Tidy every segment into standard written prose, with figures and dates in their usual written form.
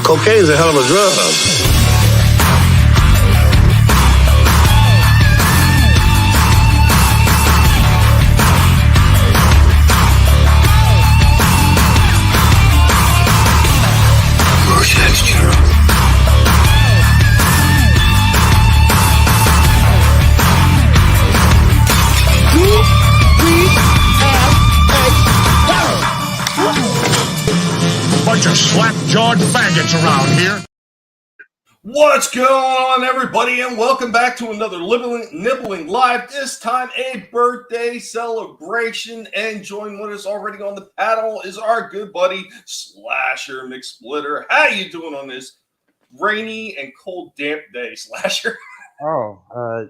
Cocaine's a hell of a drug. That's true. Bunch of slap-jawed faggots around here. What's going on, everybody, and welcome back to another Nibbling Live. This time, a birthday celebration, and joining with us already on the panel is our good buddy Slasher McSplitter. How you doing on this rainy and cold, damp day, Slasher?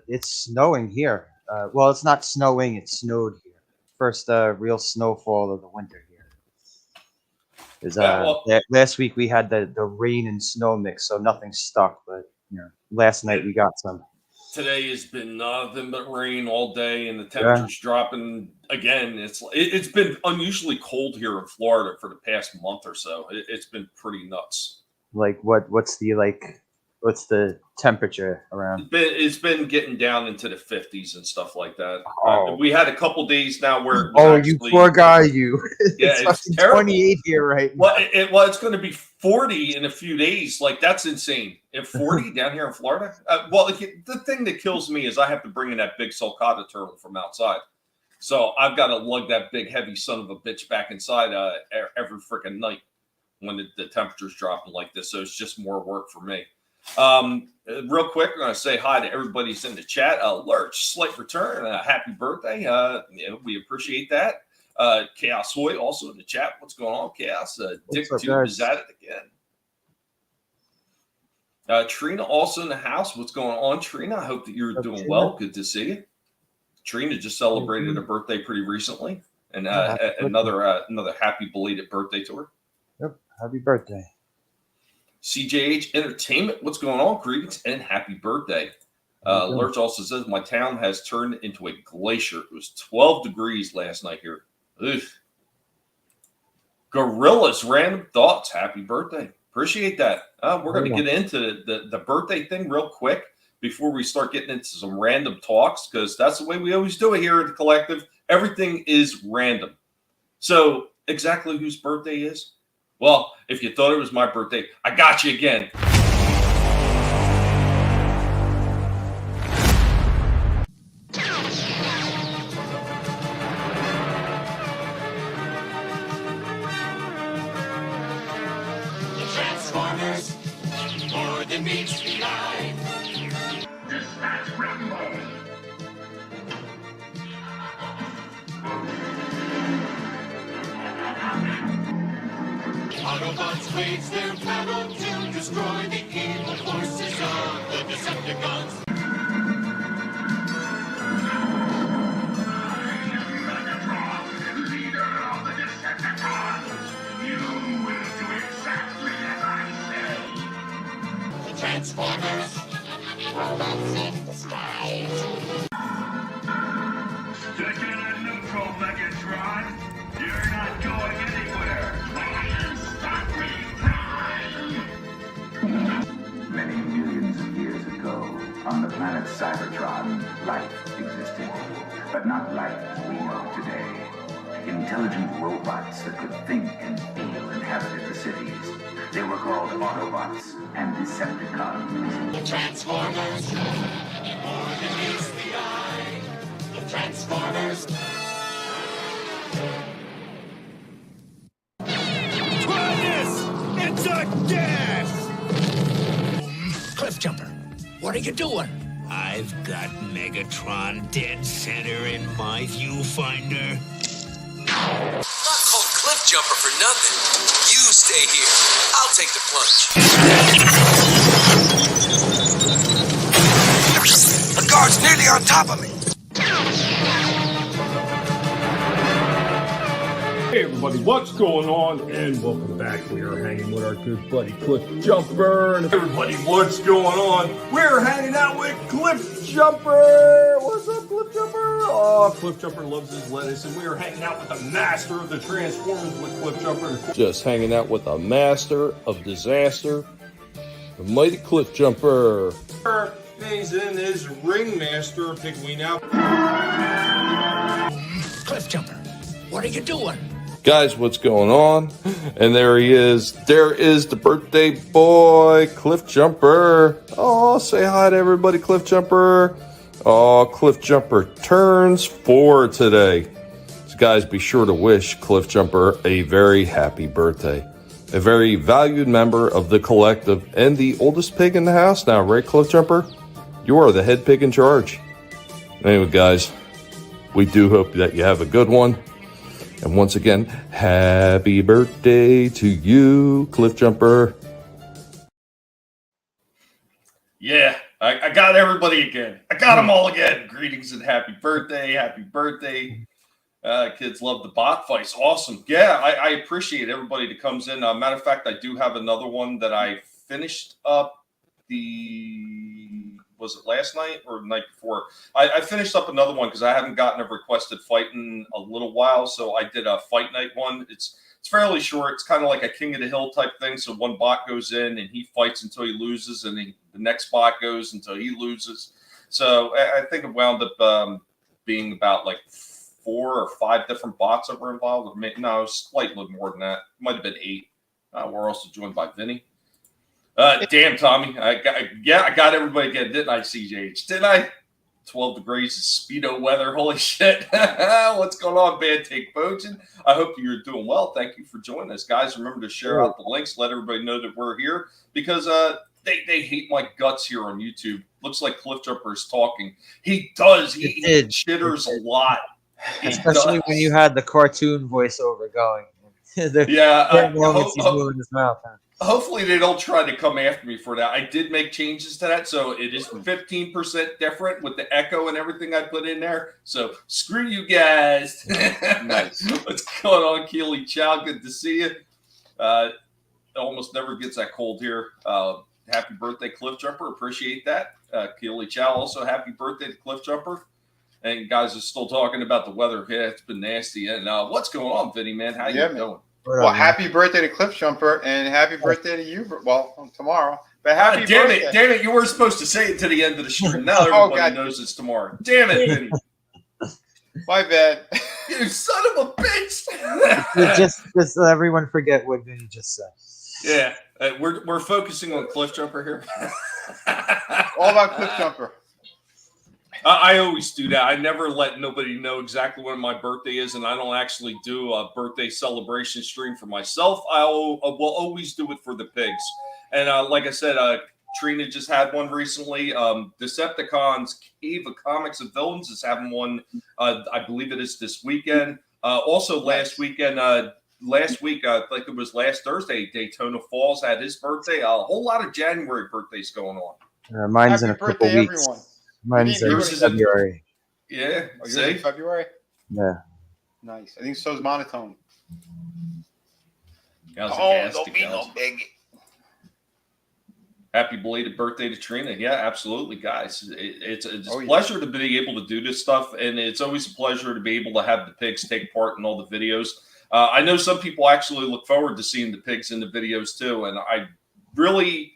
It's snowing here. Well, it's not snowing; it snowed here. First real snowfall of the winter here. Last week we had the rain and snow mix, so nothing stuck. But last night we got some. Today has been nothing but rain all day, and the temperature's dropping again. It's been unusually cold here in Florida for the past month or so. It's been pretty nuts. Like what's the temperature around? It's been getting down into the 50s and stuff like that. We had a couple days now where you poor guy, you. Yeah, it's terrible. 28 here right now. Well, it's going to be 40 in a few days. Like, that's insane. And 40 down here in Florida. The thing that kills me is I have to bring in that big sulcata turtle from outside. So I've got to lug that big heavy son of a bitch back inside every freaking night when the temperature's dropping like this. So it's just more work for me. Real quick, I'm going to say hi to everybody's in the chat. Lurch, slight return, happy birthday. We appreciate that. Chaos Hoy also in the chat. What's going on, Chaos? Dick Tube is at it again. Trina also in the house. What's going on, Trina? I hope that you're doing well. Good to see you. Trina just celebrated a birthday pretty recently, and another happy belated birthday to her. Yep, happy birthday. CJH Entertainment, what's going on? Greetings and happy birthday. Lurch also says, my town has turned into a glacier. It was 12 degrees last night here. Ugh. Gorillas, random thoughts. Happy birthday. Appreciate that. We're going to get into the birthday thing real quick before we start getting into some random talks, because that's the way we always do it here at the collective. Everything is random. So exactly whose birthday is? Well, if you thought it was my birthday, I got you again. The Transformers, more than meets the eye. Dispatch Rambo. Autobots wage their battle to destroy the evil forces of the Decepticons. I am Megatron, leader of the Decepticons. You will do exactly as I say. The Transformers, robots in disguise. Stuck in a neutral, Megatron. You're not going anywhere. Many millions of years ago, on the planet Cybertron, life existed, but not life as we know today. Intelligent robots that could think and feel inhabited the cities. They were called Autobots and Decepticons. The Transformers, more than meets the eye. The Transformers. Try this! It's a gas! Cliff Jumper, what are you doing? I've got Megatron dead center in my viewfinder. I'm not called Cliff Jumper for nothing. You stay here. I'll take the plunge. The guard's nearly on top of me. Hey everybody, what's going on? And welcome back. We are hanging with our good buddy Cliff Jumper. And everybody, what's going on? We're hanging out with Cliff Jumper. What's up, Cliff Jumper. Oh, Cliff Jumper loves his lettuce, and we are hanging out with the master of the Transformers with Cliff Jumper. Just hanging out with a master of disaster, the mighty Cliff Jumper. He's in his ringmaster pigweed now. Cliff Jumper, what are you doing? Guys, what's going on? And there he is. There is the birthday boy, Cliff Jumper. Oh, say hi to everybody, Cliff Jumper. Oh, Cliff Jumper turns 4 today. So guys, be sure to wish Cliff Jumper a very happy birthday. A very valued member of the collective and the oldest pig in the house now, right, Cliff Jumper? You are the head pig in charge. Anyway, guys, we do hope that you have a good one. And once again, happy birthday to you, Cliff Jumper. Yeah, I got everybody again. I got them all again. Greetings and happy birthday. Happy birthday. Kids love the bot fights. Awesome. Yeah, I appreciate everybody that comes in. Matter of fact, I do have another one that I finished up was it last night or the night before? I finished up another one because I haven't gotten a requested fight in a little while. So I did a fight night one. It's fairly short. It's kind of like a King of the Hill type thing. So one bot goes in and he fights until he loses, and the next bot goes until he loses. So I think it wound up being about like 4 or 5 different bots that were involved. No, it was slightly more than that. It might have been 8. We're also joined by Vinny. Damn, Tommy. I got everybody again, didn't I, CJH? Didn't I? 12 degrees of Speedo weather. Holy shit. What's going on, Bad Take Bojan? I hope you're doing well. Thank you for joining us, guys. Remember to share out the links. Let everybody know that we're here because they hate my guts here on YouTube. Looks like Cliff Jumper is talking. He does. He chitters a lot. Especially when you had the cartoon voiceover going. Moments he's moving his mouth. Hopefully they don't try to come after me for that. I did make changes to that, so it is 15% different with the echo and everything I put in there. So screw you guys. Nice. What's going on, Keely Chow? Good to see you. Almost never gets that cold here. Happy birthday, Cliff Jumper. Appreciate that. Keely Chow, also happy birthday to Cliff Jumper. And guys are still talking about the weather. Yeah, it's been nasty. And what's going on, Vinny, man? How you doing? Well, happy birthday to Cliff Jumper, and happy birthday to you. Well, tomorrow. But happy birthday. Damn it. You were supposed to say it to the end of the stream. Now everybody knows it's tomorrow. Damn it, Vinny. My bad. You son of a bitch. just let everyone forget what Vinny just said. Yeah. We're focusing on Cliff Jumper here. All about Cliff Jumper. I always do that. I never let nobody know exactly when my birthday is, and I don't actually do a birthday celebration stream for myself. I will always do it for the pigs. And like I said, Trina just had one recently. Decepticons Cave of Comics and Villains is having one. I believe it is this weekend. Also last weekend, last week, I think it was last Thursday, Daytona Falls had his birthday. A whole lot of January birthdays going on. Mine's happy in a couple birthday, weeks. Everyone. Mine's in February. Yeah. Oh, you're in February? Yeah. Nice. I think so is Monotone. Don't be no big. Happy belated birthday to Trina. Yeah, absolutely, guys. It's a pleasure to be able to do this stuff, and it's always a pleasure to be able to have the pigs take part in all the videos. I know some people actually look forward to seeing the pigs in the videos too, and I really...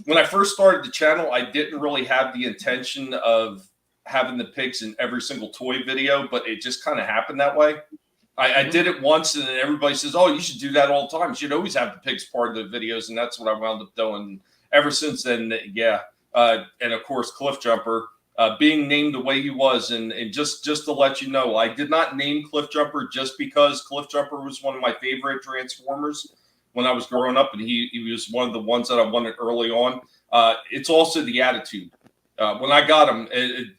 When I first started the channel, I didn't really have the intention of having the pigs in every single toy video, but it just kind of happened that way. I did it once, and then everybody says, oh, you should do that all the time. You should always have the pigs part of the videos, and that's what I wound up doing. Ever since then, yeah. And, of course, Cliff Jumper, being named the way he was, and just to let you know, I did not name Cliff Jumper just because Cliff Jumper was one of my favorite Transformers when I was growing up, and he was one of the ones that I wanted early on. It's also the attitude. When I got him,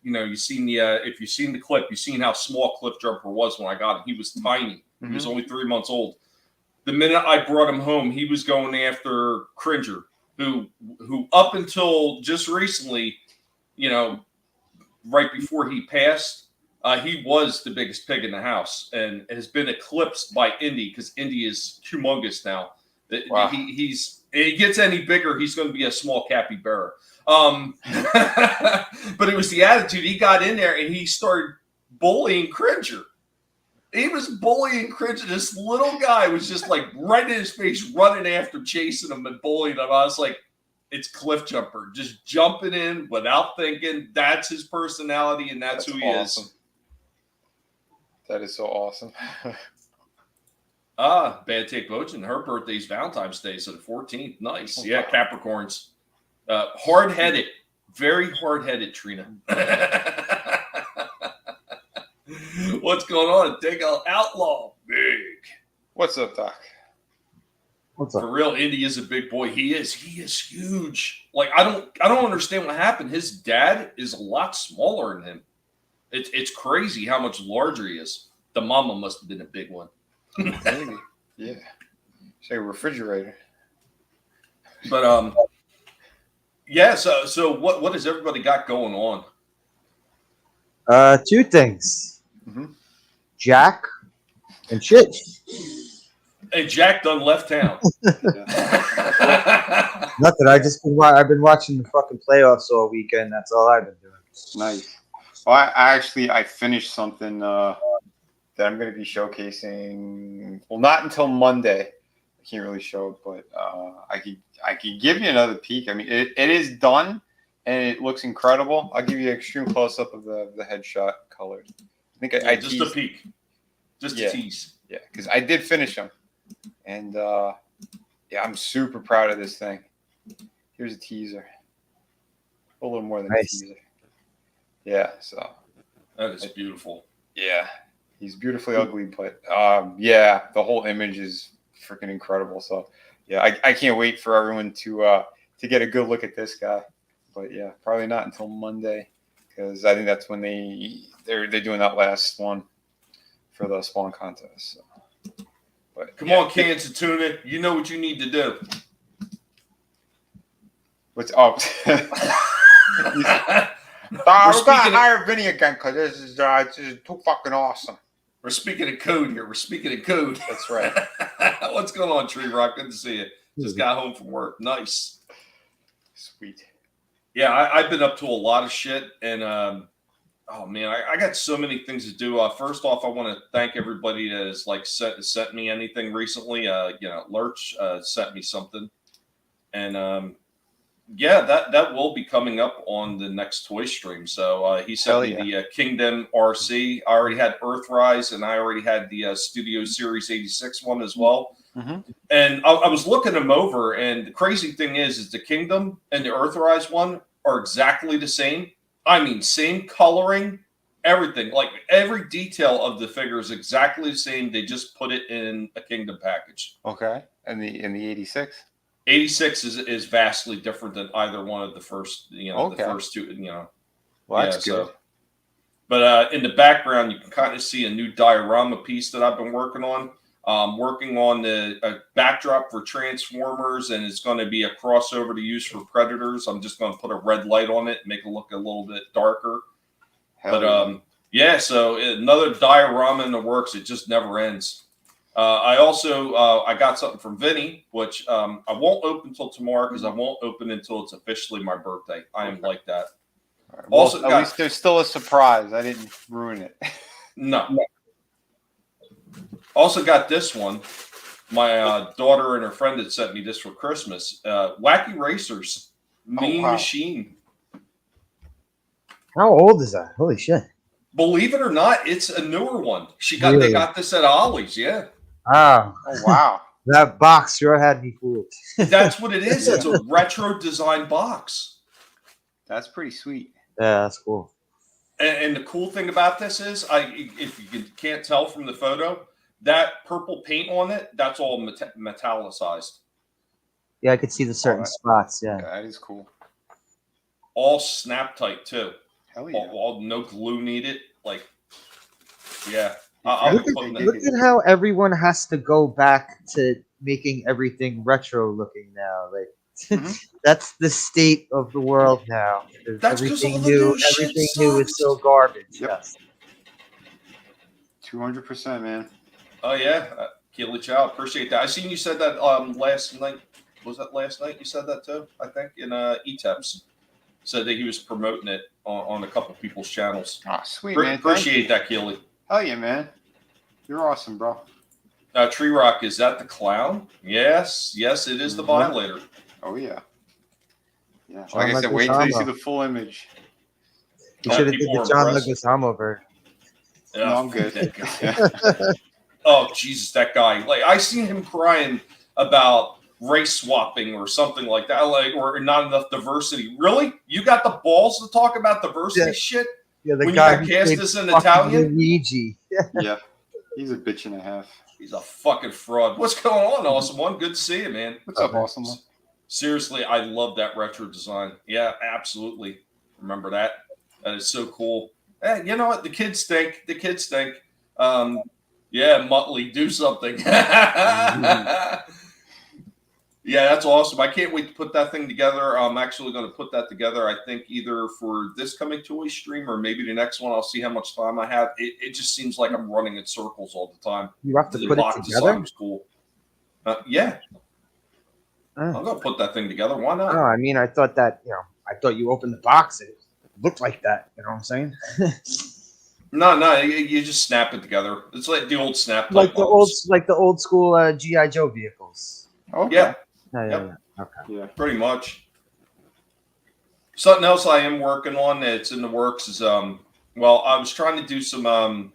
you've seen if you've seen the clip, you've seen how small Cliff Jumper was when I got him. He was tiny. He was only 3 months old. The minute I brought him home, he was going after Cringer, who up until just recently, right before he passed, he was the biggest pig in the house and has been eclipsed by Indy because Indy is humongous now. Wow. He gets any bigger, he's going to be a small capybara. But it was the attitude. He got in there and he started bullying Cringer. He was bullying Cringer. This little guy was just like right in his face, running after, chasing him and bullying him. I was like, it's Cliff Jumper, just jumping in without thinking. That's his personality, and that's who he awesome. is. That is so awesome. Bad Take Bojan, her birthday's Valentine's Day, so the 14th. Nice. Oh, Yeah, wow. Capricorns. Hard-headed. Very hard-headed, Trina. What's going on? Take out Outlaw. Big. What's up, Doc? What's up? For real, Indy is a big boy. He is huge. Like, I don't understand what happened. His dad is a lot smaller than him. It's crazy how much larger he is. The mama must have been a big one. Maybe. Yeah. Say refrigerator. But yeah, so what has everybody got going on? Two things. Mm-hmm. Jack and shit. Hey, Jack done left town. Nothing. I've been watching the fucking playoffs all weekend. That's all I've been doing. Nice. Well, I finished something that I'm going to be showcasing. Well, not until Monday. I can't really show it, but I could give you another peek. I mean, it is done and it looks incredible. I'll give you an extreme close up of the headshot colored. I think I just teased. a peek, just a tease. Yeah, because I did finish them, and yeah, I'm super proud of this thing. Here's a teaser, a little more than Nice. a teaser. Yeah, so That is beautiful. yeah, he's beautifully ugly, but yeah, the whole image is freaking incredible. So yeah, I can't wait for everyone to get a good look at this guy. But yeah, probably not until Monday, because I think that's when they're doing that last one for the spawn contest. So. But Come on, cans of tuna. You know what you need to do. What's up? We're gonna hire Vinny again because this is too fucking awesome. We're speaking of code here. We're speaking of code. That's right. What's going on, Tree Rock? Good to see you. Just got home from work. Nice. Sweet. Yeah, I've been up to a lot of shit, and oh man, I got so many things to do. First off, I want to thank everybody that has like sent me anything recently. Lurch sent me something, and yeah, that will be coming up on the next toy stream. So he sent me the Kingdom RC. I already had Earthrise, and I already had the Studio Series 86 one as well. Mm-hmm. And I was looking them over, and the crazy thing is the Kingdom and the Earthrise one are exactly the same. I mean, same coloring, everything. Like every detail of the figure is exactly the same. They just put it in a Kingdom package. Okay. And the 86? 86 is vastly different than either one of the first, the first two, Well, that's good. But in the background, you can kind of see a new diorama piece that I've been working on. Working on the backdrop for Transformers, and it's going to be a crossover to use for Predators. I'm just going to put a red light on it, make it look a little bit darker. So another diorama in the works. It just never ends. I also I got something from Vinny, which I won't open until tomorrow because I won't open until it's officially my birthday. I am like that. Right. Well, Also, at least there's still a surprise. I didn't ruin it. No. Also got this one. My daughter and her friend had sent me this for Christmas. Wacky Racers Mean Machine. How old is that? Holy shit! Believe it or not, it's a newer one. They Really? got this at Ollie's. Yeah. Oh wow! That box sure had me fooled. That's what it is. It's a retro design box. That's pretty sweet. Yeah, that's cool. And the cool thing about this is, if you can't tell from the photo, that purple paint on it, that's all metallicized. Yeah, I could see the certain spots. Yeah, that is cool. All snap tight too. Hell yeah! All no glue needed. Like, yeah. Look at how everyone has to go back to making everything retro looking now. Like that's the state of the world now. That's everything new. Everything new is so garbage. Yep. Yes. 200%, man. Oh yeah. Keely Chow, appreciate that. I seen you said that last night. Was that last night you said that too? I think in ETEPS. Said that he was promoting it on a couple people's channels. Oh, sweet, man. Appreciate that, Keely. Hell yeah, man. You're awesome, bro. Tree Rock, is that the clown? Yes, it is the Violator. Oh, yeah. Yeah. Like I said, wait till you see the full image. You should have did the John Leguizamo version. Yeah, no, I'm good. Oh, Jesus, that guy. Like, I seen him crying about race swapping or something like that, like, or not enough diversity. Really? You got the balls to talk about diversity shit? Yeah, the when guy you got cast as an Italian? Luigi. Yeah. He's a bitch and a half. He's a fucking fraud. What's going on, Awesome One? Good to see you, man. What's up, Awesome One? Seriously, I love that retro design. Yeah, absolutely. Remember that? That is so cool. Hey, you know what? The kids stink. The kids stink. Yeah, Muttley, do something. Yeah, that's awesome. I can't wait to put that thing together. I'm actually going to put that together, I think, either for this coming toy stream or maybe the next one. I'll see how much time I have. It just seems like I'm running in circles all the time. You have to put it together? Cool. Yeah. Oh. I'm going to put that thing together. Why not? No, I mean, I thought that, I thought you opened the box. It looked like that. You know what I'm saying? No, you just snap it together. It's like the old snap. Like the old school G.I. Joe vehicles. Okay. Yeah. Yeah. Okay. Yeah, pretty much. Something else I am working on that's in the works is well, I was trying to do some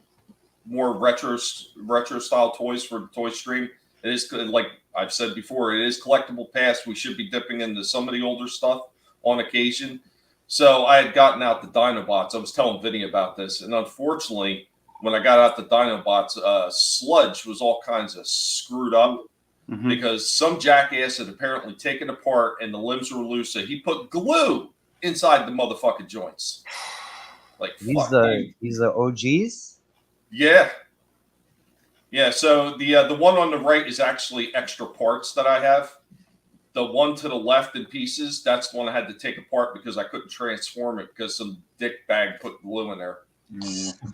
more retro style toys for the toy stream. It is, like I've said before, it is collectible past. We should be dipping into some of the older stuff on occasion. So I had gotten out the Dinobots. I was telling Vinny about this, and unfortunately, when I got out the Dinobots, sludge was all kinds of screwed up. Mm-hmm. Because some jackass had apparently taken apart and the limbs were loose, so he put glue inside the motherfucking joints. Like these the OGs? Yeah. Yeah, so the one on the right is actually extra parts that I have. The one to the left in pieces, that's the one I had to take apart because I couldn't transform it because some dick bag put glue in there. Mm.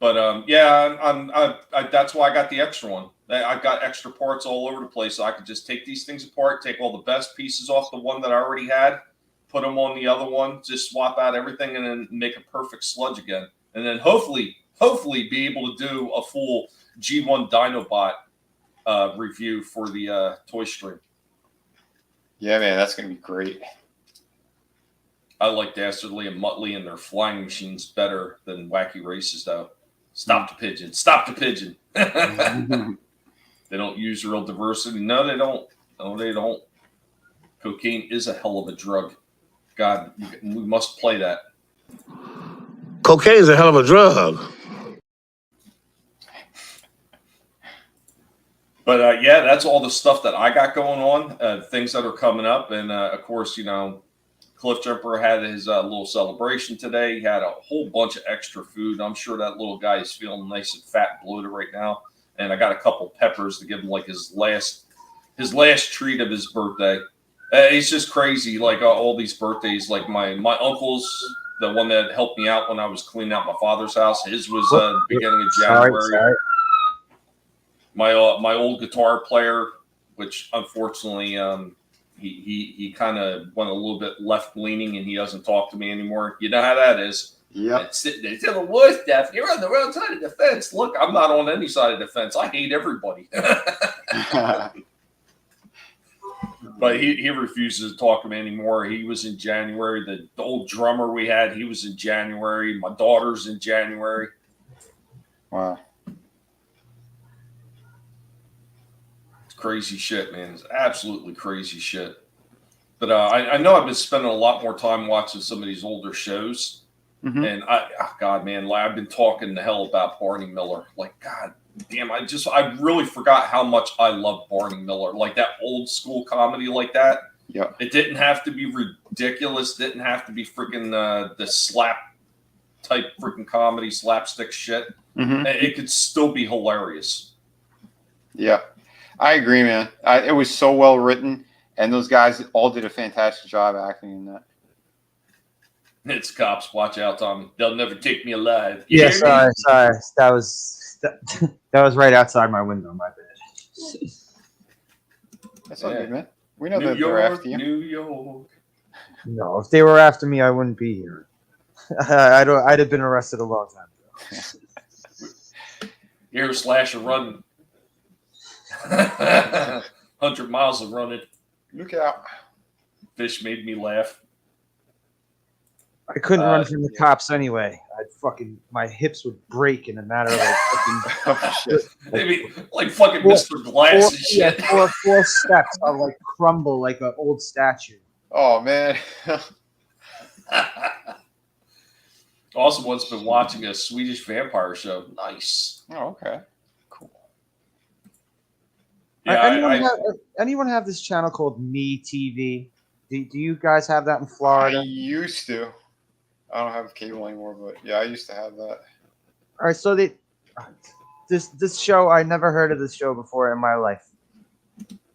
But yeah, that's why I got the extra one. I've got extra parts all over the place, so I could just take these things apart, take all the best pieces off the one that I already had, put them on the other one, just swap out everything, and then make a perfect sludge again. And then hopefully be able to do a full G1 Dinobot review for the toy stream. Yeah, man, that's gonna be great. I like Dastardly and Muttley and their flying machines better than Wacky Races, though. Stop the pigeon. Stop the pigeon. They don't use real diversity. No, they don't. No, they don't. Cocaine is a hell of a drug. God, we must play that. Cocaine is a hell of a drug. But yeah, that's all the stuff that I got going on. Things that are coming up. And of course, Cliff Jumper had his little celebration today. He had a whole bunch of extra food. I'm sure that little guy is feeling nice and fat and bloated right now. And I got a couple peppers to give him like his last treat of his birthday. It's just crazy, like all these birthdays. Like my uncle's, the one that helped me out when I was cleaning out my father's house. His was beginning of January. Sorry. My old guitar player, which unfortunately he kind of went a little bit left leaning and he doesn't talk to me anymore. You know how that is. Yeah. Sitting there telling Wood stuff. You're on the wrong side of the fence. Look, I'm not on any side of the fence. I hate everybody. But he refuses to talk to me anymore. He was in January. The old drummer we had, he was in January. My daughter's in January. Wow. It's crazy shit, man. It's absolutely crazy shit. But I know I've been spending a lot more time watching some of these older shows. Mm-hmm. And God, man, I've been talking the hell about Barney Miller. Like, God damn, I really forgot how much I love Barney Miller. Like that old school comedy like that. Yeah. It didn't have to be ridiculous. Didn't have to be freaking the slap type freaking comedy, slapstick shit. Mm-hmm. It could still be hilarious. Yeah, I agree, man. It was so well written, and those guys all did a fantastic job acting in that. It's cops. Watch out, Tommy. They'll never take me alive. Yeah, sorry. That That was right outside my window. My bad. That's all Yeah. good, man. We know New that they're York, after you. New York. No, if they were after me, I wouldn't be here. I'd have been arrested a long time ago. You hear Slasher run 100 miles of running. Look out. Fish made me laugh. I couldn't run from the cops anyway. My hips would break in a matter of like Oh, shit. Maybe like fucking Mr. Glass and shit. Four steps. I'll like crumble like an old statue. Oh, man. Also, once been watching a Swedish vampire show. Nice. Oh, okay. Cool. Yeah, anyone have this channel called Me TV? Do you guys have that in I Florida? used to. I don't have cable anymore, but yeah, I used to have that. All right, so this show, I never heard of this show before in my life.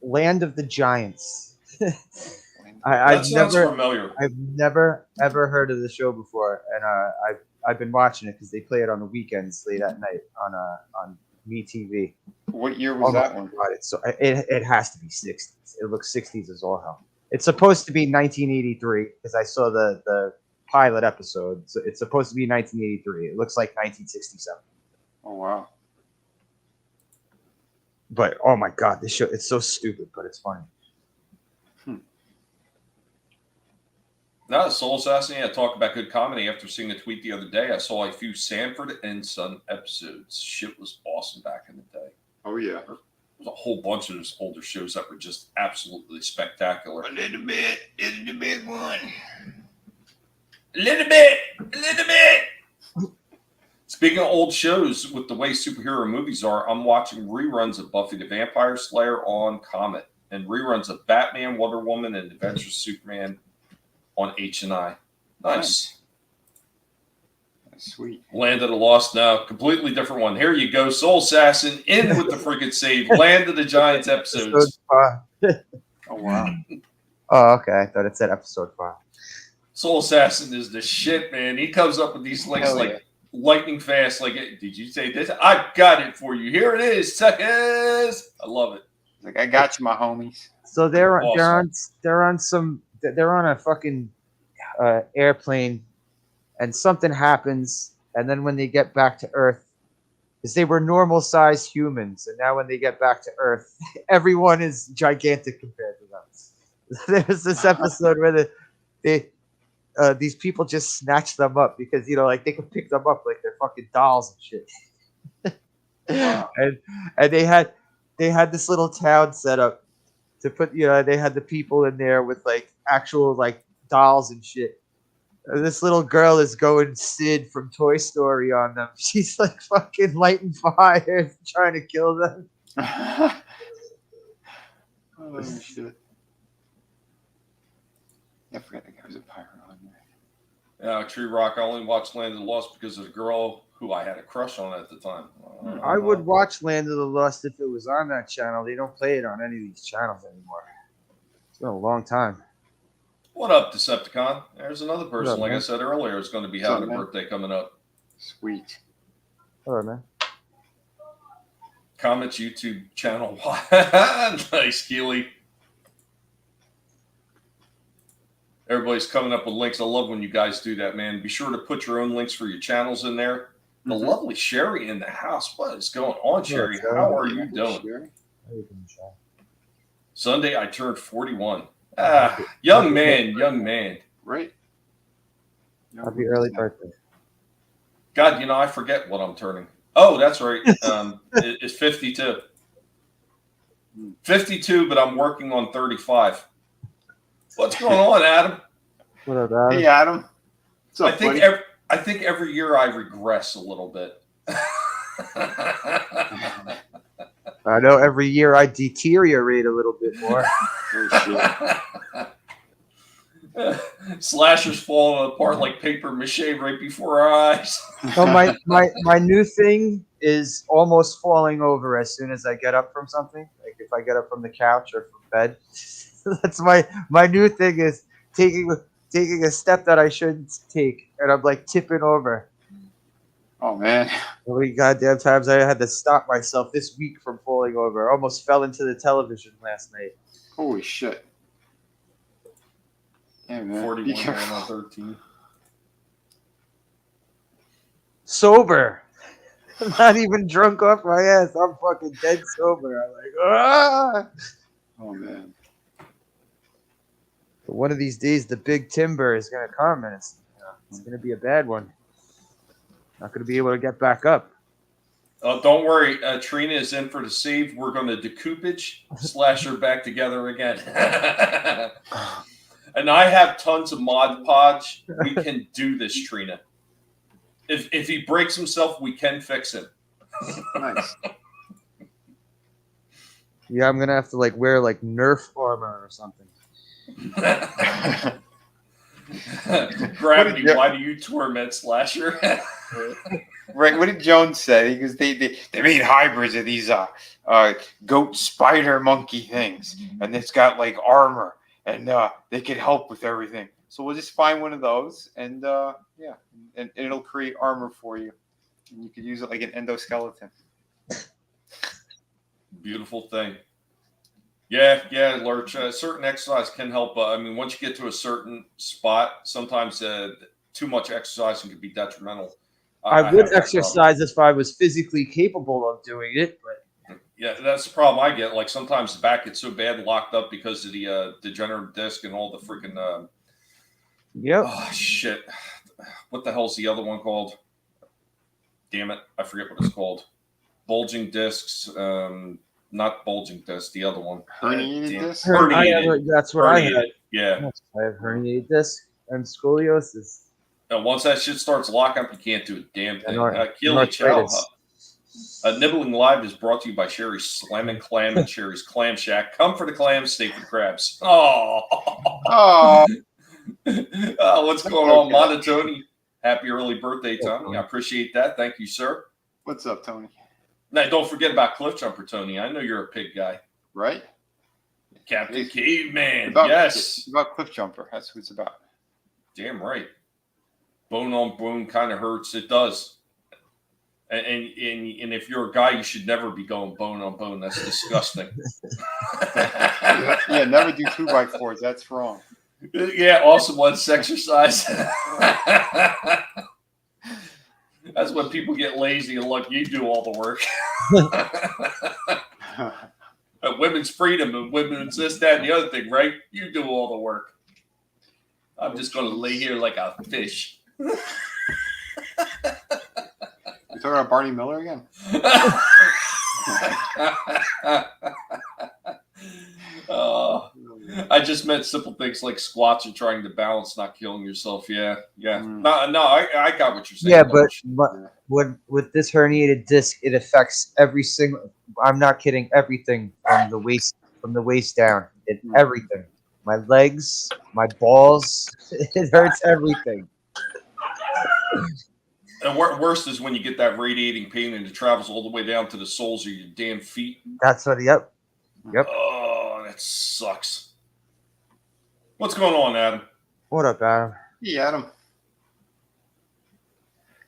Land of the Giants. that sounds familiar. I've never ever heard of the show before, and I've been watching it because they play it on the weekends late at night on Me TV. What year was that one? It has to be 60s. It looks 60s as all hell. It's supposed to be 1983 because I saw the pilot episode. So it's supposed to be 1983. It looks like 1967. Oh, wow. But oh my god, this show, it's so stupid, but it's funny. Now, Soul Assassin, I talk about good comedy after seeing a tweet the other day. I saw a few Sanford and Son episodes. Shit was awesome back in the day. Oh, yeah. There's a whole bunch of those older shows that were just absolutely spectacular. A little bit is the big one. A little bit. Speaking of old shows, with the way superhero movies are, I'm watching reruns of Buffy the Vampire Slayer on Comet and reruns of Batman, Wonder Woman, and Adventures of Superman on H&I. Nice. Sweet. Land of the Lost now, completely different one. Here you go, Soul Assassin in with the freaking save. Land of the Giants episodes. Oh, wow. Oh, okay. I thought it said episode 5. Soul Assassin is the shit, man. He comes up with these links Hell like yeah. lightning fast. Like, did you say this? I got it for you. Here it is, suckers. I love it. Like, I got you, my homies. So they're Awesome. they're on a fucking airplane, and something happens, and then when they get back to Earth, because they were normal sized humans, and now when they get back to Earth, everyone is gigantic compared to them. There's this episode where these people just snatch them up because like they can pick them up like they're fucking dolls and shit. Wow. and they had this little town set up to put they had the people in there with like actual like dolls and shit. And this little girl is going Sid from Toy Story on them. She's like fucking lighting fires, trying to kill them. Oh, shit. I forgot the guy was a pirate on there. Yeah, Tree Rock. I only watched Land of the Lost because of the girl who I had a crush on at the time. I would watch Land of the Lost if it was on that channel. They don't play it on any of these channels anymore. It's been a long time. What up, Decepticon? There's another person, up, like I man? said earlier, is going to be What's having up, a man? birthday coming up. Sweet. Hello, man. Comet's YouTube channel. Nice, Keely. Everybody's coming up with links. I love when you guys do that, man. Be sure to put your own links for your channels in there. The lovely Sherry in the house. What is going on, Sherry? Sherry. How are you doing? Sunday, I turned 41. Young man. Right? Happy early birthday. God, I forget what I'm turning. Oh, that's right. It's 52. 52, but I'm working on 35. What's going on, Adam? What up, Adam? Hey, Adam. What's up, buddy? I think every year I regress a little bit. I know every year I deteriorate a little bit more. Slashers falling apart like paper mache right before our eyes. So my new thing is almost falling over as soon as I get up from something. Like if I get up from the couch or from bed. That's my new thing is taking a step that I shouldn't take, and I'm like tipping over. Oh man. How many goddamn times I had to stop myself this week from falling over? I almost fell into the television last night. Holy shit. Yeah, man. 41 going on 13. Sober. I'm not even drunk off my ass. I'm fucking dead sober. I'm like, ah. Oh man. But one of these days, the big timber is gonna come, and it's gonna be a bad one. Not gonna be able to get back up. Don't worry, Trina is in for the save. We're going to decoupage, slash her back together again. And I have tons of Mod Podge. We can do this, Trina. If he breaks himself, we can fix him. Nice. Yeah, I'm gonna have to like wear like Nerf armor or something. Gravity, why do you torment Slasher? Right, what did Jones say? Because they made hybrids of these goat spider monkey things, and it's got like armor, and they can help with everything. So we'll just find one of those, and yeah, and it'll create armor for you, and you could use it like an endoskeleton. Beautiful thing. Yeah, Lurch. Certain exercise can help. I mean, once you get to a certain spot, sometimes too much exercise can be detrimental. I would exercise if I was physically capable of doing it, but yeah, that's the problem I get. Like sometimes the back gets so bad locked up because of the degenerative disc and all the freaking. Yep. Oh shit! What the hell's the other one called? Damn it! I forget what it's called. Bulging discs. Not bulging disc. The other one. Herniated disc. Herniated. That's what I had. Yeah. I have herniated disc and scoliosis. Once that shit starts locking up, you can't do a damn thing. Keely Chow. Nibbling Live is brought to you by Sherry's Slamming Clam and Sherry's Clam Shack. Come for the clams, stay for the crabs. Oh. What's going on, Monotony? Happy early birthday, Tony. I appreciate that. Thank you, sir. What's up, Tony? Now, don't forget about Cliff Jumper, Tony. I know you're a pig guy. Right? Captain Caveman. It's about Cliff Jumper. That's what it's about. Damn right. Bone on bone kind of hurts. It does. And if you're a guy, you should never be going bone on bone. That's disgusting. Yeah, never do 2x4s. That's wrong. Yeah, awesome ones exercise. That's when people get lazy and look, you do all the work. Women's freedom and women's this, that, and the other thing, right? You do all the work. I'm just going to lay here like a fish. You talking about Barney Miller again? I just meant simple things like squats and trying to balance, not killing yourself. Yeah. No, I got what you're saying. Yeah, but with this herniated disc, it affects every single. I'm not kidding. Everything from the waist down. Everything. My legs, my balls. It hurts everything. And worst is when you get that radiating pain and it travels all the way down to the soles of your damn feet. That's what. Yep. Oh, that sucks. What's going on, Adam? What up, Adam? Hey, Adam.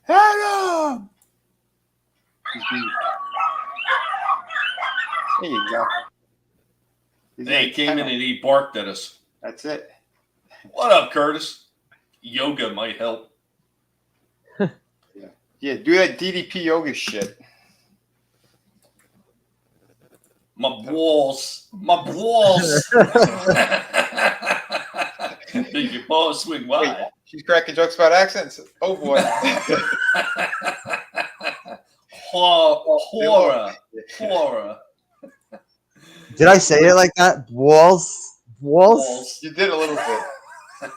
Adam! There you go. He came in and he barked at us. That's it. What up, Curtis? Yoga might help. Yeah, do that DDP yoga shit. My balls. Did your balls swing wide? Wait, she's cracking jokes about accents. Oh boy. Horror. Did I say it like that? Balls. You did a little bit.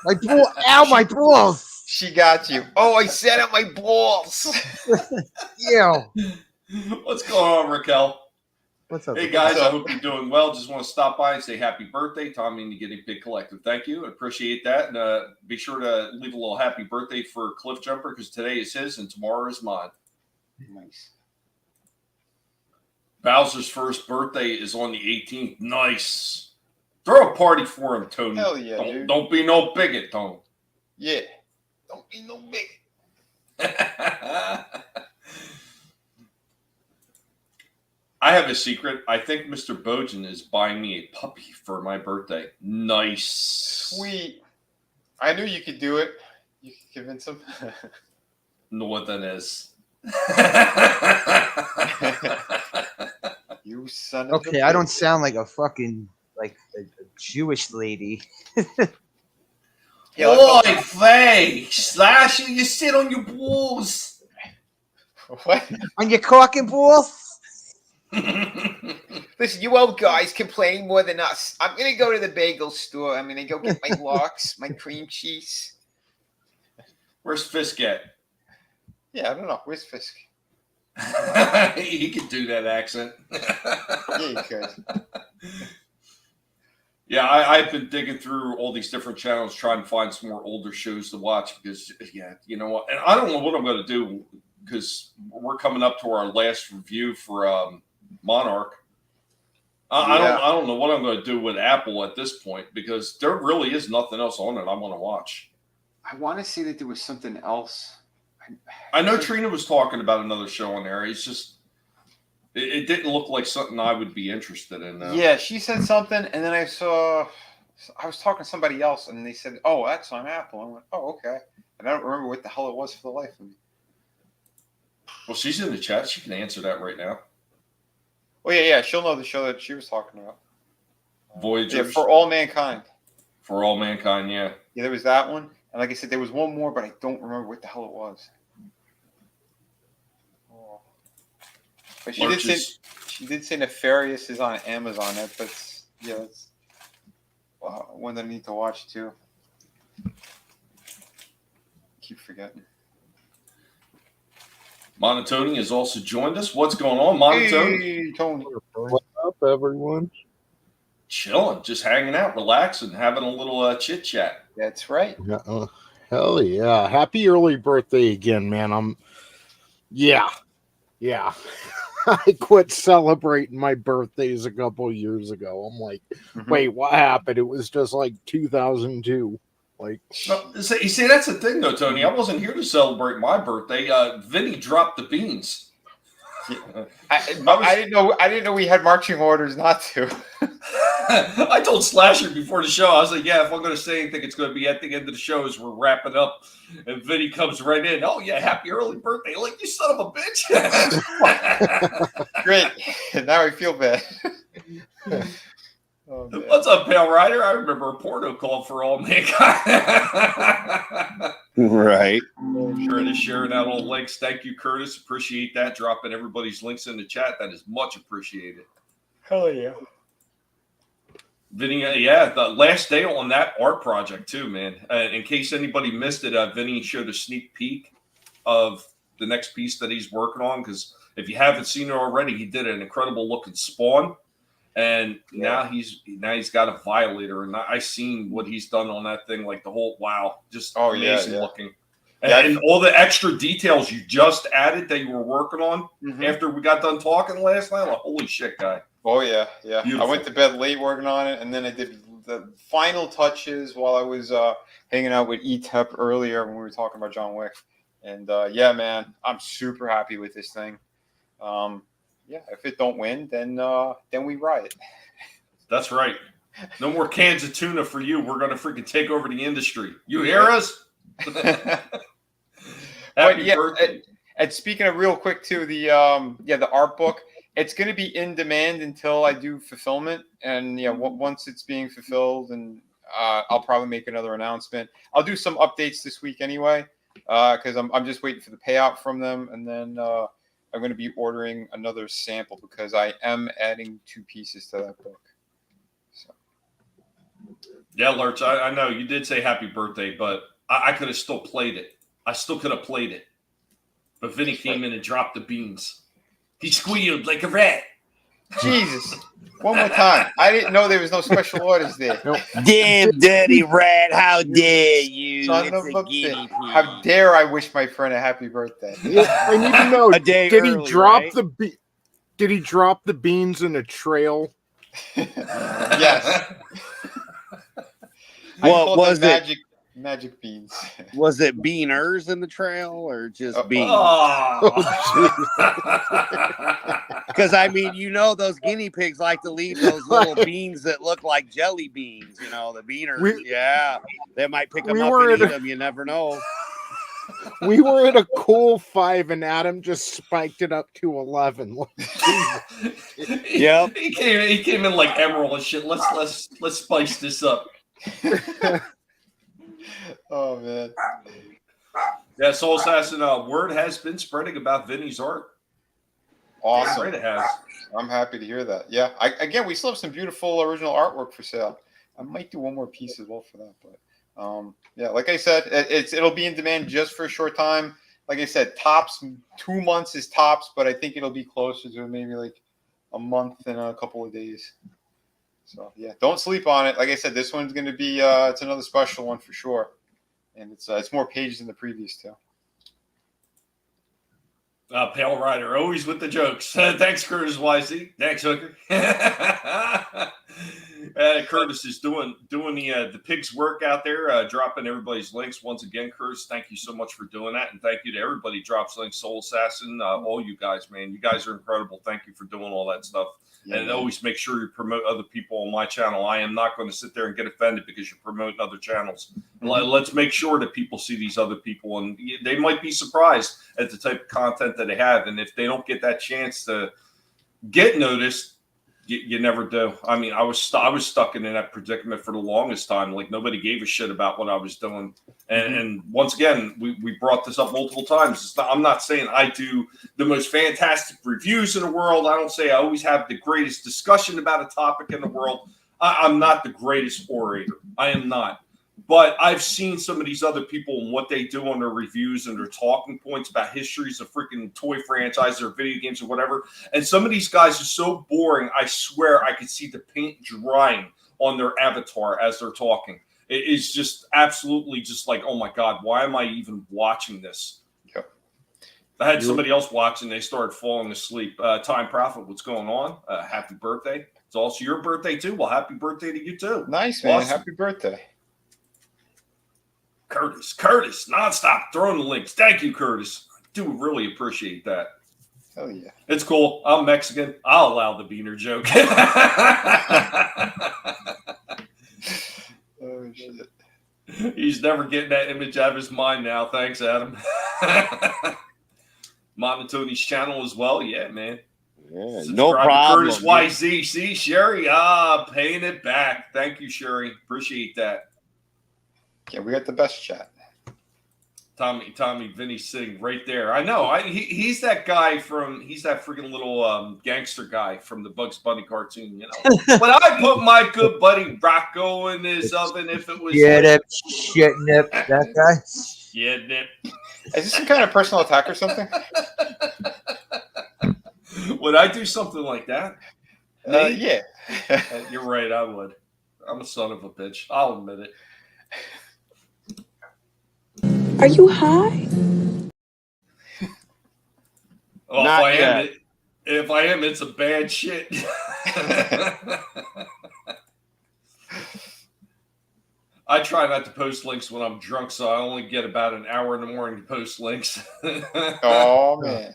My ball. Ow, my balls. She got you. Oh, I said it, my balls. Yeah. What's going on, Raquel? What's up? Hey guys, I hope you're doing well. Just want to stop by and say happy birthday, Tommy and the Guinea Pig Collective. Thank you. I appreciate that. And be sure to leave a little happy birthday for Cliff Jumper because today is his and tomorrow is mine. Nice. Bowser's first birthday is on the 18th. Nice. Throw a party for him, Tony. Hell yeah, dude. Don't be no bigot, Tony. Yeah. Don't be no bigot. I have a secret. I think Mr. Bojan is buying me a puppy for my birthday. Nice. Sweet. I knew you could do it. You could convince him. Know what that is. You son of a Okay, I don't sound like a fucking like a Jewish lady. Yeah, Oi, Faye! Slasher, you sit on your balls. What? On your cock and balls? Listen, you old guys complain more than us. I'm gonna go to the bagel store. I'm gonna go get my lox, my cream cheese. Where's Fisk at? Yeah, I don't know. Where's Fisk? He could do that accent. Yeah, you could. Yeah, I've been digging through all these different channels trying to find some more older shows to watch because, yeah, you know what? And I don't know what I'm going to do because we're coming up to our last review for Monarch. I don't know what I'm going to do with Apple at this point because there really is nothing else on it I want to watch. I want to say that there was something else. I know Trina was talking about another show on there. It's just it didn't look like something I would be interested in. Yeah, she said something, and then I was talking to somebody else, and they said, "Oh, that's on Apple." I went, "Oh, okay." And I don't remember what the hell it was for the life of me. Well, she's in the chat. She can answer that right now. Oh yeah, she'll know the show that she was talking about. Voyagers. Yeah, For All Mankind. For All Mankind, yeah. Yeah, there was that one, and like I said, there was one more, but I don't remember what the hell it was. Oh. But she did say Nefarious is on Amazon. That's one that I need to watch too. Keep forgetting. Monotony has also joined us. What's going on, Monotony? Hey, Tony. What's up, everyone? Chilling, just hanging out, relaxing, having a little chit chat. That's right. Hell yeah. Happy early birthday again, man. Yeah. I quit celebrating my birthdays a couple of years ago. I'm like, wait, what happened? It was just like 2002. Like, no, you see, that's the thing, though, Tony. I wasn't here to celebrate my birthday. Vinny dropped the beans. I didn't know we had marching orders not to. I told Slasher before the show. I was like, "Yeah, if I'm going to say anything, it's going to be at the end of the show as we're wrapping up." And Vinny comes right in. "Oh yeah, happy early birthday!" Like, you son of a bitch. Great. Now I feel bad. Oh, what's up, Pale Rider? I remember a porno called For All Mankind. right. I'm sure to sharing out all links. Thank you, Curtis. Appreciate that. Dropping everybody's links in the chat. That is much appreciated. Hell yeah. Vinny, yeah, the last day on that art project too, man. In case anybody missed it, Vinny showed a sneak peek of the next piece that he's working on. Because if you haven't seen it already, he did an incredible looking Spawn. And now he's got a Violator, and I seen what he's done on that thing, like the whole just amazing looking, and all the extra details you just added that you were working on after we got done talking last night. Like, holy shit, guy! Oh yeah. Beautiful. I went to bed late working on it, and then I did the final touches while I was hanging out with ETEP earlier when we were talking about John Wick. And yeah, man, I'm super happy with this thing. Yeah, if it don't win, then we riot. That's right. No more cans of tuna for you. We're gonna freaking take over the industry. You hear us? Happy birthday. And speaking of real quick too, the art book, it's gonna be in demand until I do fulfillment, and once it's being fulfilled, and I'll probably make another announcement. I'll do some updates this week anyway, because I'm just waiting for the payout from them, and then I'm going to be ordering another sample because I am adding 2 pieces to that book. So. Yeah, Lurch, I know you did say happy birthday, but I could have still played it. I still could have played it. But Vinny came in and dropped the beans. He squealed like a rat. Jesus. One more time. I didn't know there was no special orders there. Damn dirty rat. How dare you? Son of a bitch. How dare I wish my friend a happy birthday? Yeah, I need to know. Did he drop Did he drop the beans in a trail? Yes. What was it? Magic beans. Was it beaners in the trail or just beans? Because I mean, you know, those guinea pigs like to leave those little beans that look like jelly beans. You know, the beaners. Yeah, they might pick them up and eat them. You never know. We were at a cool 5, and Adam just spiked it up to 11. Yep. He came in like Emerald and shit. Let's spice this up. Oh man. Yeah, Soul Assassin. Word has been spreading about Vinny's art. Awesome. Right, it has. I'm happy to hear that. Yeah. Again, we still have some beautiful original artwork for sale. I might do one more piece as well for that, but yeah, like I said, it'll be in demand just for a short time. Like I said, tops 2 months is tops, but I think it'll be closer to maybe like a month and a couple of days. So yeah, don't sleep on it. Like I said, this one's going to be it's another special one for sure, and it's more pages than the previous two. Pale Rider, always with the jokes. Thanks, Curtis YZ. Thanks, Hooker. Curtis is doing the pig's work out there, dropping everybody's links. Once again, Curtis, thank you so much for doing that. And thank you to everybody who drops links, Soul Assassin, all you guys, man. You guys are incredible. Thank you for doing all that stuff. Yeah, and always make sure you promote other people on my channel. I am not going to sit there and get offended because you're promoting other channels. Mm-hmm. Let's make sure that people see these other people, and they might be surprised at the type of content that they have. And if they don't get that chance to get noticed, you never do. I mean, I was stuck in that predicament for the longest time. Like nobody gave a shit about what I was doing. And once again, we brought this up multiple times. I'm not saying I do the most fantastic reviews in the world. I don't say I always have the greatest discussion about a topic in the world. I'm not the greatest orator. I am not. But I've seen some of these other people and what they do on their reviews and their talking points about histories of freaking toy franchises or video games or whatever. And some of these guys are so boring, I swear I could see the paint drying on their avatar as they're talking. It is just absolutely just like, oh my God, why am I even watching this? Yep. I had somebody else watching. They started falling asleep. Time Prophet, what's going on? Happy birthday. It's also your birthday too. Well, happy birthday to you too. Nice, man. Awesome. Happy birthday. Curtis, nonstop throwing the links. Thank you, Curtis. I do really appreciate that. Hell yeah. It's cool. I'm Mexican. I'll allow the beaner joke. Oh, shit. He's never getting that image out of his mind now. Thanks, Adam. Monotony's channel as well. Yeah, man. Yeah, no problem. Curtis YZ. See, Sherry. Paying it back. Thank you, Sherry. Appreciate that. Yeah, we got the best chat. Tommy, Vinny's sitting right there. I know. He's that guy he's that freaking little gangster guy from the Bugs Bunny cartoon, you know. When I put my good buddy Rocco in his oven, if it was nip, that guy. Yeah, nip. Is this some kind of personal attack or something? Would I do something like that? Yeah. You're right, I would. I'm a son of a bitch. I'll admit it. Are you high? Well, if I am, it's a bad shit. I try not to post links when I'm drunk, so I only get about an hour in the morning to post links. Oh, man.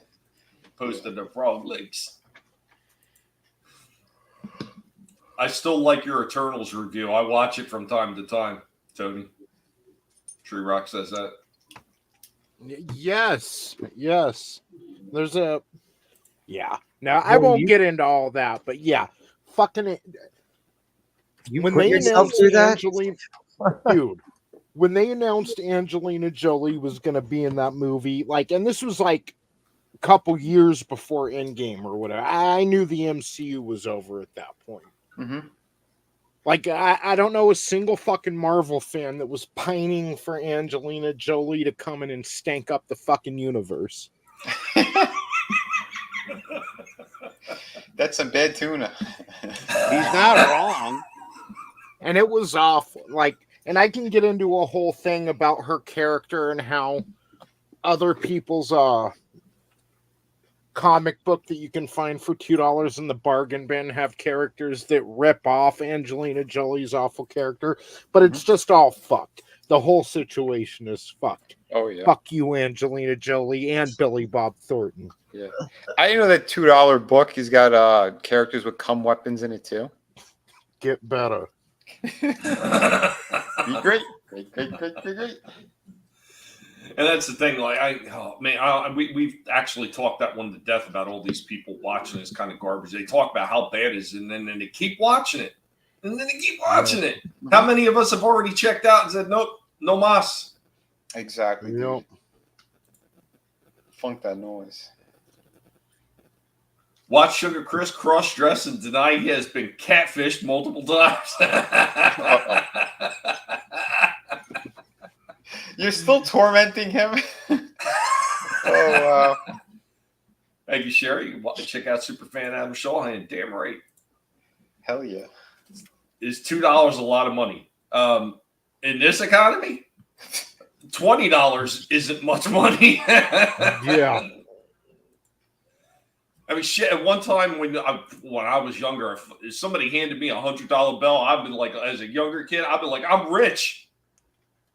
Posted the wrong links. I still like your Eternals review. I watch it from time to time, Tony. Tree Rock says that. Yes. There's a... Yeah. Now, I won't get into all that, but yeah. Fucking it. When they announced Angelina... Dude, when they announced Angelina Jolie was going to be in that movie, and this was a couple years before Endgame or whatever, I knew the MCU was over at that point. Mm-hmm. I don't know a single fucking Marvel fan that was pining for Angelina Jolie to come in and stank up the fucking universe. That's some bad tuna. He's not wrong. And it was awful. And I can get into a whole thing about her character and how other people's comic book that you can find for $2 in the bargain bin have characters that rip off Angelina Jolie's awful character, but it's just all fucked. the whole situation is fucked. Oh yeah. Fuck you, Angelina Jolie and Billy Bob Thornton. Yeah. I know that $2 book has got characters with cum weapons in it too. Get better. Be great. Great. And that's the thing. Like we've actually talked that one to death about all these people watching this kind of garbage. They talk about how bad it is, and then they keep watching it, and then they keep watching it. How many of us have already checked out and said, nope, no mas? Exactly. Yep. Funk that noise. Watch Sugar Chris cross-dress and deny he has been catfished multiple times. You're still tormenting him? Oh, wow. Thank you, Sherry. Check out Superfan Adam Shawhan. Damn right. Hell yeah. Is $2 a lot of money? In this economy, $20 isn't much money. Yeah. I mean, shit. At one time when I was younger, if somebody handed me $100 bill, I'd been like, as a younger kid, I'd be like, I'm rich.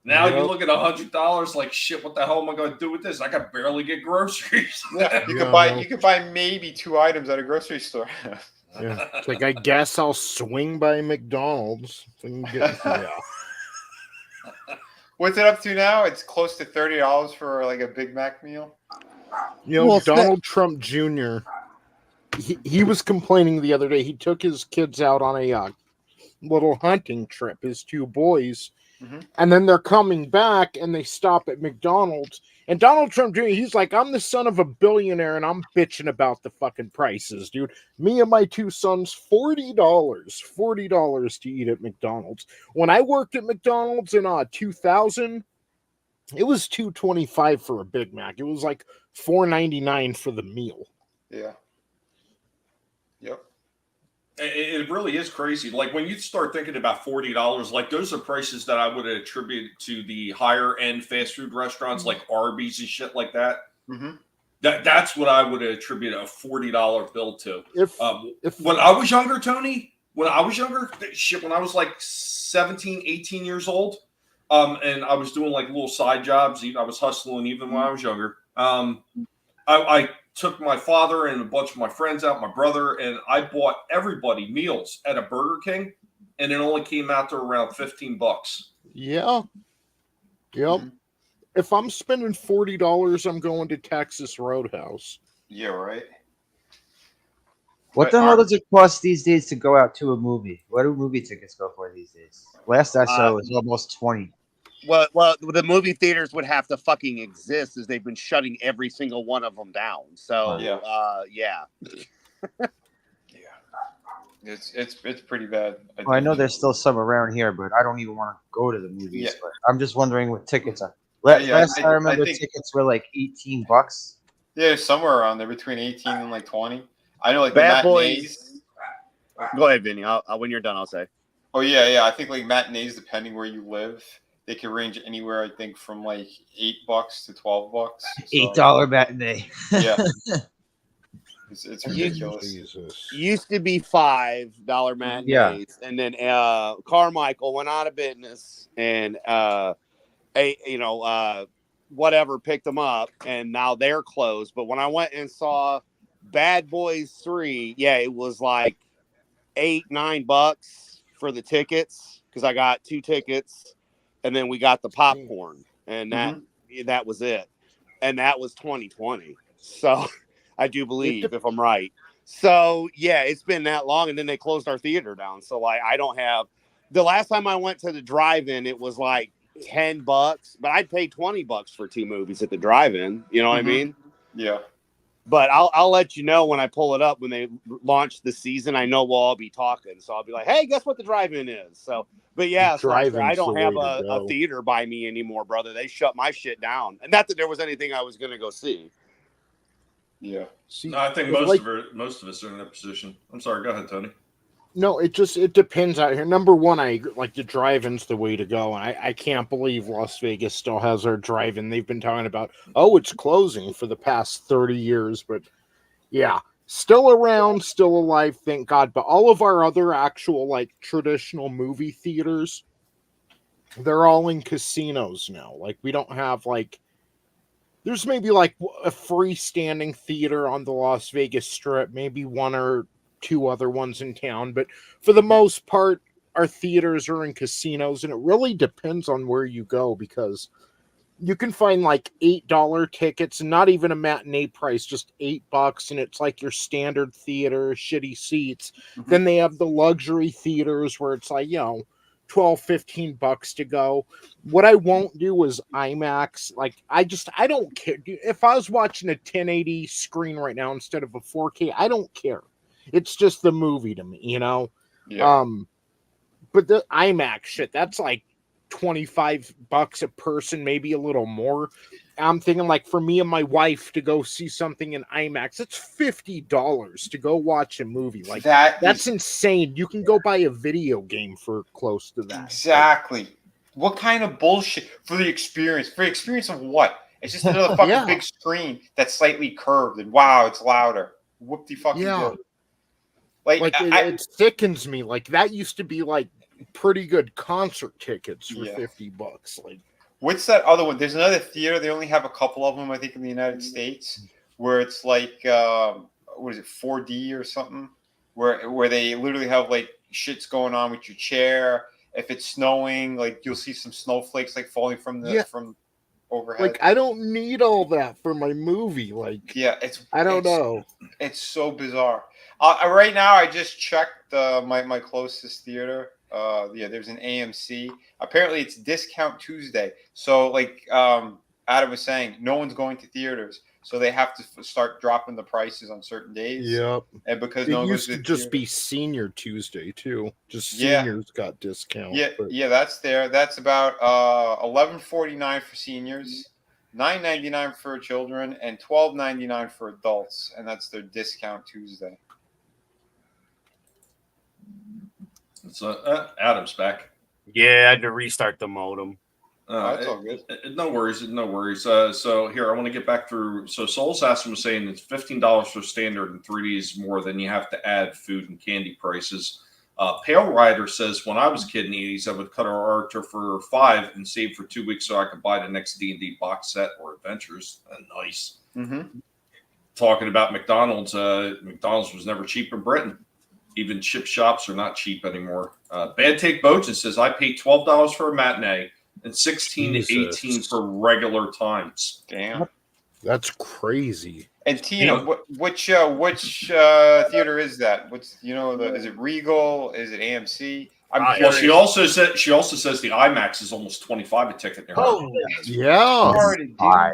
Now you look at $100, like, shit. What the hell am I going to do with this? I can barely get groceries. Yeah, you could buy maybe 2 items at a grocery store. Yeah. It's like, I guess I'll swing by McDonald's. Yeah. What's it up to now? It's close to $30 for like a Big Mac meal. You know, Donald Trump Jr., he was complaining the other day. He took his kids out on a little hunting trip, his 2 boys, and then they're coming back and they stop at McDonald's. And Donald Trump Jr., he's like, I'm the son of a billionaire and I'm bitching about the fucking prices, dude. Me and my 2 sons, $40 to eat at McDonald's. When I worked at McDonald's in 2000, it was $2.25 for a Big Mac. It was like $4.99 for the meal. Yeah. Yep. It really is crazy. Like when you start thinking about $40, like those are prices that I would attribute to the higher end fast food restaurants like Arby's and shit like that. That's what I would attribute a $40 bill to. If when I was younger, Tony, when I was like 17, 18 years old, and I was doing like little side jobs, I was hustling even when I was younger. I took my father and a bunch of my friends out, my brother, and I bought everybody meals at a Burger King, and it only came out to around $15. Yeah. Yep. If I'm spending $40, I'm going to Texas Roadhouse. Yeah, right. What the hell does it cost these days to go out to a movie? What do movie tickets go for these days? Last I saw was almost 20. Well, the movie theaters would have to fucking exist as they've been shutting every single one of them down. So, yeah. It's pretty bad. Well, I know there's still some around here, but I don't even want to go to the movies. Yeah. But I'm just wondering what tickets are. Last I remember, tickets were like $18. Yeah, somewhere around there between 18 and like 20. I know like Bad the matinees. Boys. Go ahead, Vinny. When you're done, I'll say. Oh yeah. I think like matinees, depending where you live, they can range anywhere. I think from like $8 to $12. So, $8 matinee. Yeah. It's ridiculous. Used to be $5 matinees, and then Carmichael went out of business, and whatever picked them up, and now they're closed. But when I went and saw Bad Boys 3, it was like $8-9 for the tickets because I got 2 tickets, and then we got the popcorn, and that was it, and that was 2020. So. I do believe, if I'm right. So, it's been that long, and then they closed our theater down. So, like, I don't have... The last time I went to the drive-in, it was, like, $10, but I'd pay $20 for 2 movies at the drive-in. You know what I mean? Yeah. But I'll let you know when I pull it up, when they launch the season. I know we'll all be talking. So, I'll be like, hey, guess what the drive-in is? So, but, so I don't have a theater by me anymore, brother. They shut my shit down. And not that there was anything I was going to go see. Yeah. No, I think most of us are in that position. I'm sorry. Go ahead, Tony. No, it depends out here. Number one, I agree, like the drive-in's the way to go. And I can't believe Las Vegas still has their drive-in. They've been talking about, it's closing for the past 30 years. But yeah, still around, still alive, thank God. But all of our other actual like traditional movie theaters, they're all in casinos now. Like, we don't have, like, there's maybe like a freestanding theater on the Las Vegas Strip, maybe one or two other ones in town, but for the most part, our theaters are in casinos, and it really depends on where you go, because you can find like $8 tickets, and not even a matinee price, just $8, and it's like your standard theater, shitty seats. Then they have the luxury theaters where it's like, 12, $15 to go. What I won't do is IMAX. Like, I don't care. If I was watching a 1080 screen right now instead of a 4K, I don't care. It's just the movie to me, Yeah. But the IMAX shit, that's like $25 a person, maybe a little more. I'm thinking, like, for me and my wife to go see something in IMAX, it's $50 to go watch a movie. Like, that's insane. You can go buy a video game for close to that. Exactly. What kind of bullshit for the experience? For the experience of what? It's just another fucking big screen that's slightly curved, and wow, it's louder. Whoop de fucking do. Like, it sickens me. Like, that used to be like pretty good concert tickets for $50. Like, what's that other one? There's another theater. They only have a couple of them, I think, in the United States, where it's like, what is it, 4D or something? Where they literally have like shits going on with your chair. If it's snowing, like, you'll see some snowflakes like falling from from overhead. Like, I don't need all that for my movie. Like, I don't know. It's so bizarre. Right now, I just checked my closest theater. There's an AMC. Apparently, it's Discount Tuesday. So, like Adam was saying, no one's going to theaters, so they have to start dropping the prices on certain days. Yep. And because it used to just be Senior Tuesday too. Just seniors got discount. Yeah, that's there. That's about $11.49 for seniors, $9.99 for children, and $12.99 for adults, and that's their Discount Tuesday. So Adam's back. Yeah, I had to restart the modem. That's all good. No worries. So here, I want to get back through. So Soul Assassin was saying it's $15 for standard, and 3D is more than you have to add food and candy prices. Pale Rider says, when I was a kid in the 80s, I would cut our Archer for $5 and save for 2 weeks so I could buy the next D&D box set or Adventures. Nice. Mm-hmm. Talking about McDonald's, McDonald's was never cheap in Britain. Even chip shops are not cheap anymore. Bad Take Bojan says, I paid $12 for a matinee and $16 to $18 for regular times. Damn. That's crazy. And Tina, which theater is that? What's is it Regal? Is it AMC? Well, she also says the IMAX is almost $25 a ticket. Oh, yeah.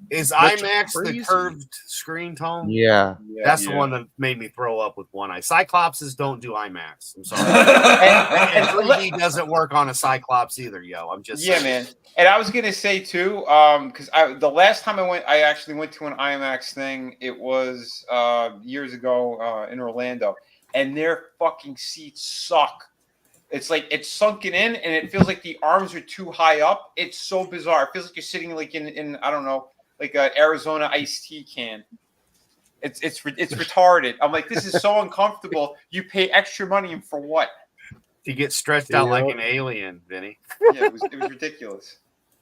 Is That's IMAX crazy. the curved screen tone? Yeah. That's the one that made me throw up with one eye. Cyclopses don't do IMAX. I'm sorry. and 3D doesn't work on a Cyclops either, yo. I'm just saying. man. And I was gonna say too, because the last time I actually went to an IMAX thing. It was years ago in Orlando, and their fucking seats suck. It's like it's sunken in, and it feels like the arms are too high up. It's so bizarre. It feels like you're sitting like in I don't know, like an Arizona iced tea can. It's retarded. I'm like, this is so uncomfortable. You pay extra money for what? You get stretched out like an alien, Vinny. Yeah, it was ridiculous.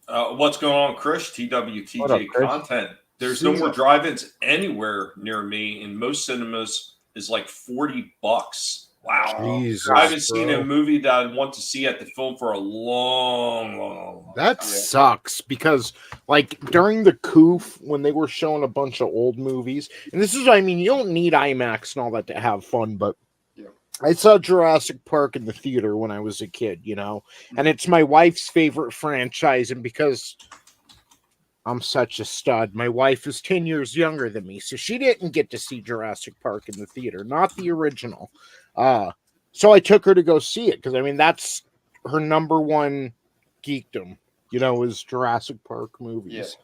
What's going on, Chris? TWTJ What up, Chris? content. There's no more drive-ins anywhere near me, and most cinemas is like $40. Wow. Jesus, I haven't seen bro. a movie that I want to see at the film for a long That time. sucks, because like during the COOF, when they were showing a bunch of old movies, and this is what I mean, you don't need IMAX and all that to have fun, but I saw Jurassic Park in the theater when I was a kid, and it's my wife's favorite franchise, and because I'm such a stud, my wife is 10 years younger than me, so she didn't get to see Jurassic Park in the theater, not the original. So I took her to go see it, because I mean, that's her number one geekdom, is Jurassic Park movies.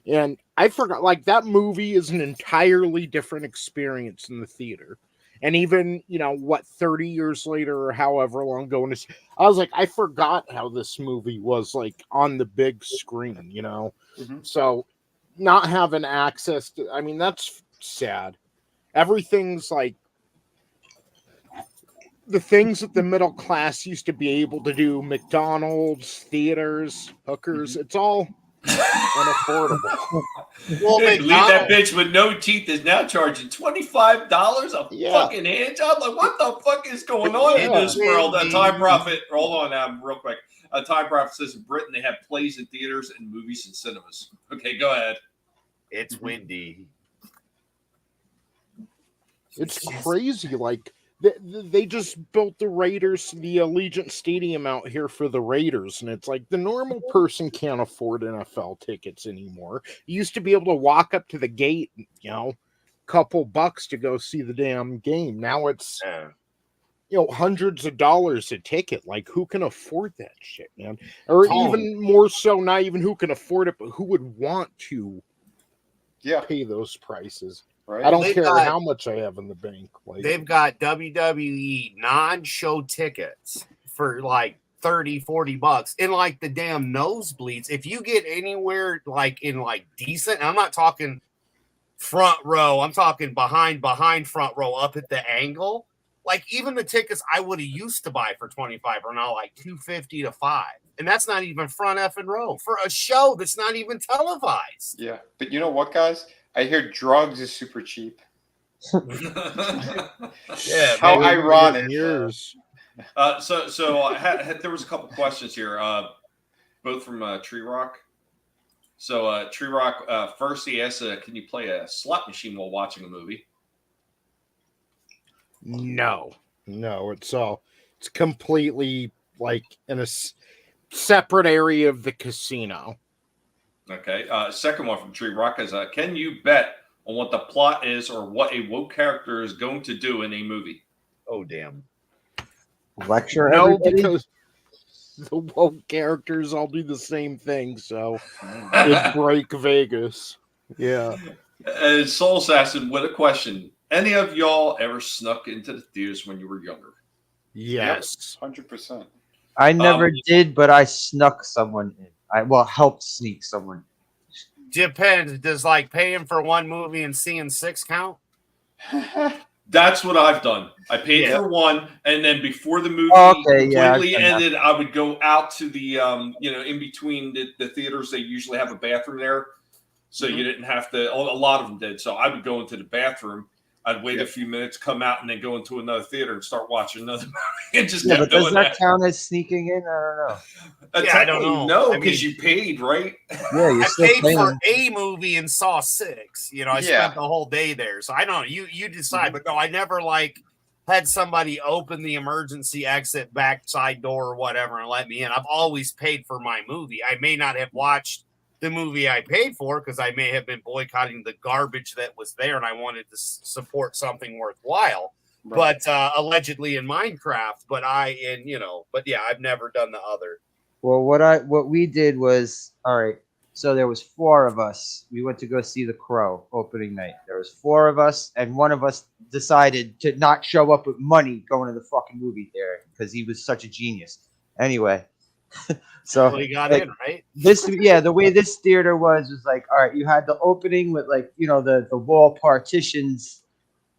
Yeah. And I forgot, like, that movie is an entirely different experience in the theater. And even, 30 years later or however long ago, I was like, I forgot how this movie was like on the big screen, Mm-hmm. So not having access to, I mean, that's sad. Everything's like, the things that the middle class used to be able to do, McDonald's, theaters, hookers, it's all unaffordable. Well, Hey, leave that bitch with no teeth is now charging $25 a fucking hand job. Like, what the fuck is going on in this world? A Time Prophet, hold on, real quick. A Time Prophet says in Britain they have plays in theaters and movies in cinemas. Okay, go ahead. It's windy. It's crazy. Like they just built the Allegiant Stadium out here for the Raiders, and it's like the normal person can't afford NFL tickets anymore. You used to be able to walk up to the gate, couple bucks to go see the damn game. Now it's hundreds of dollars a ticket. Like, who can afford that shit, man? Or even more so, not even who can afford it, but who would want to pay those prices. Right. I don't care how much I have in the bank. Like, they've got WWE non-show tickets for like $30-$40 in like the damn nosebleeds. If you get anywhere like in like decent, I'm not talking front row, I'm talking behind front row up at the angle. Like, even the tickets I would have used to buy for $25 are now like $250 to $5. And that's not even front effing row for a show that's not even televised. Yeah. But you know what, guys? I hear drugs is super cheap. Yeah. How ironic. So there was a couple questions here, both from Tree Rock. So Tree Rock, first he asked, can you play a slot machine while watching a movie? No, it's completely like in a separate area of the casino. Okay. Second one from Tree Rock is, can you bet on what the plot is or what a woke character is going to do in a movie? Oh, damn. Lecture No, everybody? Because the woke characters all do the same thing, so it'd break Vegas. Yeah. Soul Assassin with a question. Any of y'all ever snuck into the theaters when you were younger? Yes. 100%. I never did, but I snuck someone in. I helped sneak someone. Depends. Does like paying for one movie and seeing 6 count? That's what I've done. I paid for one, and then before the movie completely ended, I would go out to the in between the theaters. They usually have a bathroom there, so you didn't have to. A lot of them did. So I would go into the bathroom. I'd wait a few minutes, come out, and then go into another theater and start watching another movie. And just kept but doing does that count as sneaking in? I don't know. I don't know. No, because you paid, right? Yeah, you I still paid paying. for a movie and saw 6. I spent the whole day there, so I don't know. You decide, but no, I never like had somebody open the emergency exit backside door or whatever and let me in. I've always paid for my movie. I may not have watched the movie I paid for because I may have been boycotting the garbage that was there and I wanted to support something worthwhile. Right. But allegedly in Minecraft, but I've never done the other. Well, what we did was, all right, so there was 4 of us. We went to go see The Crow opening night. There was 4 of us, and one of us decided to not show up with money going to the fucking movie theater because he was such a genius. Anyway. So he got in, right? The way this theater was like, all right, you had the opening with like, the wall partitions,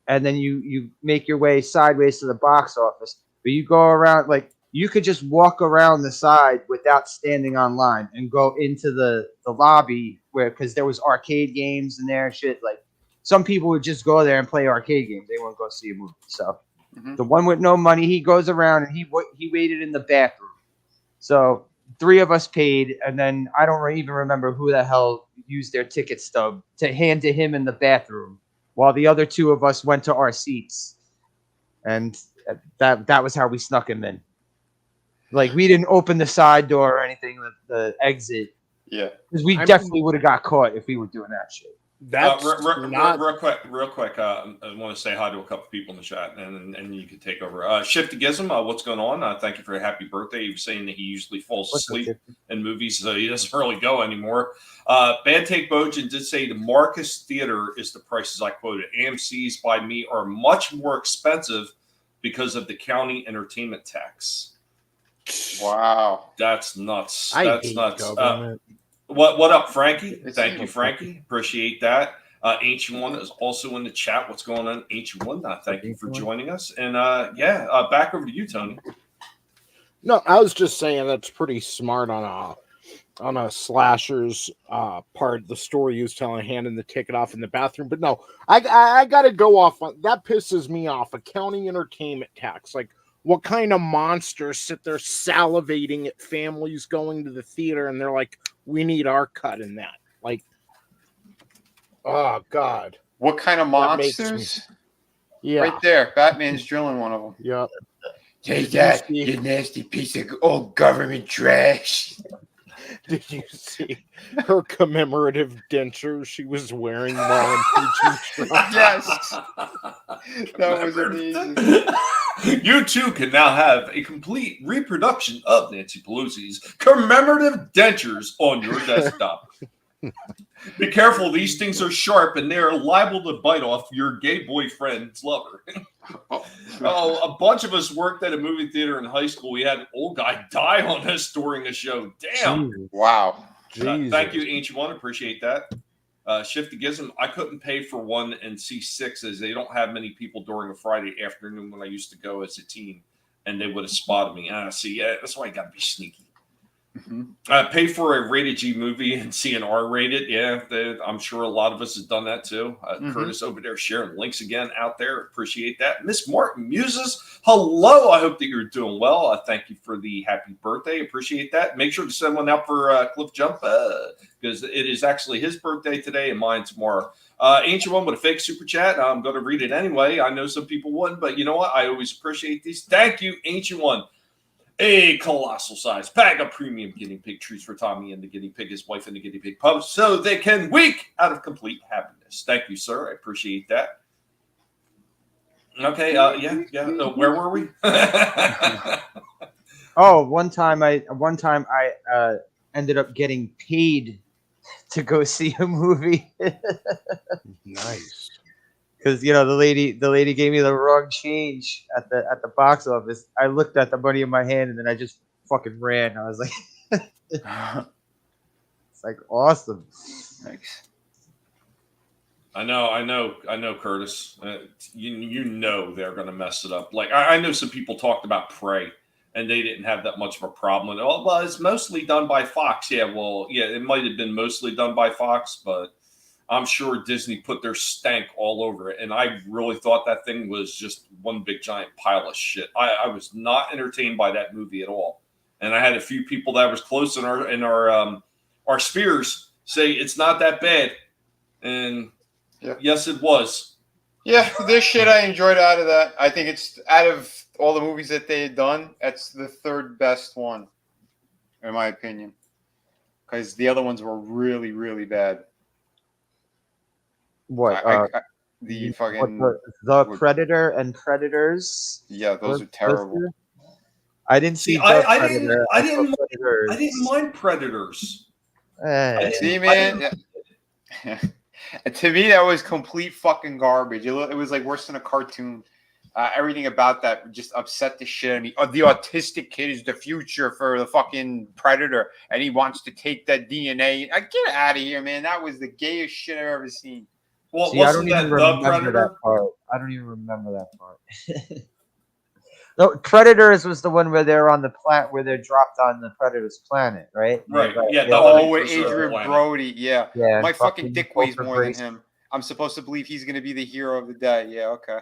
and then you make your way sideways to the box office. But you go around, like, you could just walk around the side without standing on line and go into the lobby because there was arcade games in there and shit. Like, some people would just go there and play arcade games. They wouldn't go see a movie. So the one with no money, he goes around and he waited in the bathroom. So 3 of us paid, and then I don't even remember who the hell used their ticket stub to hand to him in the bathroom, while the other 2 of us went to our seats, and that was how we snuck him in. Like, we didn't open the side door or anything, the exit. Yeah, because we definitely would have got caught if we were doing that shit. That's real quick. I want to say hi to a couple people in the chat, and you can take over. Shifty Gizm, what's going on? Thank you for a happy birthday. He was saying that he usually falls asleep in movies, so he doesn't really go anymore. Bad Take Bojan did say the Marcus Theater is the prices I quoted. AMC's by me are much more expensive because of the county entertainment tax. Wow, that's nuts. That's nuts. What up, Frankie? Thank you, Frankie. Appreciate that. Ancient One is also in the chat. What's going on, Ancient One? Thank you for joining us. And back over to you, Tony. No, I was just saying that's pretty smart on a slasher's part. The story he was telling, handing the ticket off in the bathroom. But no, I got to go off on that. Pisses me off. Accounting entertainment tax. Like, what kind of monsters sit there salivating at families going to the theater and they're like, we need our cut in that? Like, oh God. What kind of monsters? Yeah. Right there. Batman's drilling one of them. Yep. Take that, you nasty piece of old government trash. Did you see her commemorative denture she was wearing while impeaching Trump? Yes. That was amazing. You too can now have a complete reproduction of Nancy Pelosi's commemorative dentures on your desktop. Be careful, these things are sharp and they're liable to bite off your gay boyfriend's lover. A bunch of us worked at a movie theater in high school. We had an old guy die on us during a show. Damn. Jesus. Wow. Thank you, Ancient One. Appreciate that. Shift Gizm. I couldn't pay for one and see six as they don't have many people during a Friday afternoon when I used to go as a teen, and they would have spotted me. See, yeah, that's why I got to be sneaky. Mm-hmm. Pay for a rated G movie and see an R rated. Yeah, I'm sure a lot of us have done that too. Curtis over there sharing links again out there. Appreciate that. Miss Martin Muses, hello. I hope that you're doing well. Thank you for the happy birthday. Appreciate that. Make sure to send one out for Cliff Jump because it is actually his birthday today and mine tomorrow. Ancient One with a fake super chat. I'm going to read it anyway. I know some people wouldn't, but you know what? I always appreciate these. Thank you, Ancient One. A colossal size bag of premium guinea pig treats for Tommy and the guinea pig, his wife, and the guinea pig pup so they can week out of complete happiness. Thank you, sir. I appreciate that. Okay, where were we? One time I ended up getting paid to go see a movie. Nice. Because the lady gave me the wrong change at the box office. I looked at the money in my hand and then I just fucking ran. I was like, it's like awesome. Thanks. I know, Curtis. You know they're gonna mess it up. Like I know some people talked about Prey, and they didn't have that much of a problem. And well, it's mostly done by Fox. Yeah, it might have been mostly done by Fox, but I'm sure Disney put their stank all over it. And I really thought that thing was just one big giant pile of shit. I was not entertained by that movie at all. And I had a few people that was close in our spheres say it's not that bad. And yes, it was. Yeah, this shit I enjoyed out of that. I think it's out of all the movies that they had done, that's the third best one, in my opinion. Because the other ones were really, really bad. What? The Predator and Predators? Yeah, those are terrible. I didn't see. I didn't mind Predators. See, man. To me, that was complete fucking garbage. It was like worse than a cartoon. Everything about that just upset the shit out of me. The autistic kid is the future for the fucking Predator, and he wants to take that DNA. Get out of here, man. That was the gayest shit I've ever seen. Well, I don't even remember that part. I don't even remember that part. No, Predators was the one where they're on the planet, where they're dropped on the Predator's planet, right? Right. Yeah. With Adrian Brody. Yeah. My fucking dick weighs more than him. I'm supposed to believe he's going to be the hero of the day. Yeah. Okay.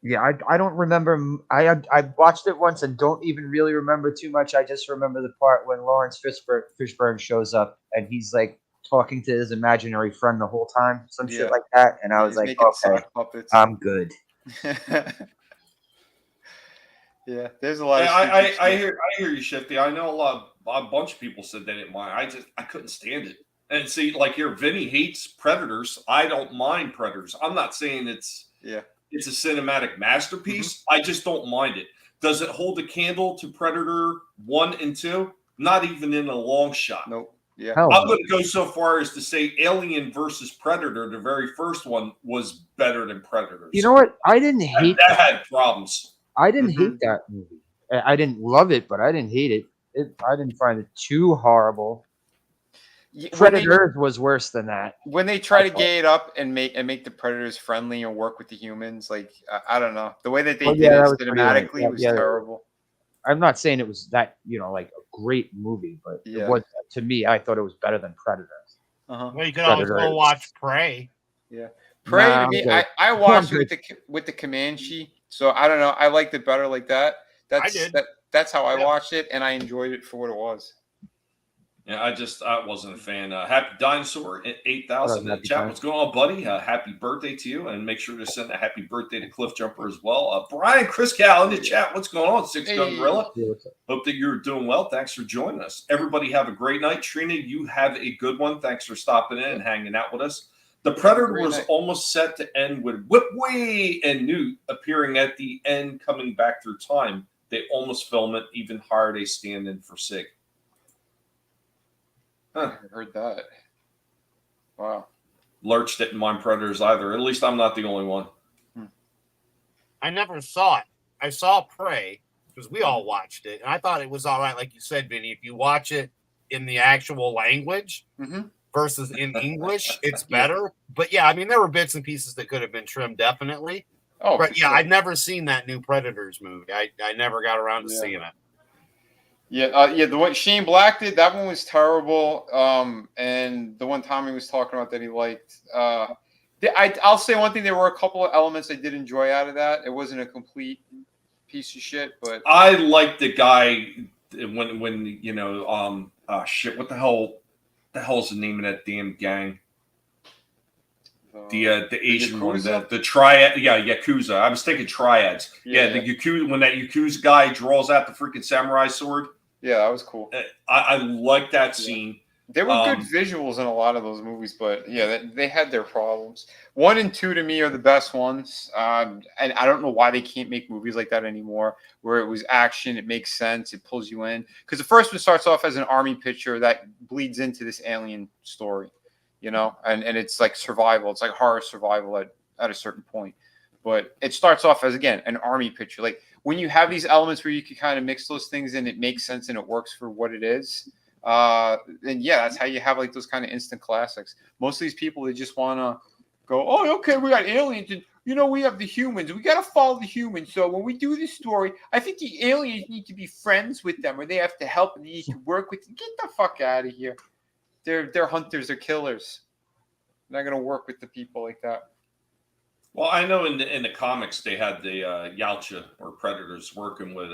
Yeah, I don't remember. I watched it once and don't even really remember too much. I just remember the part when Lawrence Fishburne shows up and he's like talking to his imaginary friend the whole time, some shit like that. And I was like, okay, I'm good. Yeah, there's a lot of. I hear you, Shifty. I know a bunch of people said they didn't mind. I couldn't stand it. And see, like here, Vinny hates Predators. I don't mind Predators. I'm not saying it's a cinematic masterpiece. I just don't mind it. Does it hold a candle to Predator 1 and 2? Not even in a long shot. Nope. Yeah. I'm going to go so far as to say Alien versus Predator, the very first one, was better than Predators. You know what? I didn't hate that. Had problems. I didn't hate that movie. I didn't love it, but I didn't hate it. I didn't find it too horrible. Predators was worse than that. When they try to gay it up and make the predators friendly and work with the humans, like I don't know, the way that they did it cinematically was terrible. I'm not saying it was that like a great movie, but it was, to me, I thought it was better than Predators. Well, you could always go watch Prey. Yeah, Prey to me, I watched it with the Comanche, so I don't know. I liked it better like that. That's how I watched it, and I enjoyed it for what it was. Yeah, I wasn't a fan. Happy Dinosaur 8,000 in the chat. What's going on, buddy? Happy birthday to you, and make sure to send a happy birthday to Cliff Jumper as well. Brian Chris Cal in the chat. What's going on, Six Gun Gorilla? Hope that you're doing well. Thanks for joining us. Everybody have a great night. Trina, you have a good one. Thanks for stopping in and hanging out with us. The Predator was almost set to end with Whipway and Newt appearing at the end, coming back through time. They almost filmed it, even hired a stand-in for Sig. Huh. I heard that. Wow. Lurch didn't mind Predators either. At least I'm not the only one. I never saw it. I saw Prey because we all watched it, and I thought it was all right. Like you said, Vinny, if you watch it in the actual language versus in English, it's better. But yeah, I mean, there were bits and pieces that could have been trimmed, definitely. Oh, but yeah, I'd never seen that new Predators movie. I never got around to seeing it. Yeah, the one Shane Black did, that one was terrible. And the one Tommy was talking about that he liked. I'll say one thing: there were a couple of elements I did enjoy out of that. It wasn't a complete piece of shit, but I liked the guy when shit. What the hell? The hell's the name of that damn gang? The Asian one, the triad, Yakuza. I was thinking triads. Yeah, the Yakuza, when that Yakuza guy draws out the freaking samurai sword. Yeah, that was cool. I like that scene. There were good visuals in a lot of those movies, but yeah, they had their problems. 1 and 2 to me are the best ones, and I don't know why they can't make movies like that anymore, where it was action, it makes sense, it pulls you in. Because the first one starts off as an army picture that bleeds into this alien story. And it's like survival. It's like horror survival at a certain point. But it starts off as, again, an army picture. Like, when you have these elements where you can kind of mix those things in, it makes sense and it works for what it is. Then, yeah, that's how you have, like, those kind of instant classics. Most of these people, they just want to go, oh, okay, we got aliens, and, we have the humans. We got to follow the humans. So when we do this story, I think the aliens need to be friends with them, or they have to help and they need to work with them. Get the fuck out of here. They're hunters, they're killers. They're not gonna work with the people like that. Well, I know in the comics they had the Yautja or Predators working with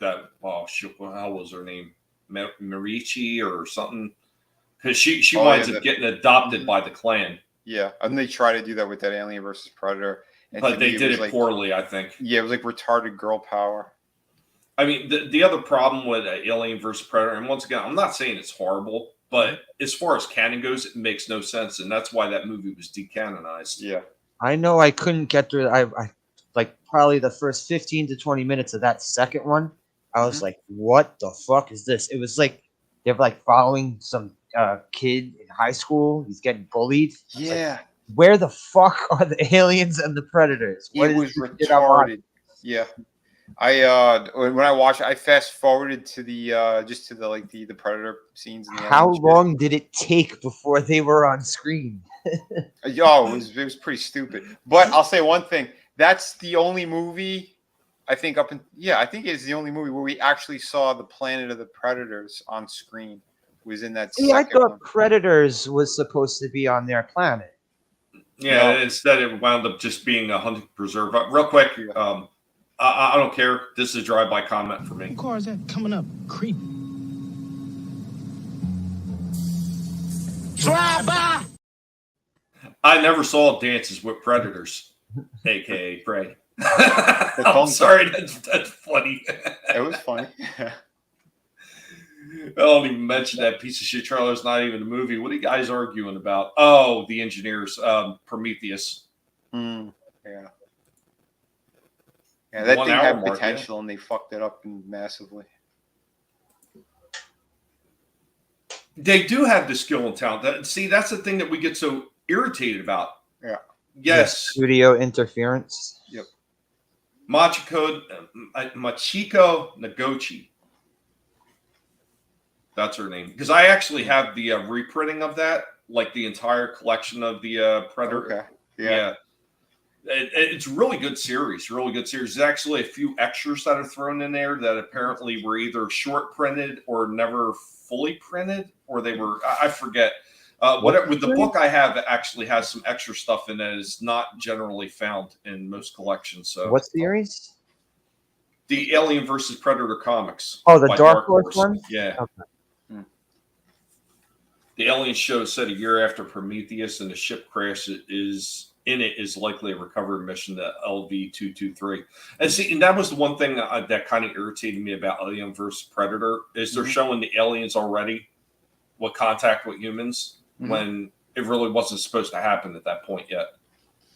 that. Oh shit! What the hell was her name? Marichi or something? Because she winds up getting adopted by the clan. Yeah, and they try to do that with that Alien versus Predator, but they did it poorly, I think. Yeah, it was like retarded girl power. I mean, the other problem with Alien versus Predator, and once again, I'm not saying it's horrible. But as far as canon goes, it makes no sense, and that's why that movie was decanonized. Yeah, I know I couldn't get through. I like probably the first 15 to 20 minutes of that second one. I was like, "What the fuck is this?" It was like they're like following some kid in high school. He's getting bullied. Yeah, like, where the fuck are the aliens and the predators? It was retarded. Yeah. When I watched it, I fast forwarded to the the Predator scenes. How long did it take before they were on screen? It was pretty stupid. But I'll say one thing: that's the only movie I think I think it's the only movie where we actually saw the planet of the Predators on screen. Was in that. See, I thought one. Predators was supposed to be on their planet. Yeah, instead it wound up just being a hunting preserve. Real quick. I don't care. This is a drive-by comment for me. What car is that coming up? Creep. Drive-by! I never saw Dances with Predators, a.k.a. Prey. I'm sorry, that's funny. It was funny. I don't even mention that piece of shit trailer's not even a movie. What are you guys arguing about? Oh, the engineers, Prometheus. Yeah. Yeah, that thing had potential, and they fucked it up massively. They do have the skill and talent. See, that's the thing that we get so irritated about. Yeah. Yes. Studio interference. Yep. Machiko Nagochi. That's her name. Because I actually have the reprinting of that, like the entire collection of the Predator. Okay. Yeah. It's a really good series. Really good series. There's actually a few extras that are thrown in there that apparently were either short printed or never fully printed, or they were, I forget. Whatever. The book I have actually has some extra stuff in it that is not generally found in most collections. So, what series? The Alien versus Predator comics. Oh, the by Dark Horse one? Yeah. Okay. The Alien show set a year after Prometheus, and the ship crash is likely a recovery mission to LV-223. And see, and that was the one thing that kind of irritated me about Alien versus Predator is they're showing the aliens already with contact with humans when it really wasn't supposed to happen at that point yet.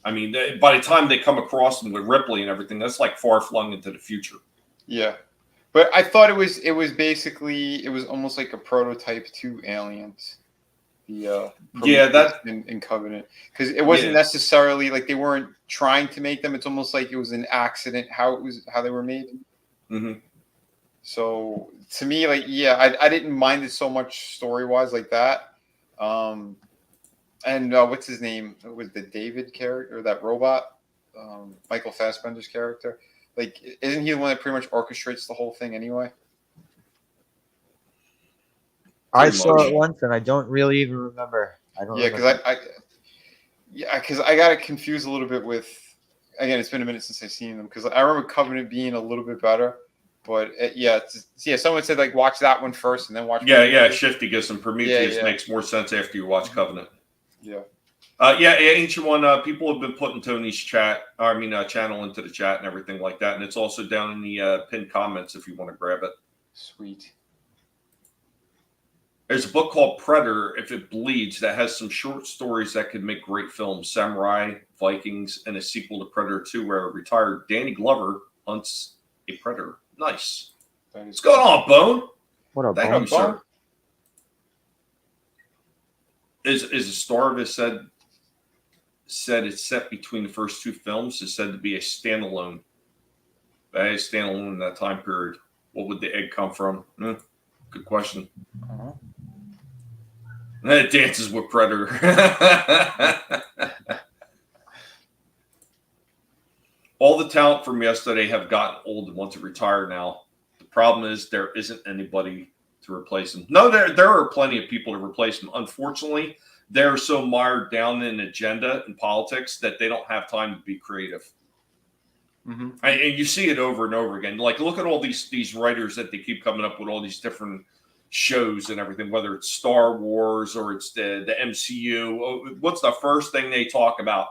I mean, by the time they come across them with Ripley and everything, that's like far flung into the future. Yeah, but I thought it was almost like a prototype to Aliens. The in Covenant, because it wasn't necessarily like they weren't trying to make them. It's almost like it was an accident how they were made. Mm-hmm. So to me, like, I didn't mind it so much story wise like that. And what's his name? Was the David character or that robot? Michael Fassbender's character. Like, isn't he the one that pretty much orchestrates the whole thing anyway? I saw it once, and I don't really even remember. Because I got it confused a little bit with. Again, it's been a minute since I've seen them because I remember Covenant being a little bit better. But someone said like watch that one first and then watch. Shifty gives them Prometheus makes more sense after you watch Covenant. Yeah. Ancient One. People have been putting Tony's channel into the chat and everything like that, and it's also down in the pinned comments if you want to grab it. Sweet. There's a book called Predator, If It Bleeds, that has some short stories that could make great films. Samurai, Vikings, and a sequel to Predator 2 where retired Danny Glover hunts a predator. Nice. What's going on, Bone? What up, Thank Bone? you, sir. Is a star of it said it's set between the first two films is said to be a standalone. That is standalone in that time period. What would the egg come from? Good question. It dances with Predator. All the talent from yesterday have gotten old and want to retire now. The problem is there isn't anybody to replace them. No, there are plenty of people to replace them. Unfortunately, they're so mired down in agenda and politics that they don't have time to be creative. And you see it over and over again. Like, look at all these writers that they keep coming up with all these different shows and everything, whether it's Star Wars or it's the MCU. What's the first thing they talk about?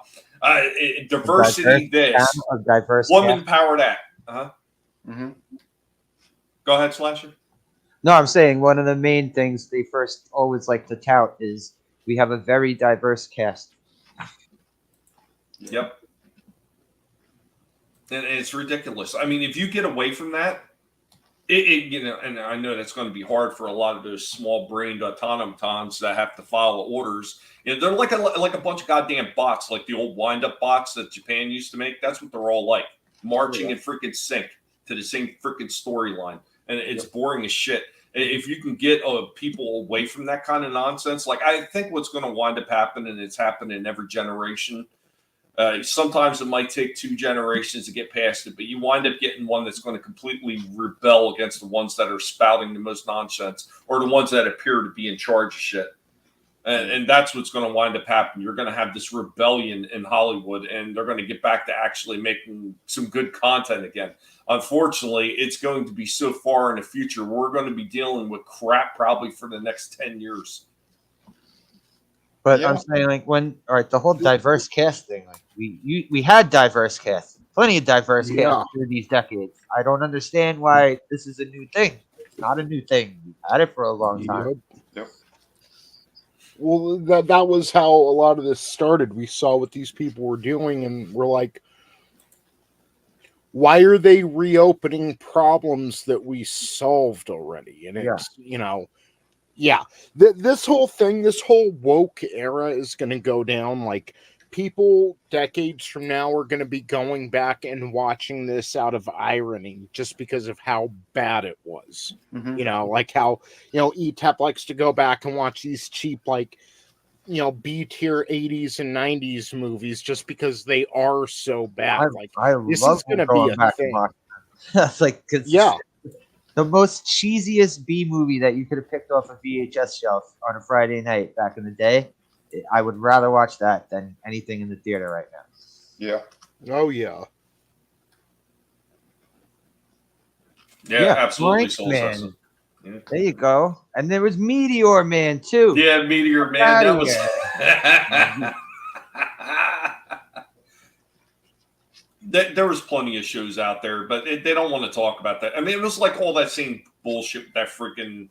Diversity, woman power that. Go ahead, Slasher. No, I'm saying one of the main things they first always like to tout is we have a very diverse cast. Yep. And it's ridiculous. I mean, if you get away from that, and I know that's going to be hard for a lot of those small-brained automatons that have to follow orders. They're like a bunch of goddamn bots, like the old wind-up bots that Japan used to make. That's what they're all like, marching in freaking sync to the same freaking storyline, and it's boring as shit. If you can get people away from that kind of nonsense, like I think what's going to wind up happening, and it's happened in every generation. Sometimes it might take 2 generations to get past it, but you wind up getting one that's going to completely rebel against the ones that are spouting the most nonsense or the ones that appear to be in charge of shit. And that's what's going to wind up happening. You're going to have this rebellion in Hollywood, and they're going to get back to actually making some good content again. Unfortunately, it's going to be so far in the future. We're going to be dealing with crap probably for the next 10 years. But I'm saying, like, the whole diverse cast thing, like we had diverse cast, plenty of diverse cast through these decades. I don't understand why this is a new thing. It's not a new thing. We've had it for a long time. Yep. Well, that was how a lot of this started. We saw what these people were doing, and we're like, why are they reopening problems that we solved already? And it's, this whole thing, this whole woke era is going to go down like people decades from now are going to be going back and watching this out of irony just because of how bad it was. You know, like how, ETEP likes to go back and watch these cheap, like, B-tier 80s and 90s movies just because they are so bad. I This love is going to be going a back and thing. watching them. That's like, the most cheesiest B movie that you could have picked off a VHS shelf on a Friday night back in the day. I would rather watch that than anything in the theater right now. Yeah. Oh, yeah. Yeah, absolutely. Frank Soul Man. Assassin. Yeah. There you go. And there was Meteor Man too. Yeah, Meteor Man. Outta That was. There was plenty of shows out there, but they don't want to talk about that. I mean, it was like all that same bullshit, that freaking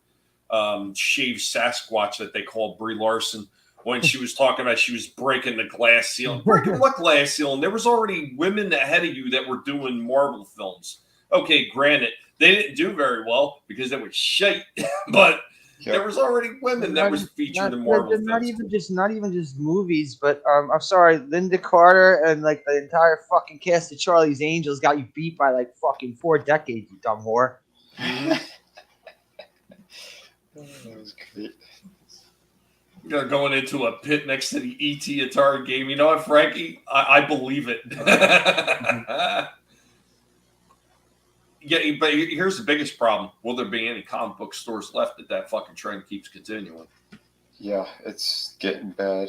shaved Sasquatch that they called Brie Larson when she was talking about she was breaking the glass ceiling. Breaking what glass ceiling? There was already women ahead of you that were doing Marvel films. Okay, granted, they didn't do very well because they were shite, but there was already women that was featured in Marvel films. Not even just movies, but I'm sorry, Linda Carter and like the entire fucking cast of Charlie's Angels got you beat by like fucking 4 decades, you dumb whore. That was great. You're going into a pit next to the ET Atari game. You know what, Frankie? I believe it. Yeah, but here's the biggest problem. Will there be any comic book stores left if that fucking trend keeps continuing? Yeah, it's getting bad.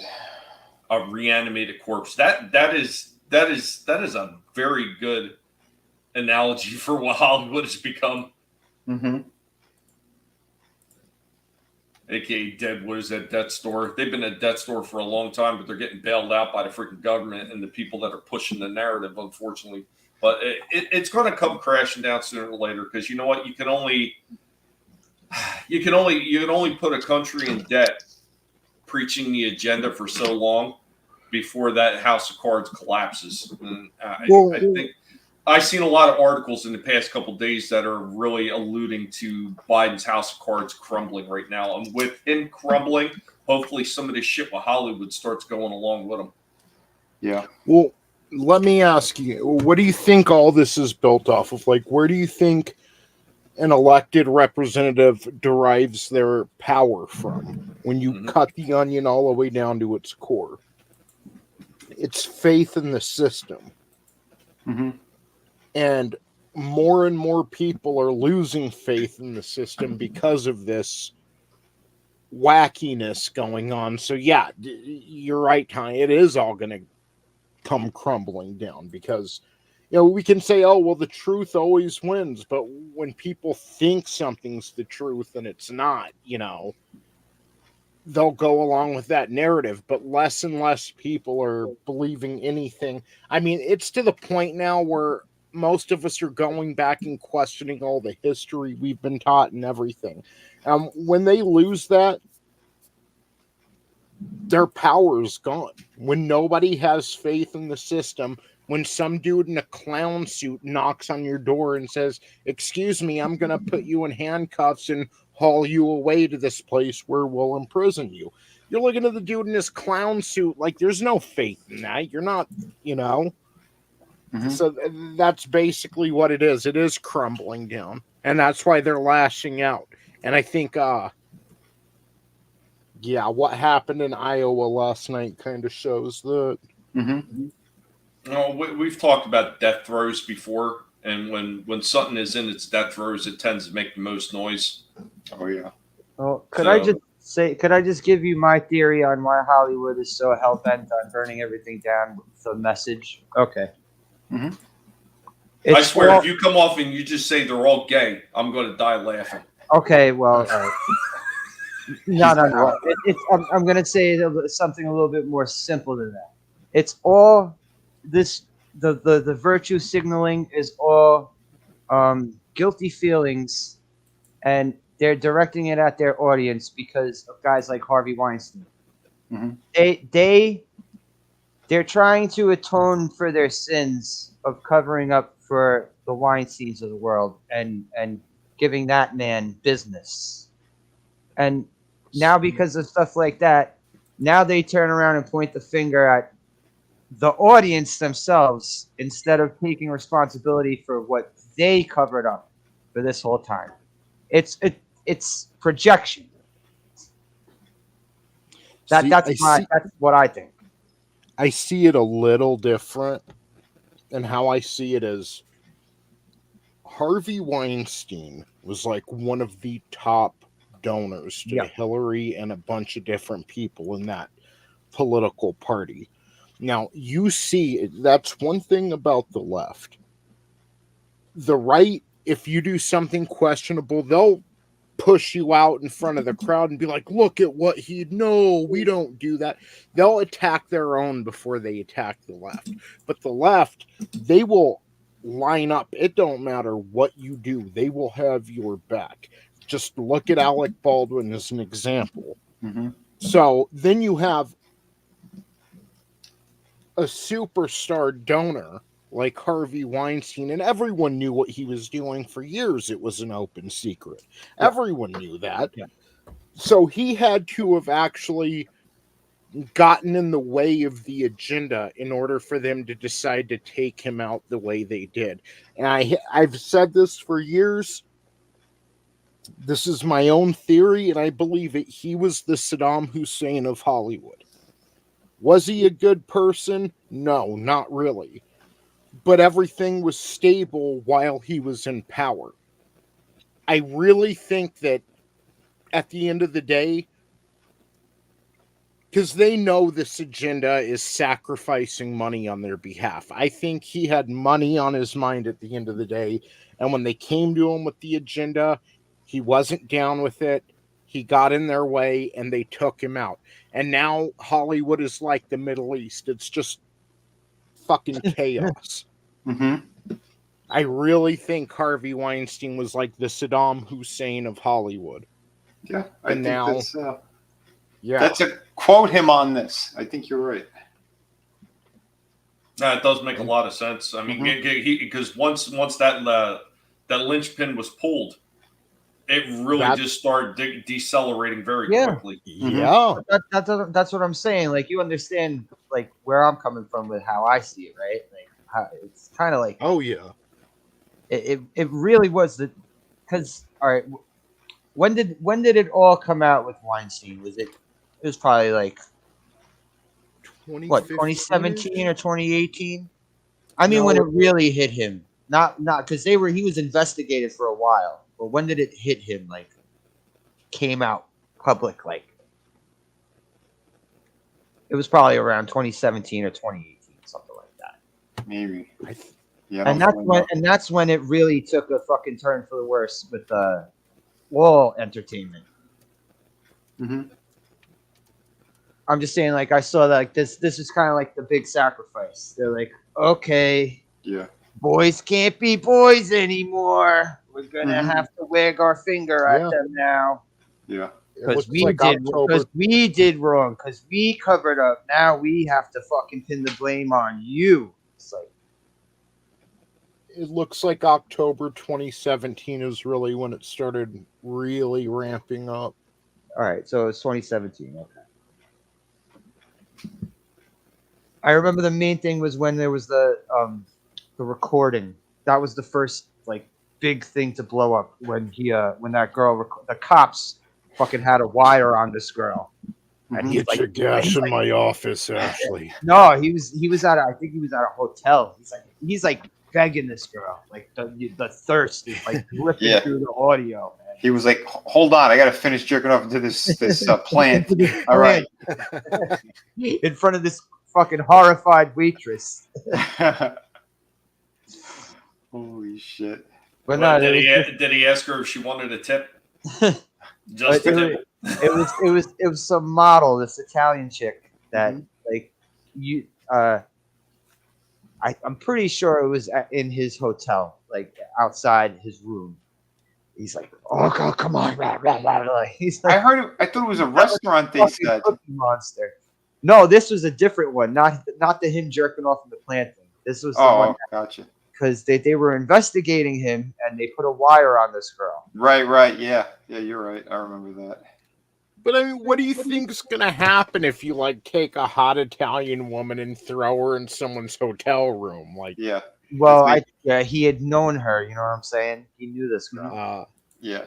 A reanimated corpse. That is a very good analogy for what Hollywood has become. Mm-hmm. AKA Deadwood is at Death Store. They've been at Death Store for a long time, but they're getting bailed out by the freaking government and the people that are pushing the narrative, unfortunately. But it's going to come crashing down sooner or later because you know what? You can only put a country in debt preaching the agenda for so long before that house of cards collapses. And I think I've seen a lot of articles in the past couple of days that are really alluding to Biden's house of cards crumbling right now. And with him crumbling, hopefully some of this shit with Hollywood starts going along with him. Yeah. Well, let me ask you, what do you think all this is built off of? Like, where do you think an elected representative derives their power from when you cut the onion all the way down to its core? It's faith in the system. Mm-hmm. And more people are losing faith in the system because of this wackiness going on. So, yeah, you're right, Tony. It is all going to come crumbling down because, we can say, oh, well, the truth always wins. But when people think something's the truth and it's not, they'll go along with that narrative. But less and less people are believing anything. I mean, it's to the point now where most of us are going back and questioning all the history we've been taught and everything. When they lose that, their power is gone. When nobody has faith in the system, when some dude in a clown suit knocks on your door and says, "Excuse me, I'm going to put you in handcuffs and haul you away to this place where we'll imprison you." You're looking at the dude in his clown suit like there's no faith in that. You're not, Mm-hmm. So that's basically what it is. It is crumbling down. And that's why they're lashing out. And I think, what happened in Iowa last night kind of shows that. Mm-hmm. No, we've talked about death throes before. And when something is in its death throes, it tends to make the most noise. Oh, yeah. Well, could I just give you my theory on why Hollywood is so hell-bent on burning everything down with the message? Okay. Mm-hmm. I swear, if you come off and you just say they're all gay, I'm going to die laughing. Okay, well, no. I'm going to say something a little bit more simple than that. It's all this. The virtue signaling is all guilty feelings, and they're directing it at their audience because of guys like Harvey Weinstein. Mm-hmm. They're trying to atone for their sins of covering up for the Weinsteins of the world and giving that man business. And now because of stuff like that, now they turn around and point the finger at the audience themselves, instead of taking responsibility for what they covered up for this whole time. It's projection. That's what I think. I see it a little different, and how I see it is Harvey Weinstein was like one of the top donors to Hillary and a bunch of different people in that political party. Now, you see, that's one thing about the left. The right, if you do something questionable, they'll push you out in front of the crowd and be like, look at what no, we don't do that. They'll attack their own before they attack the left. But the left, they will line up. It don't matter what you do. They will have your back. Just look at Alec Baldwin as an example. Mm-hmm. So then you have a superstar donor like Harvey Weinstein, and everyone knew what he was doing for years. It was an open secret. Yeah. Everyone knew that. Yeah. So he had to have actually gotten in the way of the agenda in order for them to decide to take him out the way they did. And I've said this for years. This is my own theory, and I believe it. He was the Saddam Hussein of Hollywood. Was he a good person? No, not really. But everything was stable while he was in power. I really think that at the end of the day, because they know this agenda is sacrificing money on their behalf. I think he had money on his mind at the end of the day. And when they came to him with the agenda, he wasn't down with it. He got in their way and they took him out. And now Hollywood is like the Middle East. It's just fucking chaos. Mm-hmm. I really think Harvey Weinstein was like the Saddam Hussein of Hollywood. Yeah, I think now, that's a quote him on this. I think you're right. It does make a lot of sense. I mean, because once that linchpin was pulled, it really just started decelerating very quickly. Yeah, that's what I'm saying. Like, you understand, like, where I'm coming from with how I see it, right? Like, how, it's kind of like, oh yeah, it really was the, because all right, when did it all come out with Weinstein? Was it? It was probably like 2017 or 2018. I mean, when it really hit him, not because he was investigated for a while. But when did it hit him? Like, came out public? Like, it was probably around 2017 or 2018, something like that. Maybe. Yeah. And that's when it really took a fucking turn for the worse with Wall Entertainment. Mm-hmm. I'm just saying, like, I saw that, like, this is kind of like the big sacrifice. They're like, okay, boys can't be boys anymore. We're gonna have to wag our finger at them now. Yeah, because we did wrong. Because we covered up. Now we have to fucking pin the blame on you. It's like, it looks like October 2017 is really when it started really ramping up. All right, so it's 2017. Okay. I remember the main thing was when there was the recording. That was the first, like, big thing to blow up when that girl, the cops fucking had a wire on this girl. And get your gas in my office, Ashley. No, I think he was at a hotel. He's like begging this girl, like the thirst is like ripping through the audio. Man. He was like, "Hold on, I got to finish jerking off into this plant." All right, in front of this fucking horrified waitress. Holy shit! But no, did he ask her if she wanted a tip? Just a tip. It was some model, this Italian chick that like you. I'm pretty sure it was in his hotel, like outside his room. He's like, "Oh God, come on!" He's like, I thought it was a restaurant. They said Cookie Monster. No, this was a different one. Not the him jerking off in the plant thing. This was the one. Gotcha. Because they were investigating him and they put a wire on this girl. Right. Yeah, you're right. I remember that. But I mean, what do you think's gonna happen if you like take a hot Italian woman and throw her in someone's hotel room? Like, Yeah. Well, he had known her. You know what I'm saying? He knew this girl. Yeah.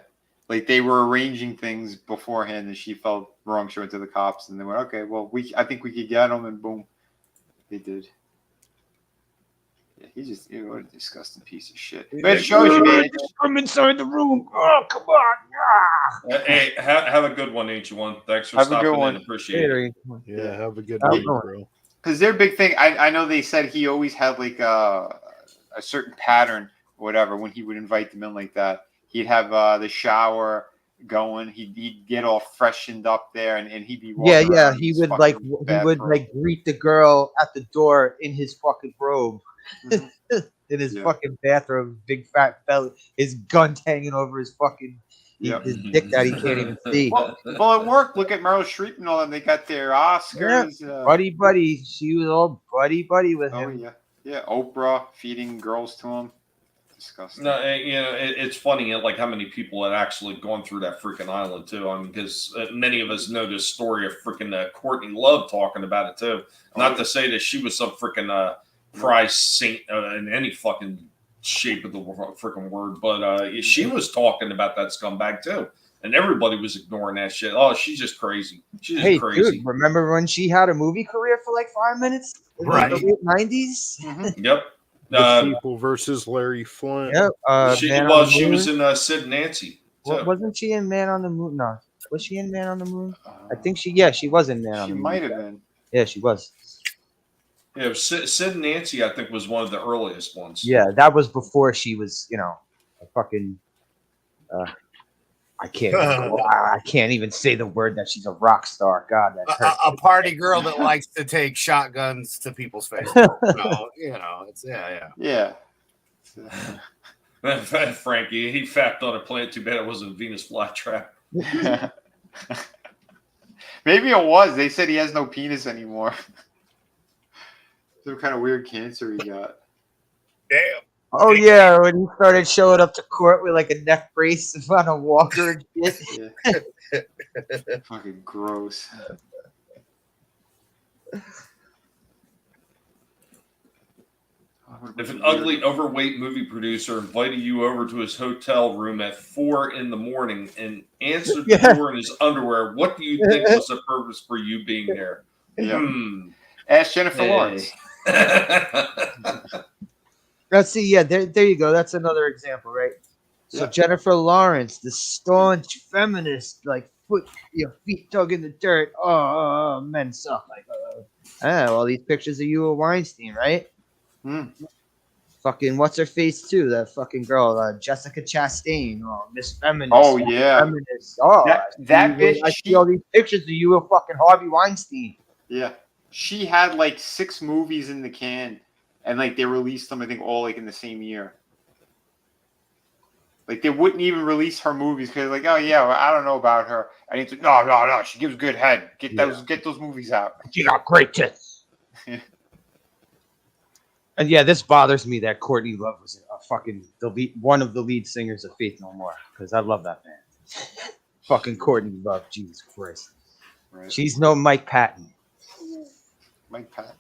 Like they were arranging things beforehand, and she felt wrong. She went to the cops, and they went, "Okay, well, I think we could get him," and boom, they did. Yeah, he's just what a disgusting piece of shit. But it shows you, man. From inside the room. Oh, come on. Hey, have a good one, H1. Thanks for Have a good stopping one. in. Appreciate it. Yeah, have a good night, bro. Because their big thing, I know they said he always had like a certain pattern, or whatever, when he would invite them in like that. He'd have the shower going. He'd get all freshened up there, and he'd be walking around He in his would bathrobe. greet the girl at the door in his fucking robe, in his fucking bathrobe, big fat belly, his guns hanging over his fucking his dick that he can't even see. Well, it worked. Look at Meryl Streep and all them. They got their Oscars. Buddy. She was all buddy with him. Yeah. Oprah feeding girls to him. Disgusting. No, it's funny, like how many people had actually gone through that freaking island too. I mean, because many of us know this story of freaking Courtney Love talking about it too. Not to say that she was some freaking prize saint in any fucking shape of the freaking word, but she was talking about that scumbag too, and everybody was ignoring that shit. Oh, she's just crazy. She's just crazy. Dude, remember when she had a movie career for like 5 minutes in the late 90s? Yep. The People versus Larry Flint. Yep. She was in Sid and Nancy. Wasn't she in Man on the Moon? No. Was she in Man on the Moon? I think she was in Man on the Moon. She might have been. Yeah, she was. Yeah, Sid and Nancy, I think, was one of the earliest ones. Yeah, that was before she was, a fucking. I can't even say the word that she's a rock star. God, that hurts. A party girl that likes to take shotguns to people's faces. It's yeah. Frankie, he fapped on a plant. Too bad it wasn't a Venus flytrap. Maybe it was. They said he has no penis anymore. Some kind of weird cancer he got. Damn. Oh yeah, when he started showing up to court with like a neck brace on a walker and shit. Fucking gross. If an ugly, overweight movie producer invited you over to his hotel room at 4 a.m. and answered the door in his underwear, what do you think was the purpose for you being there? Ask Jennifer Lawrence. Let's see. There you go. That's another example, right? So Jennifer Lawrence, the staunch feminist, like feet dug in the dirt. Oh, men suck. Like, all these pictures of you at Weinstein, right? Fucking what's her face too? That fucking girl, Jessica Chastain, Miss Feminist. Oh yeah, feminist. Oh, that bitch. I see all these pictures of you with fucking Harvey Weinstein. Yeah, she had like 6 movies in the can. And like they released them, I think, all like in the same year. Like they wouldn't even release her movies because, like, oh yeah, well, I don't know about her. I need to. No. She gives good head. Get those movies out. She got great tits. And this bothers me that Courtney Love was a fucking one of the lead singers of Faith No More because I love that band. Fucking Courtney Love, Jesus Christ. Right. She's no Mike Patton. Mike Patton,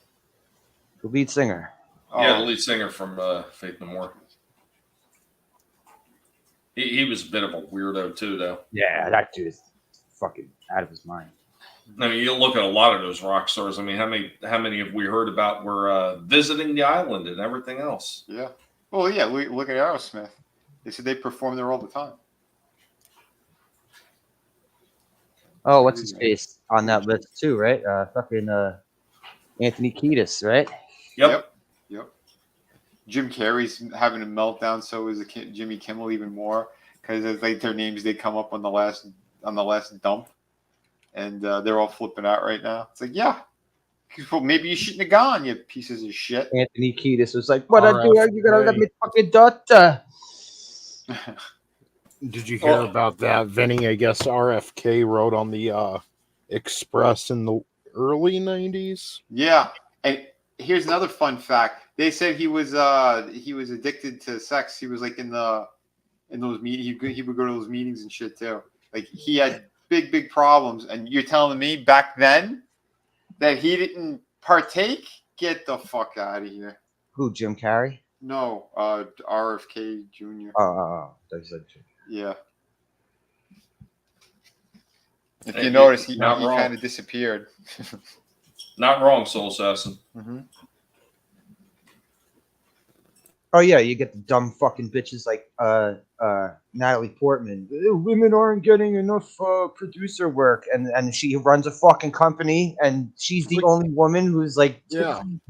the lead singer. Yeah, the lead singer from Faith No More. He was a bit of a weirdo too, though. Yeah, that dude is fucking out of his mind. I mean, you look at a lot of those rock stars. I mean, how many have we heard about were visiting the island and everything else? Yeah. Well, yeah. Look at Aerosmith. They said they perform there all the time. Oh, what's his face on that list too? Right? Fucking Anthony Kiedis, right? Yep. Jim Carrey's having a meltdown. So is Jimmy Kimmel even more because it's like their names they come up on the last dump, and they're all flipping out right now. It's like, yeah, well, maybe you shouldn't have gone, you pieces of shit. Anthony Kiedis was like, "What I do? Are you gonna let me fucking daughter?" Did you hear about that, Vinny? I guess RFK wrote on the Express in the early 90s. Yeah, and here's another fun fact. They said he was addicted to sex. He was like in those meetings. He would go to those meetings and shit too. Like he had big problems. And you're telling me back then that he didn't partake? Get the fuck out of here. Who, Jim Carrey? No, RFK Jr. Yeah. If you notice, he kind of disappeared. Not wrong, Soul Assassin. Mm-hmm. Oh yeah, you get the dumb fucking bitches like Natalie Portman. Women aren't getting enough producer work, and she runs a fucking company, and she's the only woman who's like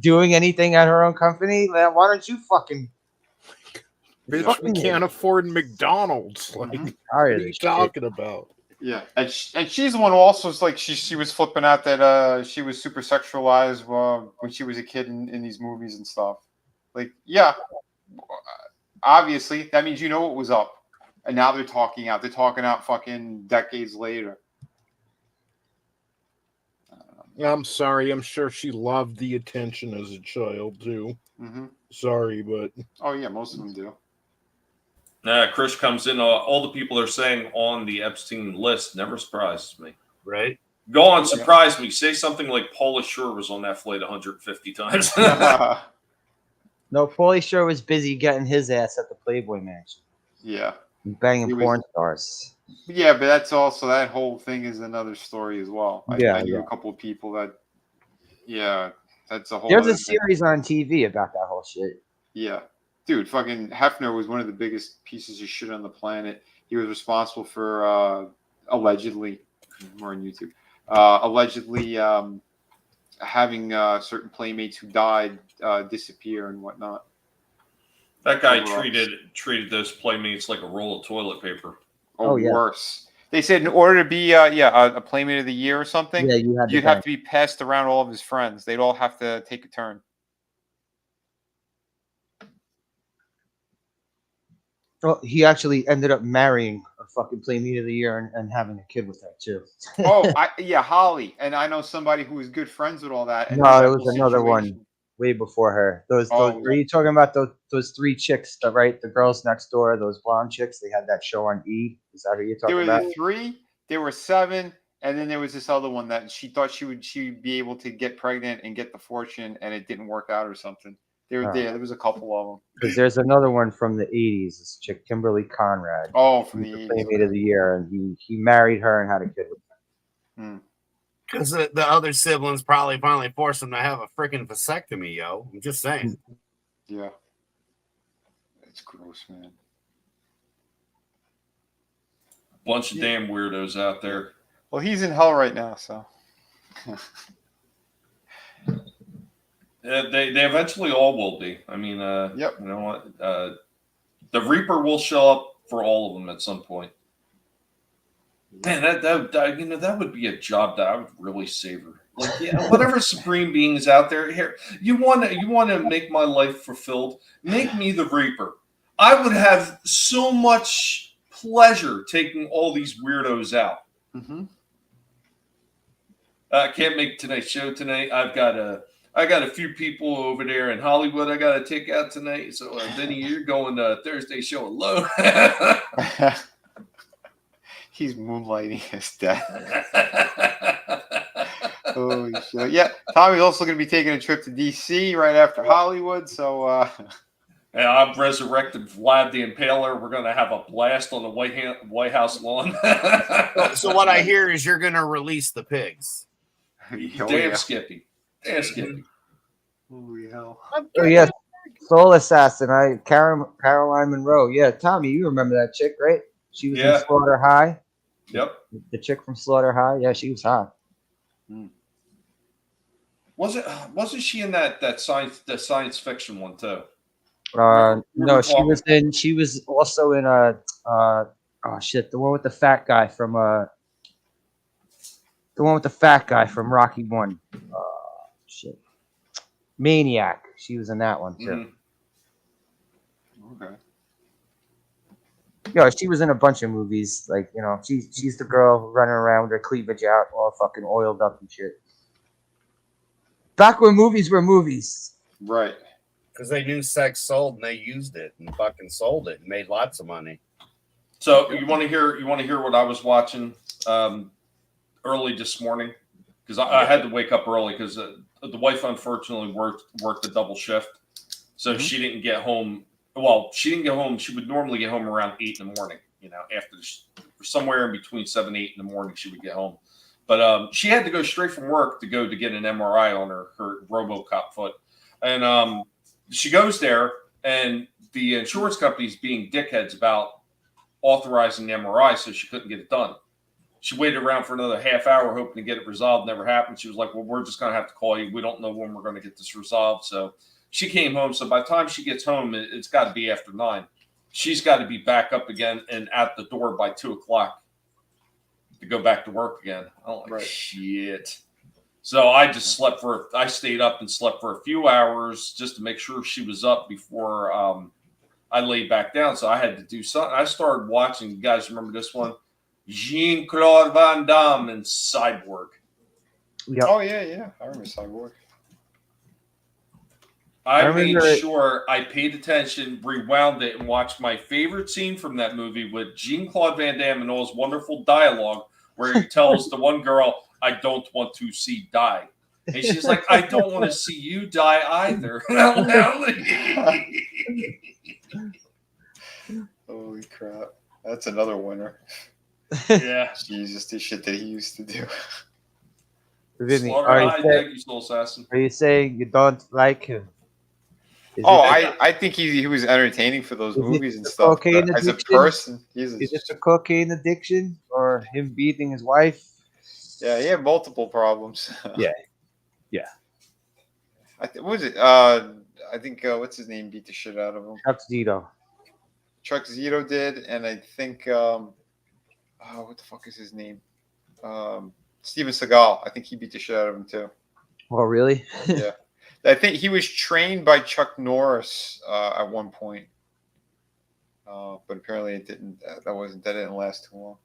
doing anything at her own company. Like, why don't you fucking? Bitch, we can't afford McDonald's. Like, what are you talking about? Yeah, and she's the one who also is like she was flipping out that she was super sexualized when she was a kid in these movies and stuff. Like, yeah, obviously that means you know what was up, and now they're talking out. They're talking out fucking decades later. I'm sorry. I'm sure she loved the attention as a child too. Mm-hmm. Sorry, but oh yeah, most of them do. Chris comes in. All the people are saying on the Epstein list never surprises me. Right? Go on, surprise me. Say something like Paula Shore was on that flight 150 times. No, Pauly Shore was busy getting his ass at the Playboy Mansion. Yeah, banging porn stars. Yeah, but that's also that whole thing is another story as well. I knew a couple of people that. Yeah, that's a whole. There's a series on TV about that whole shit. Yeah. Dude, fucking Hefner was one of the biggest pieces of shit on the planet. He was responsible for allegedly, more on YouTube, allegedly having certain playmates who died disappear and whatnot. That guy treated those playmates like a roll of toilet paper. Oh, worse. They said in order to be a playmate of the year or something, you'd have to be passed around all of his friends. They'd all have to take a turn. Well, he actually ended up marrying a fucking Playmate of the Year and having a kid with her too. Holly, and I know somebody who was good friends with all that. And no, it was another one way before her. Those are you talking about those three chicks? Right, the girls next door, those blonde chicks. They had that show on E. Is that who you're talking about? There were three. There were seven, and then there was this other one that she thought she'd be able to get pregnant and get the fortune, and it didn't work out or something. There was a couple of them. Because there's another one from the 80s, this chick, Kimberly Conrad. Oh, from the 80s. Playmate of the Year, and he married her and had a kid with her. Because the other siblings probably finally forced him to have a freaking vasectomy, yo. I'm just saying. Yeah. It's gross, man. Bunch of damn weirdos out there. Well, he's in hell right now, so. They eventually all will be. I mean, you know what? The Reaper will show up for all of them at some point. Man, that would be a job that I would really savor. Like, whatever supreme beings out there, here, you want to make my life fulfilled? Make me the Reaper. I would have so much pleasure taking all these weirdos out. Mm-hmm. Can't make tonight's show tonight. I got a few people over there in Hollywood I got to take out tonight. So, Vinny, you're going to Thursday show alone. He's moonlighting his death. Holy shit. Yeah, Tommy's also going to be taking a trip to D.C. right after Hollywood. So, and I'm resurrected Vlad the Impaler. We're going to have a blast on the White House lawn. So what I hear is you're going to release the pigs. Damn Skippy. Damn Skippy. Holy hell. Oh, yes. Soul Assassin. Caroline Monroe. Yeah, Tommy, you remember that chick, right? She was in Slaughter High. Yep. The chick from Slaughter High. Yeah, she was hot. Wasn't she in that science fiction one too? No, she was also in the one with the fat guy from Rocky 1. Shit. Maniac. She was in that one too. Okay. Yeah, she was in a bunch of movies. Like, you know, she's the girl running around with her cleavage out, all fucking oiled up and shit. Back when movies were movies. Right. Because they knew sex sold and they used it and fucking sold it and made lots of money. So you want to hear what I was watching early this morning because I had to wake up early because the wife unfortunately worked a double shift, so she didn't get home. Well, she didn't get home. She would normally get home around 8 in the morning. After somewhere in between 7 and 8 in the morning, she would get home. But she had to go straight from work to get an MRI on her RoboCop foot, and she goes there, and the insurance company's being dickheads about authorizing the MRI, so she couldn't get it done. She waited around for another half hour hoping to get it resolved. Never happened. She was like, well, we're just going to have to call you. We don't know when we're going to get this resolved. So she came home. So by the time she gets home, it's got to be after 9. She's got to be back up again and at the door by 2 o'clock to go back to work again. I'm like, shit. So I stayed up and slept for a few hours just to make sure she was up before I laid back down. So I had to do something. I started watching. You guys remember this one? Jean-Claude Van Damme and Cyborg. Yep. Oh, yeah. I remember Cyborg. I made sure I paid attention, rewound it, and watched my favorite scene from that movie with Jean-Claude Van Damme and all his wonderful dialogue where he tells the one girl, I don't want to see die. And she's like, I don't want to see you die either. Holy crap. That's another winner. Yeah. Jesus, the shit that he used to do. Are you saying you don't like him? I think he was entertaining for those movies and stuff. As a person, is it a cocaine addiction or him beating his wife? Yeah, he had multiple problems. Yeah. What was it? I think what's his name beat the shit out of him. Chuck Zito did, and I think what the fuck is his name? Steven Seagal. I think he beat the shit out of him too. Oh, really? Yeah. I think he was trained by Chuck Norris at one point, but apparently it didn't. That didn't last too long.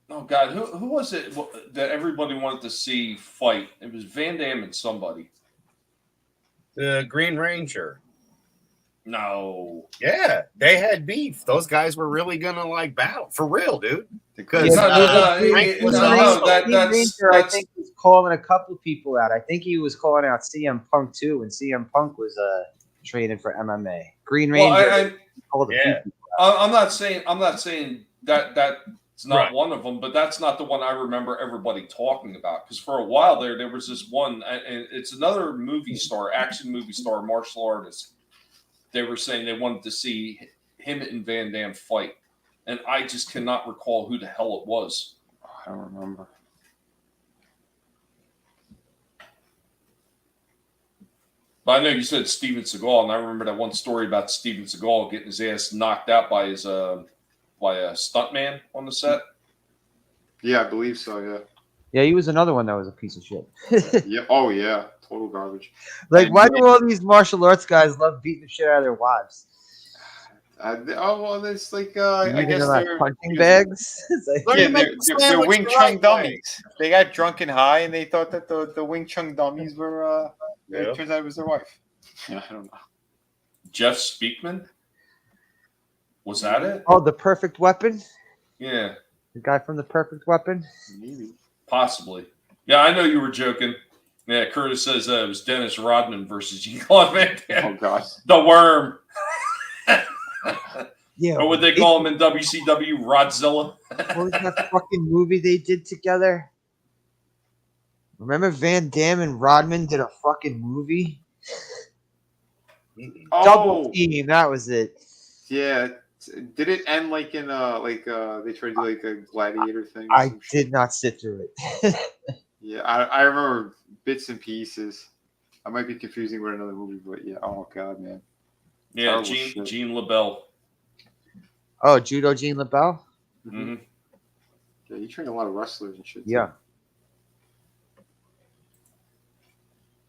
Oh God, who was it that everybody wanted to see fight? It was Van Damme and somebody. The Green Ranger. No. Yeah, they had beef. Those guys were really gonna battle for real, dude. Because I think was calling a couple people out. I think he was calling out CM Punk too, when CM Punk was training for MMA. Green Ranger. I'm not saying that's not one of them, but that's not the one I remember everybody talking about. Because for a while there was this one, and it's another movie star, action movie star, martial artist. They were saying they wanted to see him and Van Damme fight. And I just cannot recall who the hell it was. I don't remember. But I know you said Steven Seagal, and I remember that one story about Steven Seagal getting his ass knocked out by his by a stuntman on the set. Yeah, I believe so. Yeah. Yeah, he was another one that was a piece of shit. Yeah. Oh yeah, total garbage. Why do all these martial arts guys love beating the shit out of their wives? It's like I guess they're punching bags. They're Wing Chun dummies. They got drunk and high, and they thought that the Wing Chun dummies were. It turns out it was their wife. Yeah, I don't know. Jeff Speakman. Was that it? Oh, The Perfect Weapon. Yeah. The guy from The Perfect Weapon. Maybe. Possibly. Yeah, I know you were joking. Yeah, Curtis says it was Dennis Rodman versus Jean-Claude Van Damme. Oh gosh. The Worm. Yeah. Or would they call him in WCW Rodzilla? What was that fucking movie they did together? Remember Van Damme and Rodman did a fucking movie? Oh. Double Team, that was it. Yeah. Did it end like in they tried to do like a gladiator thing? I did not sit through it. Yeah, I remember bits and pieces. I might be confusing with another movie, but yeah. Oh god, man. Yeah, Gene LaBelle. Oh, Judo Gene LaBelle? Mm-hmm. Yeah, he trained a lot of wrestlers and shit. Yeah.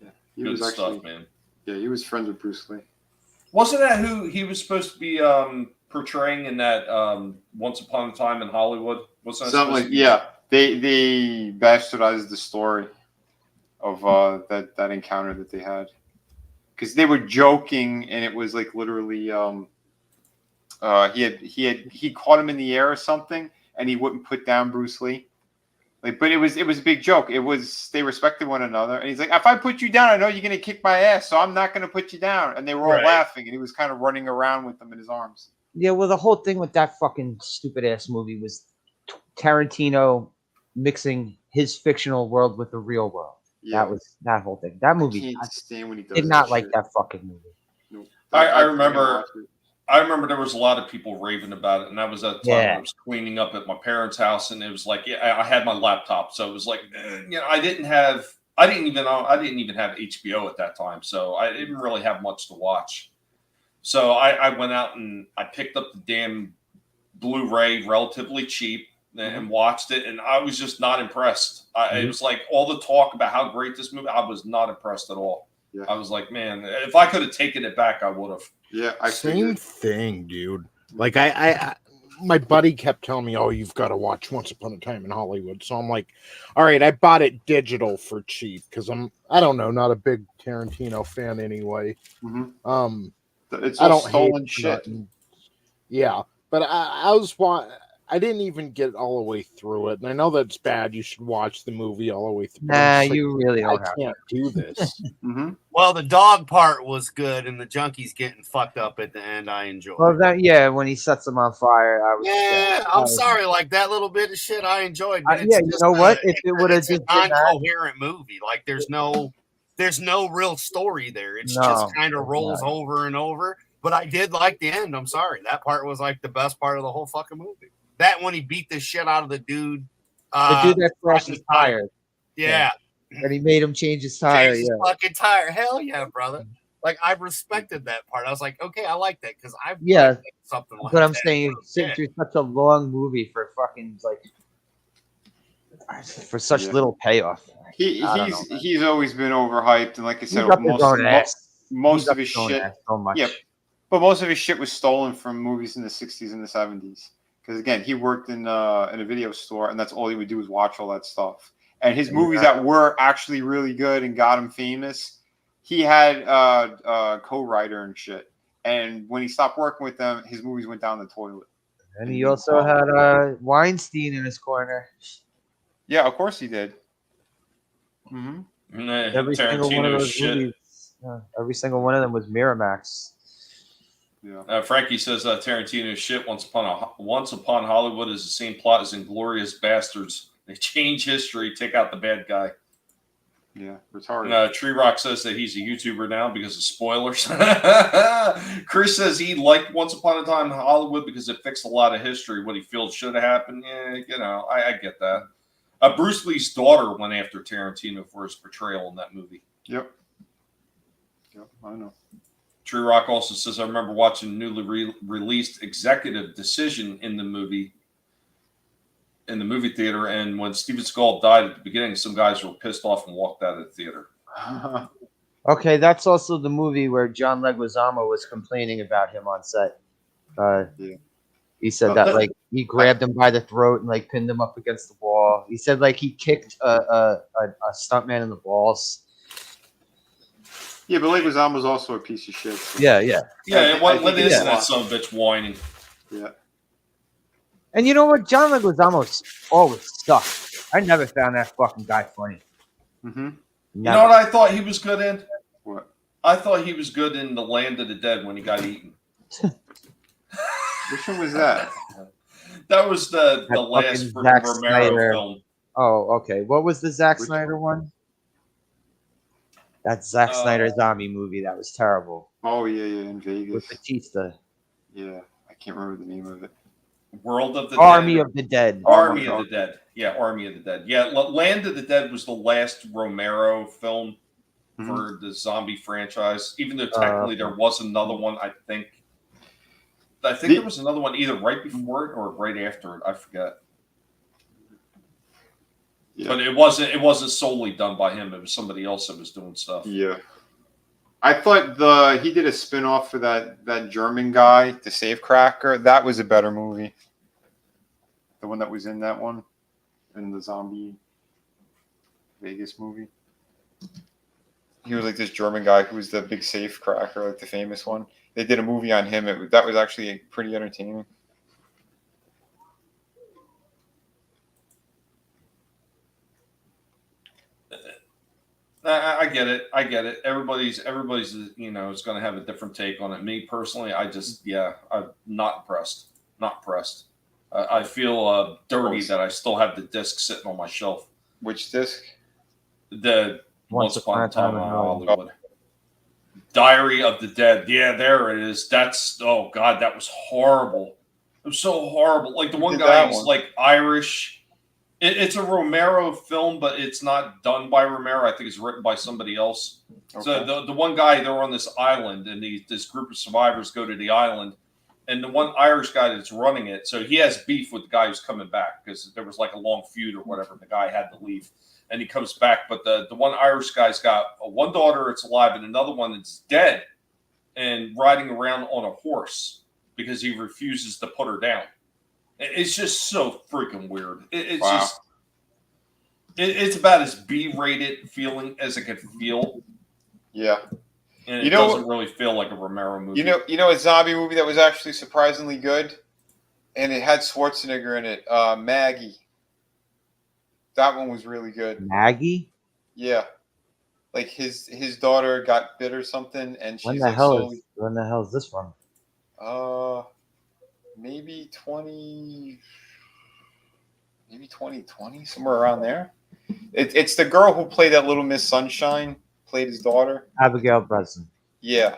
Yeah, he Good was actually, stuff, man. Yeah, he was friends with Bruce Lee. Wasn't that who he was supposed to be portraying in that Once Upon a Time in Hollywood? Wasn't that something like yeah? They bastardized the story of that encounter that they had because they were joking and it was like literally he caught him in the air or something and he wouldn't put down Bruce Lee. Like, but it was a big joke. It was they respected one another, and he's like, if I put you down, I know you're gonna kick my ass, so I'm not gonna put you down. And they were all laughing, and he was kind of running around with them in his arms. Yeah, well, the whole thing with that fucking stupid ass movie was Tarantino mixing his fictional world with the real world. Yeah. That was that whole thing. That movie, I can't stand when he does did not that like shit. that fucking movie. Nope. I remember. I remember there was a lot of people raving about it, and that was at the time when I was cleaning up at my parents' house, and it was like, I had my laptop, so it was like, I didn't even have HBO at that time, so I didn't really have much to watch. So I went out and I picked up the damn Blu-ray relatively cheap and watched it, and I was just not impressed. It was like all the talk about how great this movie, I was not impressed at all. Yeah. I was like, man, if I could have taken it back, I would have. Yeah, same thing, dude. Like I my buddy kept telling me, "Oh, you've got to watch Once Upon a Time in Hollywood." So I'm like, "All right, I bought it digital for cheap because I don't know, not a big Tarantino fan anyway." Mm-hmm. It's I all don't stolen hate shit. Yeah, but I didn't even get all the way through it, and I know that's bad. You should watch the movie all the way through. Nah, you really don't I have can't do this. Well, the dog part was good, and the junkies getting fucked up at the end, I enjoyed. Well, when he sets them on fire, I was I'm sorry, like that little bit of shit I enjoyed. But yeah, you know what? If it would have it's a just been that, non-coherent movie. Like there's no real story there. It's just kind of rolls over and over. But I did like the end. I'm sorry, that part was like the best part of the whole fucking movie. That when he beat the shit out of the dude. The dude that crashed his tire. Yeah. And he made him change his tire. Change his fucking tire. Hell yeah, brother. Like I respected that part. I was like, okay, I like that because I've something like that. But I'm saying sit through such a long movie for fucking for such little payoff. He's always been overhyped, and like I said, most of his shit. So much. Yeah, but most of his shit was stolen from movies in the 60s and the 70s. Because again, he worked in a video store, and that's all he would do was watch all that stuff. And his movies that were actually really good and got him famous, he had co-writer and shit. And when he stopped working with them, his movies went down the toilet. And he also had Weinstein in his corner. Yeah, of course he did. Mm-hmm. Every single one of those movies. Every single one of them was Miramax. Yeah. Frankie says Tarantino's shit Once Upon Hollywood is the same plot as Inglourious Bastards. They change history, take out the bad guy. Yeah, retarded. Tree Rock says that he's a YouTuber now because of spoilers. Chris says he liked Once Upon a Time in Hollywood because it fixed a lot of history. What he feels should have happened. Yeah, I get that. Bruce Lee's daughter went after Tarantino for his portrayal in that movie. Yep, I know. Tree Rock also says, I remember watching newly released Executive Decision in the movie theater, and when Steven Seagal died at the beginning, some guys were pissed off and walked out of the theater. Okay, that's also the movie where John Leguizamo was complaining about him on set. He said that he grabbed him by the throat and pinned him up against the wall. He said he kicked a stuntman in the balls. Yeah, but Leguizamo's also a piece of shit. So. Yeah. When isn't that son of a bitch whining? Yeah. And you know what? John Leguizamo's always stuck. I never found that fucking guy funny. Mm-hmm. You know what I thought he was good in? What? I thought he was good in The Land of the Dead when he got eaten. Which one was that? That was the last Romero Snyder film. Oh, okay. What was the Zack Snyder one? That Zack Snyder zombie movie that was terrible. Oh yeah, in Vegas with Batista. Yeah, I can't remember the name of it. World of the Army Dead. of the Dead. Army of the Dead. Yeah, Army of the Dead. Yeah, Land of the Dead was the last Romero film for the zombie franchise. Even though technically there was another one, I think there was another one either right before it or right after it. I forget. Yeah. But it wasn't solely done by him. It was somebody else that was doing stuff. Yeah. I thought he did a spin-off for that German guy, the Safecracker. That was a better movie. The one that was in that one, in the zombie Vegas movie. He was this German guy who was the big Safecracker, the famous one. They did a movie on him. That was actually pretty entertaining. I get it. I get it. Everybody's you know is going to have a different take on it. Me personally, I'm not impressed. Not impressed. I feel dirty that I still have the disc sitting on my shelf. Which disc? The Once Upon a Time in Hollywood. Diary of the Dead. Yeah, there it is. That's oh god, that was horrible. It was so horrible. Like the one guy who's like Irish. It's a Romero film, but it's not done by Romero. I think it's written by somebody else. Okay. So the one guy, they're on this island, and this group of survivors go to the island, and the one Irish guy that's running it, so he has beef with the guy who's coming back because there was like a long feud or whatever. The guy had to leave. And he comes back, but the one Irish guy's got one daughter that's alive and another one that's dead and riding around on a horse because he refuses to put her down. It's just so freaking weird. It's wow. just, it's about as B-rated feeling as it could feel. Yeah. And it doesn't really feel like a Romero movie. You know a zombie movie that was actually surprisingly good? And it had Schwarzenegger in it, Maggie. That one was really good. Maggie? Yeah. Like his daughter got bit or something, and she's when the hell is this from? Maybe 2020, somewhere around there. It's the girl who played that Little Miss Sunshine, played his daughter. Abigail Breslin. Yeah.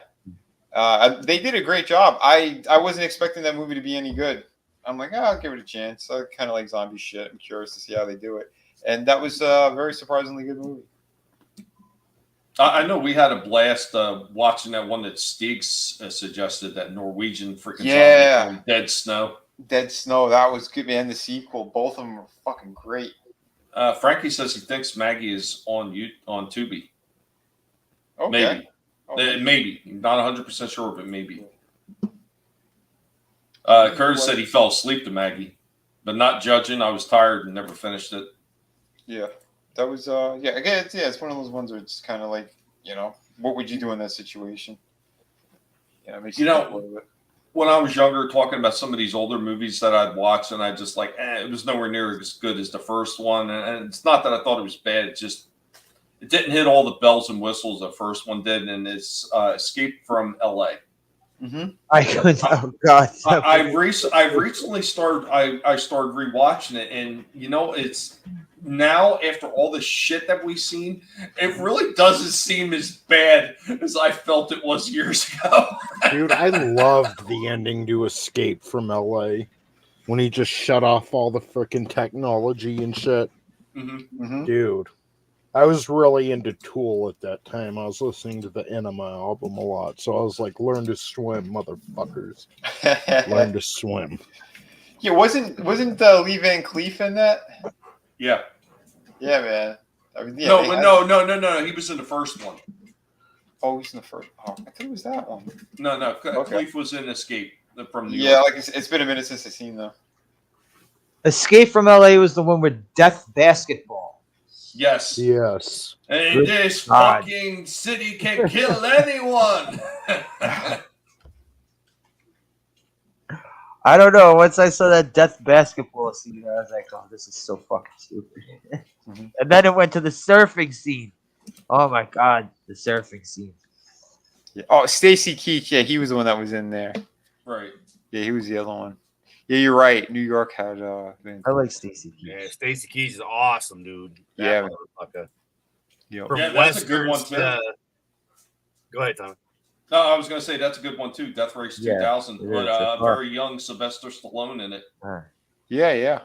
They did a great job. I wasn't expecting that movie to be any good. I'm like, I'll give it a chance. I kind of like zombie shit. I'm curious to see how they do it. And that was a very surprisingly good movie. I know we had a blast watching that one that Steeks suggested, that Norwegian freaking zombie film, Dead Snow. Dead Snow, that was good, man. The sequel, both of them are fucking great. Frankie says he thinks Maggie is on Tubi. Okay. Maybe. Not 100% sure, but maybe. Curtis said he fell asleep to Maggie, but not judging. I was tired and never finished it. Yeah, that was again, it's one of those ones where it's kind of like, you know, what would you do in that situation? Yeah, it makes when I was younger, talking about some of these older movies that I'd watched, and I just like, it was nowhere near as good as the first one. And it's not that I thought it was bad; it didn't hit all the bells and whistles the first one did. And it's Escape from L.A. Mm-hmm. I couldn't. Oh God! I recently started. I started rewatching it, and you know, it's now after all the shit that we've seen, it really doesn't seem as bad as I felt it was years ago. Dude, I loved the ending to Escape from LA when he just shut off all the freaking technology and shit. Mm-hmm. Mm-hmm. Dude, I was really into Tool at that time. I was listening to the Enema album a lot, so I was like, "Learn to swim, motherfuckers! Learn to swim." Yeah, wasn't Lee Van Cleef in that? Yeah. Yeah, man. I mean, no. He was in the first one. Oh, he's in the first. Oh, I think it was that one. No. Okay. Cleef was in Escape from New York. Yeah, like it's been a minute since I've seen though. Escape from LA was the one with Death Basketball. Yes. Yes. And this fucking city can kill anyone. I don't know. Once I saw that Death Basketball scene, I was like, "Oh, this is so fucking stupid." Mm-hmm. And then it went to the surfing scene. Oh my God, the surfing scene. Yeah. Oh, Stacy Keach. Yeah, he was the one that was in there. Right. Yeah, he was the other one. Yeah, you're right. New York had. I like Stacy Keach. Yeah, Stacy Keach is awesome, dude. Yeah. Yep. From that's a good one too. Go ahead, Tom. No, I was going to say that's a good one too. Death Race 2000, but a very young Sylvester Stallone in it. Yeah.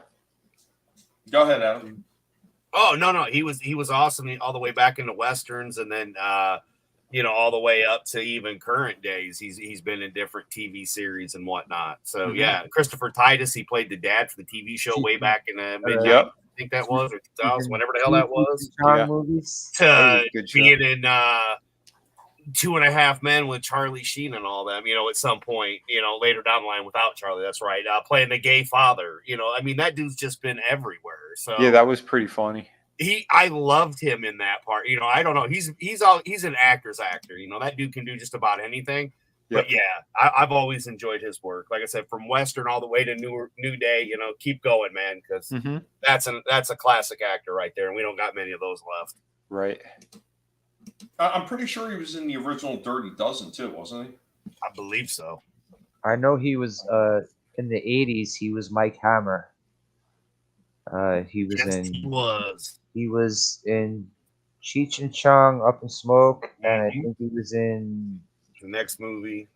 Go ahead, Adam. Oh no, he was awesome all the way back into westerns, and then all the way up to even current days. He's been in different TV series and whatnot. So yeah, Christopher Titus, he played the dad for the TV show way back in the mid. I think that was or 2000, whatever the hell that was. Movies. To being in 2.5 Men with Charlie Sheen and all them, at some point, later down the line without Charlie, that's right, playing the gay father, I mean, that dude's just been everywhere. So yeah, that was pretty funny. I loved him in that part. I don't know. He's an actor's actor. That dude can do just about anything. Yep. But yeah, I've always enjoyed his work. Like I said, from Western all the way to New Day, keep going, man, because that's a classic actor right there, and we don't got many of those left. Right. I'm pretty sure he was in the original Dirty Dozen too, wasn't he? I believe so. I know he was in the 80s. He was Mike Hammer. He was Yes, in. he was. He was in Cheech and Chong, Up in Smoke, and I think he was in the next movie.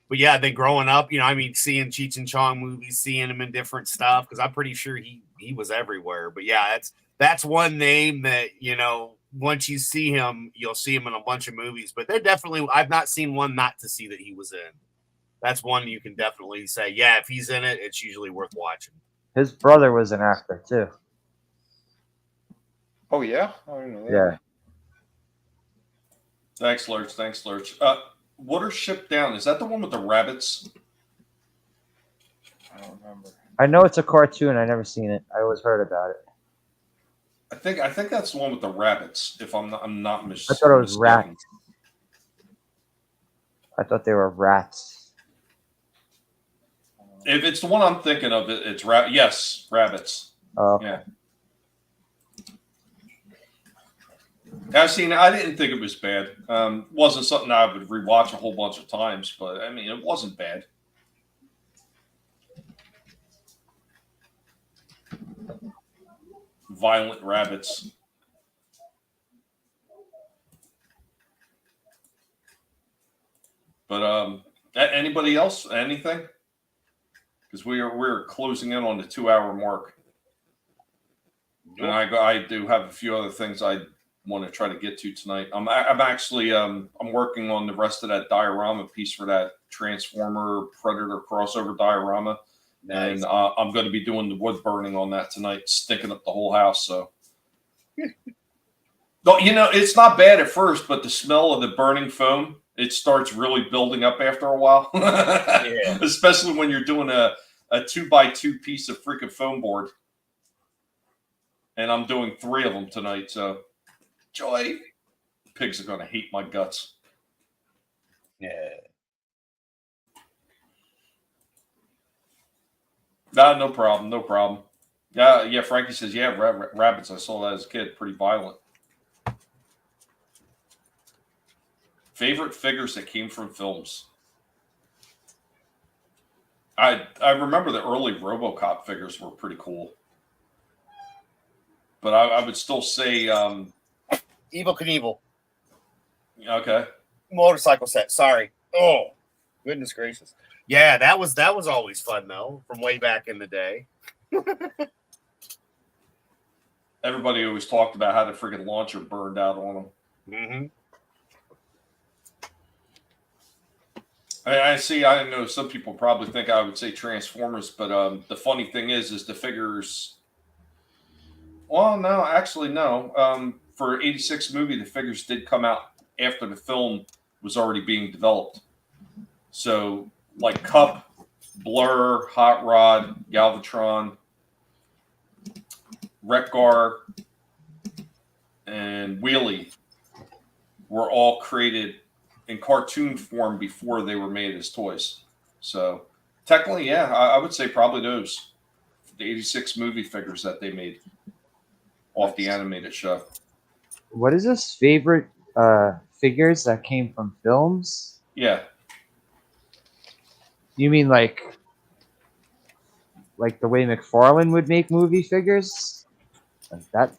But yeah, they growing up, I mean, seeing Cheech and Chong movies, seeing him in different stuff, because I'm pretty sure he was everywhere. But yeah, that's one name that, once you see him, you'll see him in a bunch of movies. But they're definitely, I've not seen one not to see that he was in. That's one you can definitely say, yeah, if he's in it, it's usually worth watching. His brother was an actor too. Oh yeah, I don't know that. Yeah. Thanks, Lurch. Watership Down, is that the one with the rabbits? I don't remember. I know it's a cartoon. I never seen it. I always heard about it. I think that's the one with the rabbits. If I'm not mistaken. I thought it was rats. I thought they were rats. If it's the one I'm thinking of, it's yes, rabbits. Oh, okay. Yeah. I didn't think it was bad. Wasn't something I would rewatch a whole bunch of times, but I mean, it wasn't bad. Violent rabbits. But anybody else? Anything? Because we're closing in on the 2-hour mark, and I do have a few other things I want to try to get to tonight. I'm actually I'm working on the rest of that diorama piece for that Transformer Predator crossover diorama. Nice. And I'm going to be doing the wood burning on that tonight, stinking up the whole house. So, it's not bad at first, but the smell of the burning foam, it starts really building up after a while. Yeah. Especially when you're doing a 2x2 piece of freaking foam board. And I'm doing 3 of them tonight. So, joy. Pigs are going to hate my guts. Yeah. No problem. Yeah, Frankie says, yeah, rabbits. I saw that as a kid. Pretty violent. Favorite figures that came from films. I remember the early RoboCop figures were pretty cool. But I would still say... Evel Knievel. Okay. Motorcycle set. Sorry. Oh, goodness gracious. Yeah, that was always fun though, from way back in the day. Everybody always talked about how the freaking launcher burned out on them. Mm-hmm. I see. I know some people probably think I would say Transformers, but the funny thing is the figures. Well, no, actually, no. For '86 movie, the figures did come out after the film was already being developed. So, like Cup, Blur, Hot Rod, Galvatron, Wreck-Gar, and Wheelie were all created in cartoon form before they were made as toys. So, technically, yeah, I would say probably those. The '86 movie figures that they made off the animated show. What is this favorite figures that came from films? Yeah. You mean like the way McFarlane would make movie figures? That's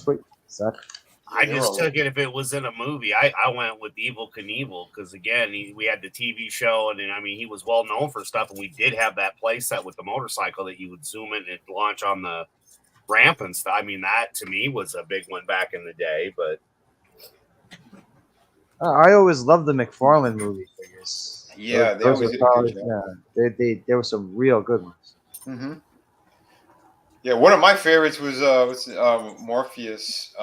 what that. I just took it if it was in a movie. I went with Evel Knievel because again, we had the TV show, and I mean he was well known for stuff, and we did have that play set with the motorcycle that you would zoom in and launch on the ramp and stuff. I mean that to me was a big one back in the day, but I always loved the McFarlane movie figures. Yeah, they always did a good job. Yeah, there were some real good ones. Mm-hmm. Yeah, one of my favorites was Morpheus.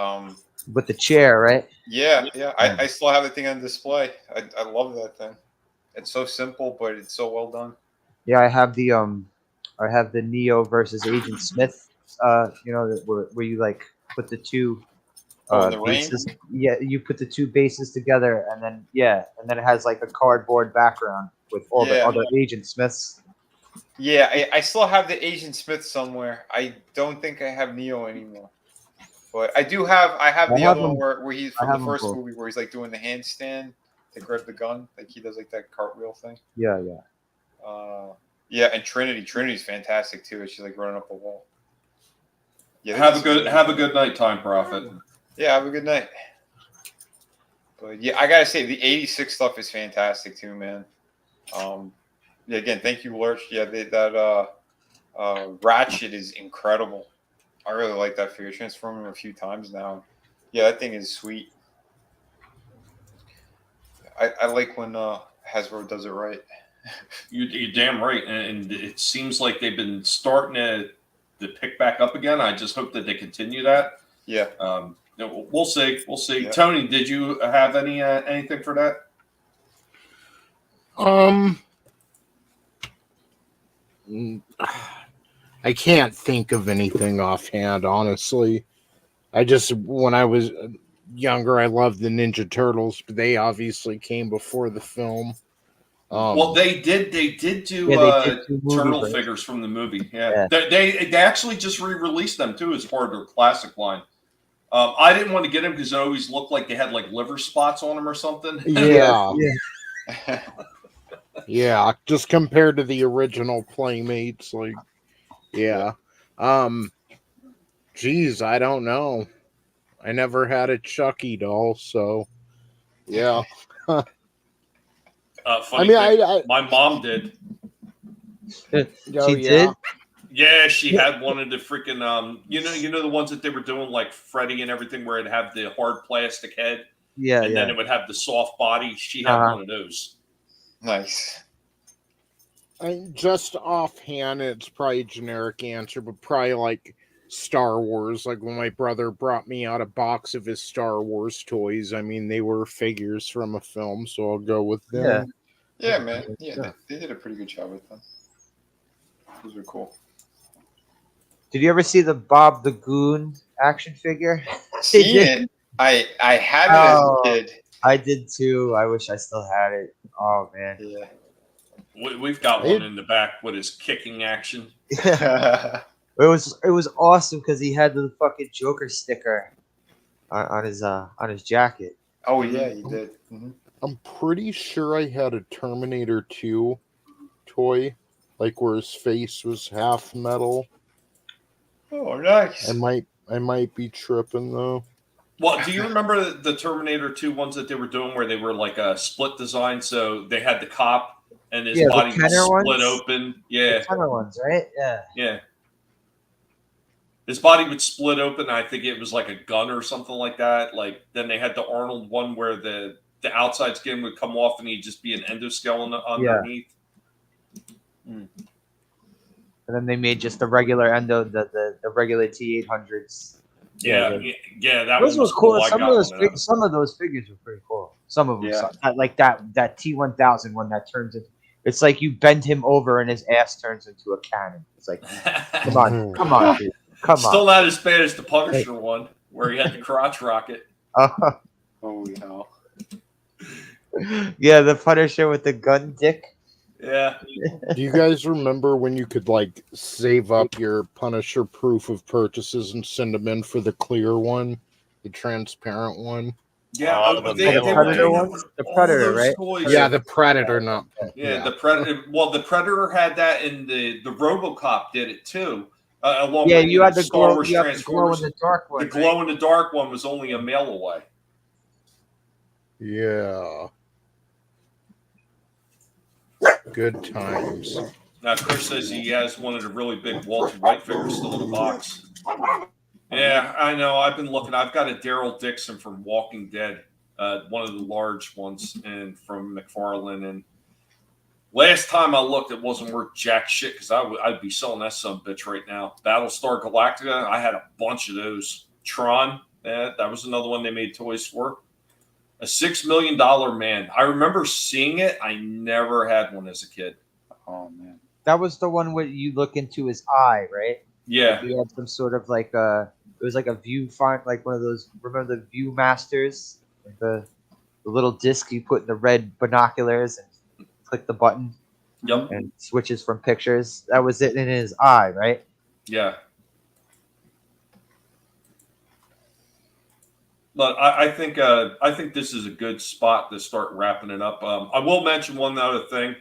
With the chair, right? Yeah. I still have the thing on display. I love that thing. It's so simple, but it's so well done. Yeah, I have the Neo versus Agent Smith. Where you like put the two bases. Yeah, you put the two bases together, and then it has like a cardboard background with all the other Agent Smiths. Yeah, I still have the Agent Smith somewhere. I don't think I have Neo anymore. But I have the other one where he's from the first both. movie where he's like doing the handstand to grab the gun, like he does like that cartwheel thing. Yeah. Yeah, and Trinity's fantastic too. She's like running up the wall. Yeah, have a good night, Time Prophet. Yeah, have a good night. But yeah, I gotta say the '86 stuff is fantastic too, man. Yeah, again, thank you, Lurch. Yeah, that Ratchet is incredible. I really like that figure. Transformed him a few times now. Yeah, that thing is sweet. I like when Hasbro does it right. You're damn right, and it seems like they've been starting to pick back up again. I just hope that they continue that. Yeah. We'll see. We'll see. Yeah. Tony, did you have anything for that? I can't think of anything offhand, honestly. When I was younger, I loved the Ninja Turtles, but they obviously came before the film. Well, they did do turtle figures from the movie. Yeah. They actually just re-released them too as part of their classic line. I didn't want to get them because they always looked like they had like liver spots on them or something. Yeah. Yeah, just compared to the original Playmates, like, yeah. Geez, I don't know. I never had a Chucky doll, so yeah. Funny thing, my mom did. She did? Yeah, she had one of the freaking you know the ones that they were doing like Freddy and everything, where it'd have the hard plastic head, and then it would have the soft body. She had one of those. Nice. Just offhand, it's probably a generic answer, but probably like Star Wars. Like when my brother brought me out a box of his Star Wars toys, I mean, they were figures from a film, so I'll go with them. Yeah, man. Yeah, they did a pretty good job with them. Those are cool. Did you ever see the Bob the Goon action figure? Seen it. I had it as a kid. I did too. I wish I still had it. Oh man. Yeah. We've got one in the back with his kicking action. It was awesome because he had the fucking Joker sticker on his jacket. Oh yeah, he did. Mm-hmm. I'm pretty sure I had a Terminator 2 toy, like where his face was half metal. Oh, nice. I might be tripping though. Well, do you remember the Terminator 2 ones that they were doing where they were like a split design? So they had the cop and his body was split open. Yeah. The Kenner ones, right? Yeah. Yeah. His body would split open. I think it was like a gun or something like that. Like then they had the Arnold one where the outside skin would come off and he'd just be an endoskeleton underneath. Yeah. And then they made just the regular the regular T800s. Yeah, that those was cool. I some of those figures were pretty cool. Some of them, like that T1000 one that turns into. It's like you bend him over and his ass turns into a cannon. It's like, come on, dude. Still not as bad as the Punisher one where he had the crotch rocket. Oh no. Yeah, the Punisher with the gun dick. Yeah. Do you guys remember when you could like save up your Punisher proof of purchases and send them in for the clear one, the transparent one? Yeah, the Predator one? The Predator, right? Toys. Yeah, the Predator, not. Yeah, the Predator. Well, the Predator had that, and the RoboCop did it too. Along with you had the Star glow. Wars You had the glow in the dark one. The glow in the dark one was only a mail away. Yeah. Good times. Now, Chris says he has one of the really big Walter White figures still in the box. Yeah, I know. I've been looking. I've got a Daryl Dixon from Walking Dead, one of the large ones, and from McFarlane. And last time I looked, it wasn't worth jack shit because I'd be selling that son of a bitch right now. Battlestar Galactica, I had a bunch of those. Tron, that was another one they made toys for. A $6 million man. I remember seeing it. I never had one as a kid. Oh man, that was the one where you look into his eye, right? Yeah, like you had some sort of like it was like a viewfinder, like one of those. Remember the Viewmasters, like the little disc you put in the red binoculars and click the button. Yep. And switches from pictures. That was it in his eye, right? Yeah. But I think this is a good spot to start wrapping it up. I will mention one other thing.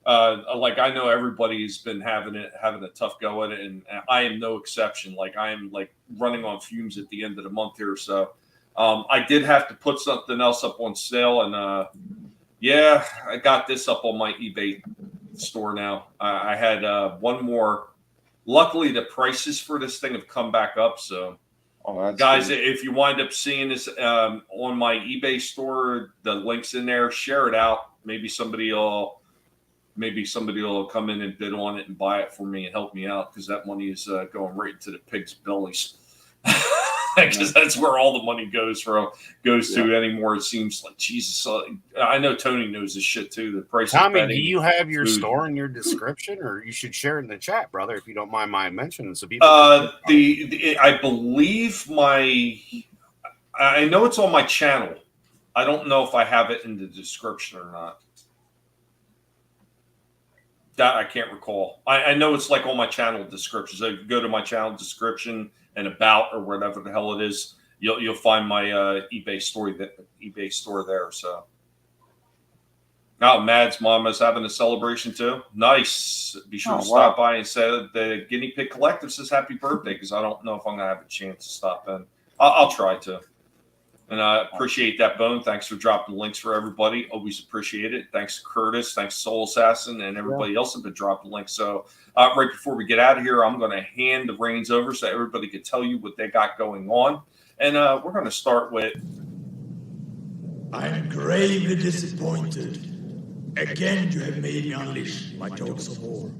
Like I know everybody's been having a tough go at it, and I am no exception. Like I am like running on fumes at the end of the month here. So I did have to put something else up on sale, and yeah, I got this up on my eBay store now. I had one more. Luckily, the prices for this thing have come back up. So, guys, good. if you wind up seeing this on my eBay store, the link's in there. Share it out. Maybe somebody will come in and bid on it and buy it for me and help me out, because that money is going right into the pigs' bellies. Because that's where all the money goes to anymore. It seems like Jesus. I know Tony knows this shit too. The price. Tommy, do you have your store in your description, or you should share it in the chat, brother, if you don't mind my mentioning, so people. I believe I know it's on my channel. I don't know if I have it in the description or not. That I can't recall. I know it's like on my channel description. So if you go to my channel description and about or whatever the hell it is, you'll find my eBay store there. So now Mad's Mama's having a celebration too. Nice. Be sure to stop by and say the Guinea Pig Collective says happy birthday, because I don't know if I'm gonna have a chance to stop in. I'll try to. And I appreciate that, Bone. Thanks for dropping links for everybody. Always appreciate it. Thanks to Curtis. Thanks to Soul Assassin and everybody else have been dropping links. So right before we get out of here, I'm going to hand the reins over so everybody can tell you what they got going on. And we're going to start with... I am gravely disappointed. Again, you have made me unleash my dogs of war.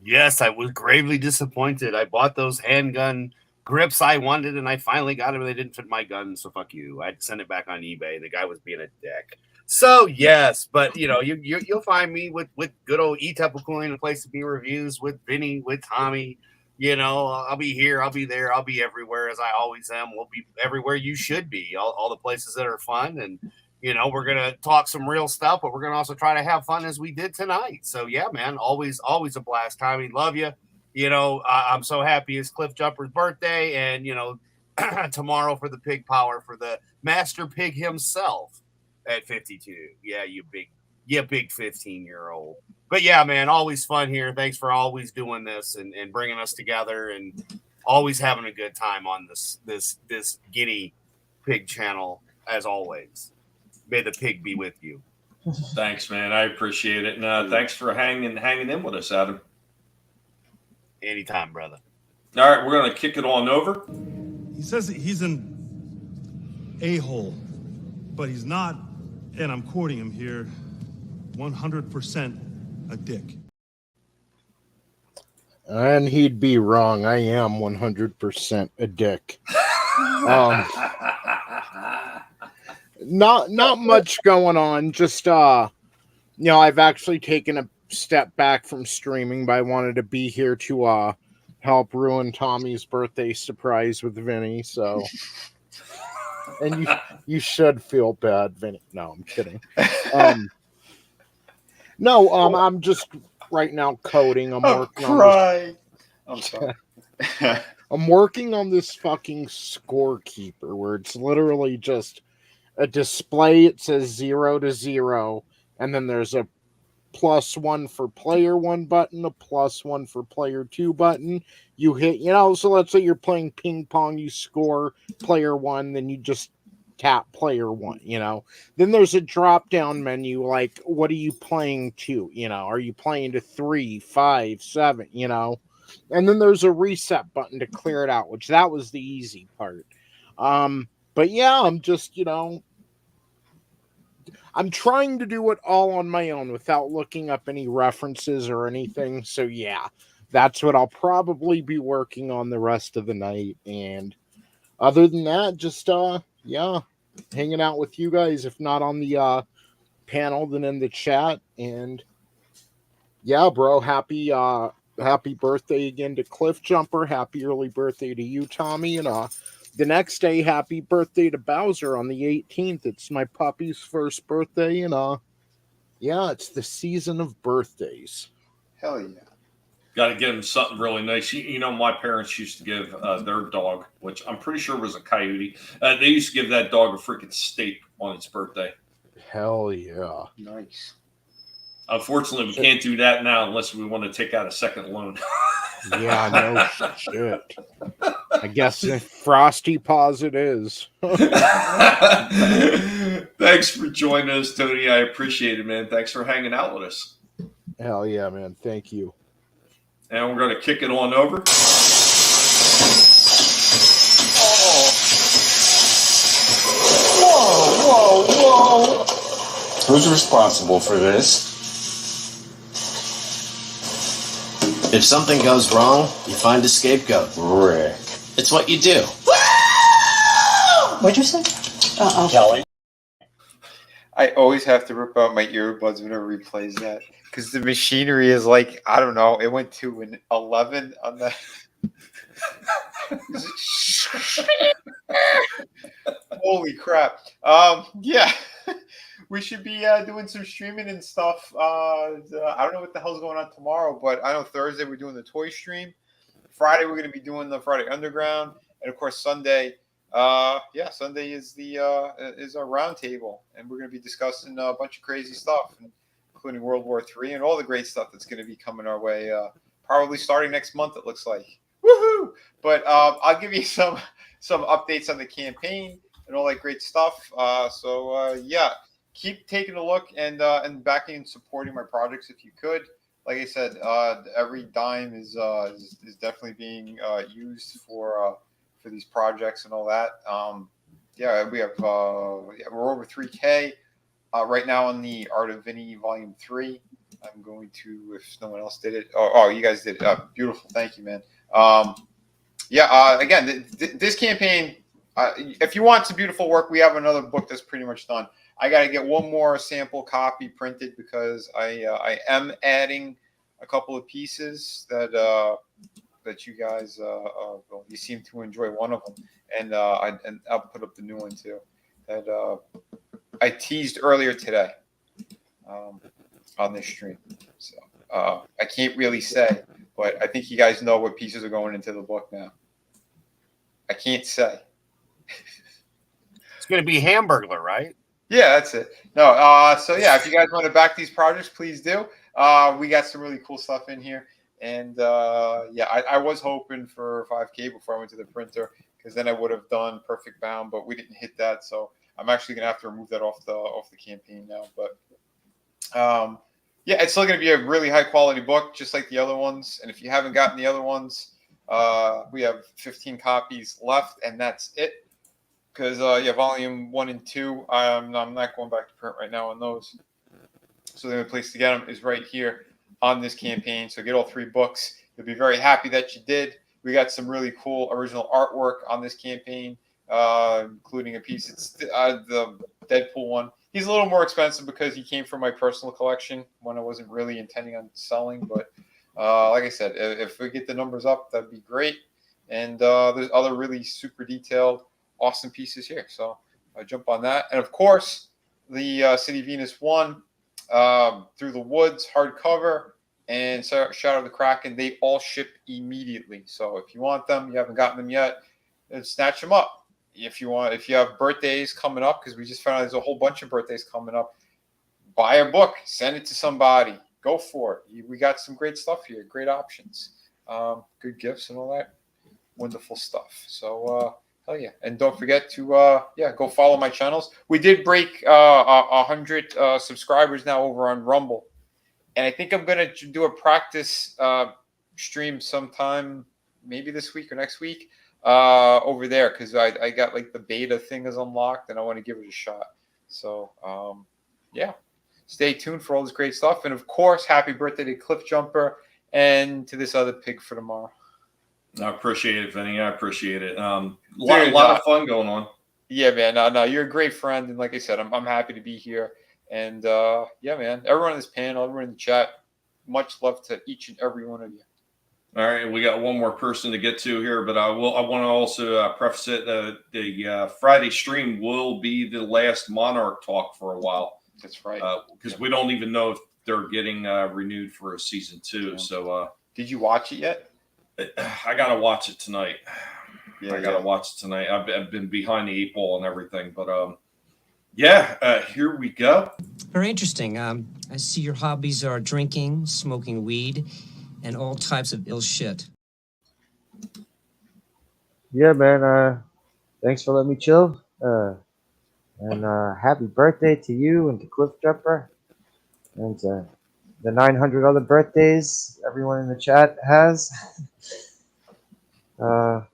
Yes, I was gravely disappointed. I bought those handgun grips I wanted, and I finally got them, and they didn't fit my gun, so fuck you. I had to send it back on eBay. The guy was being a dick. So yes, but you'll find me with good old E-Temple Cooling, a place to be reviews, with Vinny, with Tommy. I'll be here, I'll be there, I'll be everywhere, as I always am. We'll be everywhere you should be. All the places that are fun, and we're gonna talk some real stuff, but we're gonna also try to have fun as we did tonight. So yeah, man, always a blast. Tommy, love you. I'm so happy it's Cliff Jumper's birthday, and tomorrow for the Pig Power for the Master Pig himself at 52. Yeah, you big 15-year-old. But yeah, man, always fun here. Thanks for always doing this and bringing us together, and always having a good time on this Guinea Pig channel as always. May the pig be with you. Thanks, man. I appreciate it, and thanks for hanging in with us, Adam. Anytime, brother. All right, we're going to kick it on over. He says that he's an a-hole, but he's not, and I'm quoting him here, 100% a dick. And he'd be wrong. I am 100% a dick. Not much going on. Just I've actually taken a step back from streaming, but I wanted to be here to help ruin Tommy's birthday surprise with Vinny. So, and you should feel bad, Vinny. No, I'm kidding. I'm just right now coding. I'm working on I'm sorry. I'm working on this fucking scorekeeper where it's literally just a display. It says 0 to 0, and then there's a +1 for player 1 button, a +1 for player 2 button. You hit, so let's say you're playing ping pong, you score player 1, then you just tap player 1, Then there's a drop down menu like, what are you playing to? Are you playing to 3, 5, 7, And then there's a reset button to clear it out, which that was the easy part. But yeah, I'm just, I'm trying to do it all on my own without looking up any references or anything. So yeah, that's what I'll probably be working on the rest of the night. And other than that, just hanging out with you guys, if not on the panel, then in the chat. And yeah, bro, happy birthday again to Cliff Jumper. Happy early birthday to you, Tommy. And the next day, happy birthday to Bowser on the 18th. It's my puppy's first birthday, and it's the season of birthdays. Hell yeah. Got to get him something really nice. You know, my parents used to give their dog, which I'm pretty sure was a coyote. They used to give that dog a freaking steak on its birthday. Hell yeah. Nice. Unfortunately, we can't do that now unless we want to take out a second loan. Yeah, no shit. I guess Frosty Paws it is. Thanks for joining us, Tony. I appreciate it, man. Thanks for hanging out with us. Hell yeah, man. Thank you. And we're going to kick it on over. Whoa. Who's responsible for this? If something goes wrong, you find a scapegoat. Rick. It's what you do. What'd you say? Kelly. I always have to rip out my earbuds whenever he plays that because the machinery is like, I don't know, it went to an 11 on the. Holy crap. Yeah. We should be doing some streaming and stuff. I don't know what the hell's going on tomorrow, but I know Thursday we're doing the toy stream. Friday we're going to be doing the Friday Underground, and of course Sunday. Sunday is is our roundtable, and we're going to be discussing a bunch of crazy stuff, including World War III and all the great stuff that's going to be coming our way. Probably starting next month, it looks like. Woohoo! But I'll give you some updates on the campaign and all that great stuff. Keep taking a look and backing and supporting my projects if you could. Like I said, every dime is definitely being used for these projects and all that. We have we're over 3K right now on the Art of Vinny Volume 3. I'm going to, if no one else did it. Oh, you guys did it. Beautiful. Thank you, man. Again, this campaign, if you want some beautiful work, we have another book that's pretty much done. I got to get one more sample copy printed because I am adding a couple of pieces that you guys you seem to enjoy one of them, and I'll put up the new one too that I teased earlier today on this stream. So I can't really say, but I think you guys know what pieces are going into the book now. I can't say. It's going to be Hamburglar, right? Yeah, that's it. No, if you guys want to back these projects, please do. We got some really cool stuff in here. And I was hoping for 5K before I went to the printer because then I would have done Perfect Bound, but we didn't hit that. So I'm actually going to have to remove that off the campaign now. But it's still going to be a really high quality book, just like the other ones. And if you haven't gotten the other ones, we have 15 copies left, and that's it. Because volume 1 and 2, I'm not going back to print right now on those. So the only place to get them is right here on this campaign. So get all 3 books. You'll be very happy that you did. We got some really cool original artwork on this campaign, including a piece. It's the Deadpool one. He's a little more expensive because he came from my personal collection when I wasn't really intending on selling. But like I said, if we get the numbers up, that'd be great. And there's other really super detailed, awesome pieces here. So jump on that. And of course, the City Venus 1, Through the Woods, hardcover, and Shadow of the Kraken, they all ship immediately. So if you want them, you haven't gotten them yet, then snatch them up. If you have birthdays coming up, because we just found out there's a whole bunch of birthdays coming up, buy a book, send it to somebody, go for it. We got some great stuff here, great options, good gifts and all that wonderful stuff. So hell yeah. And don't forget to go follow my channels. We did break 100 subscribers now over on Rumble, and I think I'm gonna do a practice stream sometime, maybe this week or next week, over there, because I got like the beta thing is unlocked and I want to give it a shot. So stay tuned for all this great stuff. And of course, happy birthday to Cliff Jumper and to this other pig for tomorrow. I appreciate it, Vinny. I appreciate it. A lot of fun going on. Yeah, man. No, you're a great friend, and like I said, I'm happy to be here. And man, everyone on this panel, everyone in the chat, much love to each and every one of you. All right, we got one more person to get to here, but I want to also preface it. The Friday stream will be the last Monarch talk for a while. That's right. Because we don't even know if they're getting renewed for a season 2. So Did you watch it yet? I gotta watch it tonight. Yeah, I gotta watch it tonight. I've been behind the 8 ball and everything, but here we go. Very interesting. I see your hobbies are drinking, smoking weed, and all types of ill shit. Yeah, man. Thanks for letting me chill. And happy birthday to you and to Cliff Jumper. And to the 900 other birthdays everyone in the chat has. Yeah,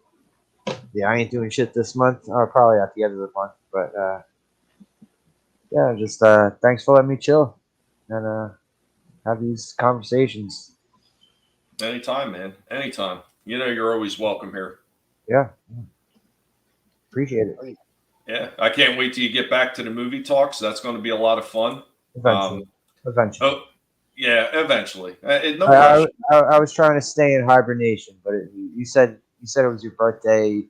I ain't doing shit this month. Or probably at the end of the month. But yeah, just thanks for letting me chill and have these conversations. Anytime, man. Anytime. You know you're always welcome here. Yeah. Appreciate it. Yeah, I can't wait till you get back to the movie talks. That's going to be a lot of fun. Eventually. Oh, yeah, eventually. No I was trying to stay in hibernation, but you said it was your birthday.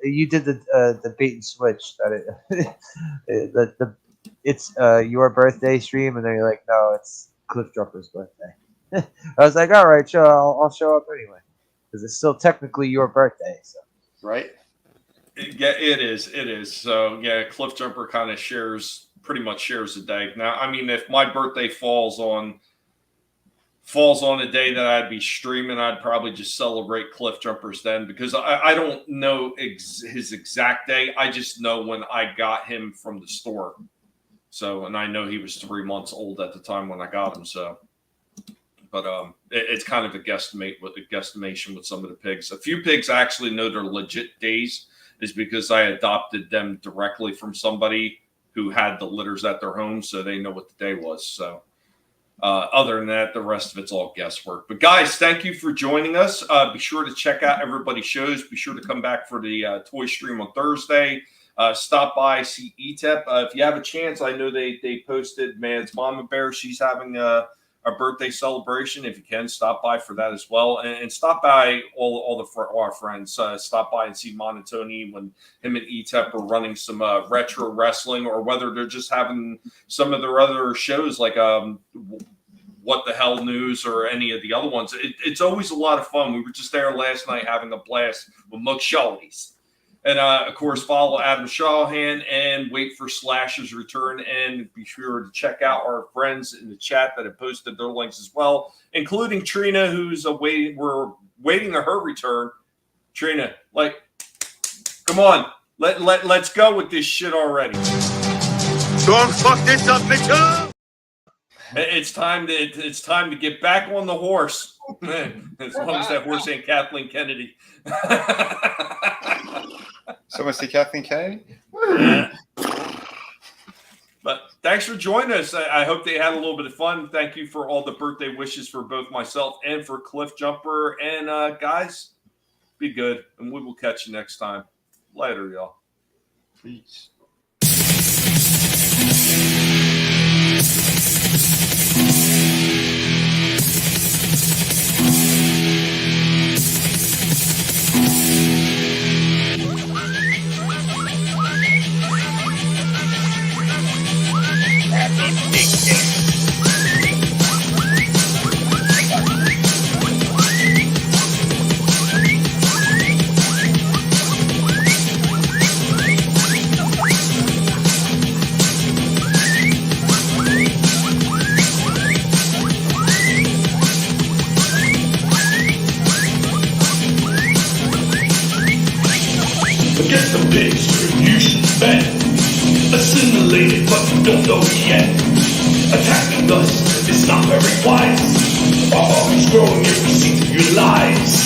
You did the bait and switch that it's your birthday stream, and then you're like, no, it's Cliff Jumper's birthday. I was like, all right, sure, I'll show up anyway, because it's still technically your birthday. So. Right. Yeah, it is. It is. So yeah, Cliff Jumper kind of pretty much shares the day. Now, I mean, if my birthday falls on a day that I'd be streaming, I'd probably just celebrate Cliff Jumper's then, because I don't know his exact day. I just know when I got him from the store. So, and I know he was 3 months old at the time when I got him. So, but it's kind of a guesstimation with some of the pigs. A few pigs I actually know their legit days, is because I adopted them directly from somebody who had the litters at their home, so they know what the day was. So other than that, the rest of it's all guesswork. But guys, thank you for joining us. Be sure to check out everybody's shows. Be sure to come back for the toy stream on Thursday. Stop by, see ETEP. If you have a chance, I know they posted Mad's Mama Bear. She's having a birthday celebration. If you can, stop by for that as well, and stop by all our friends. Stop by and see Monotony when him and ETEP are running some retro wrestling, or whether they're just having some of their other shows like What the Hell News or any of the other ones. It's always a lot of fun. We were just there last night having a blast with Mug Shawleys. And, of course, follow Adam Shawhan and wait for Slash's return. And be sure to check out our friends in the chat that have posted their links as well, including Trina, who's awaiting. We're waiting for her return. Trina, come on. Let's go with this shit already. Don't fuck this up, bitch. It's time to get back on the horse. As long as that horse ain't Kathleen Kennedy. Someone say Kathleen Kennedy? Yeah. But thanks for joining us. I hope they had a little bit of fun. Thank you for all the birthday wishes for both myself and for Cliff Jumper. And guys, be good. And we will catch you next time. Later, y'all. Peace. Forget the picture, you should spend. Assimilated, but you don't know yet. Attacking us is not very wise. Our army's growing if we see through your lies.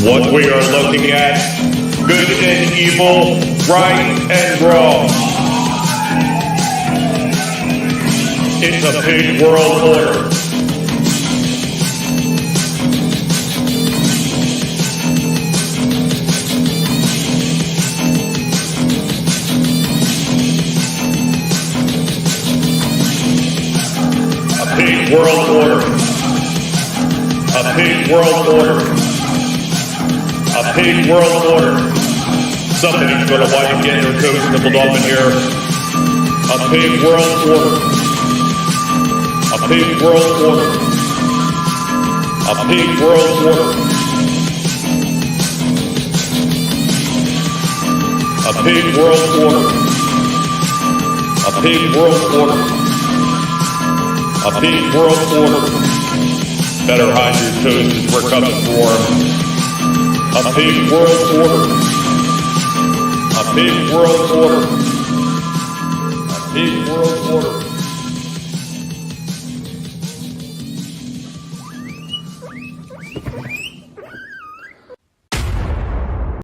What we are looking at, good and evil, right and wrong. It's a big world order. A big world order. A big world order. A big world order. Somebody's gonna wipe and get their toes nibbled off in here. A big world order. A big world order. A big world order. A big world order. A big world order. A big world order. Better hide your toes as we're coming for 'em. A big world order. A big world order. A big world order.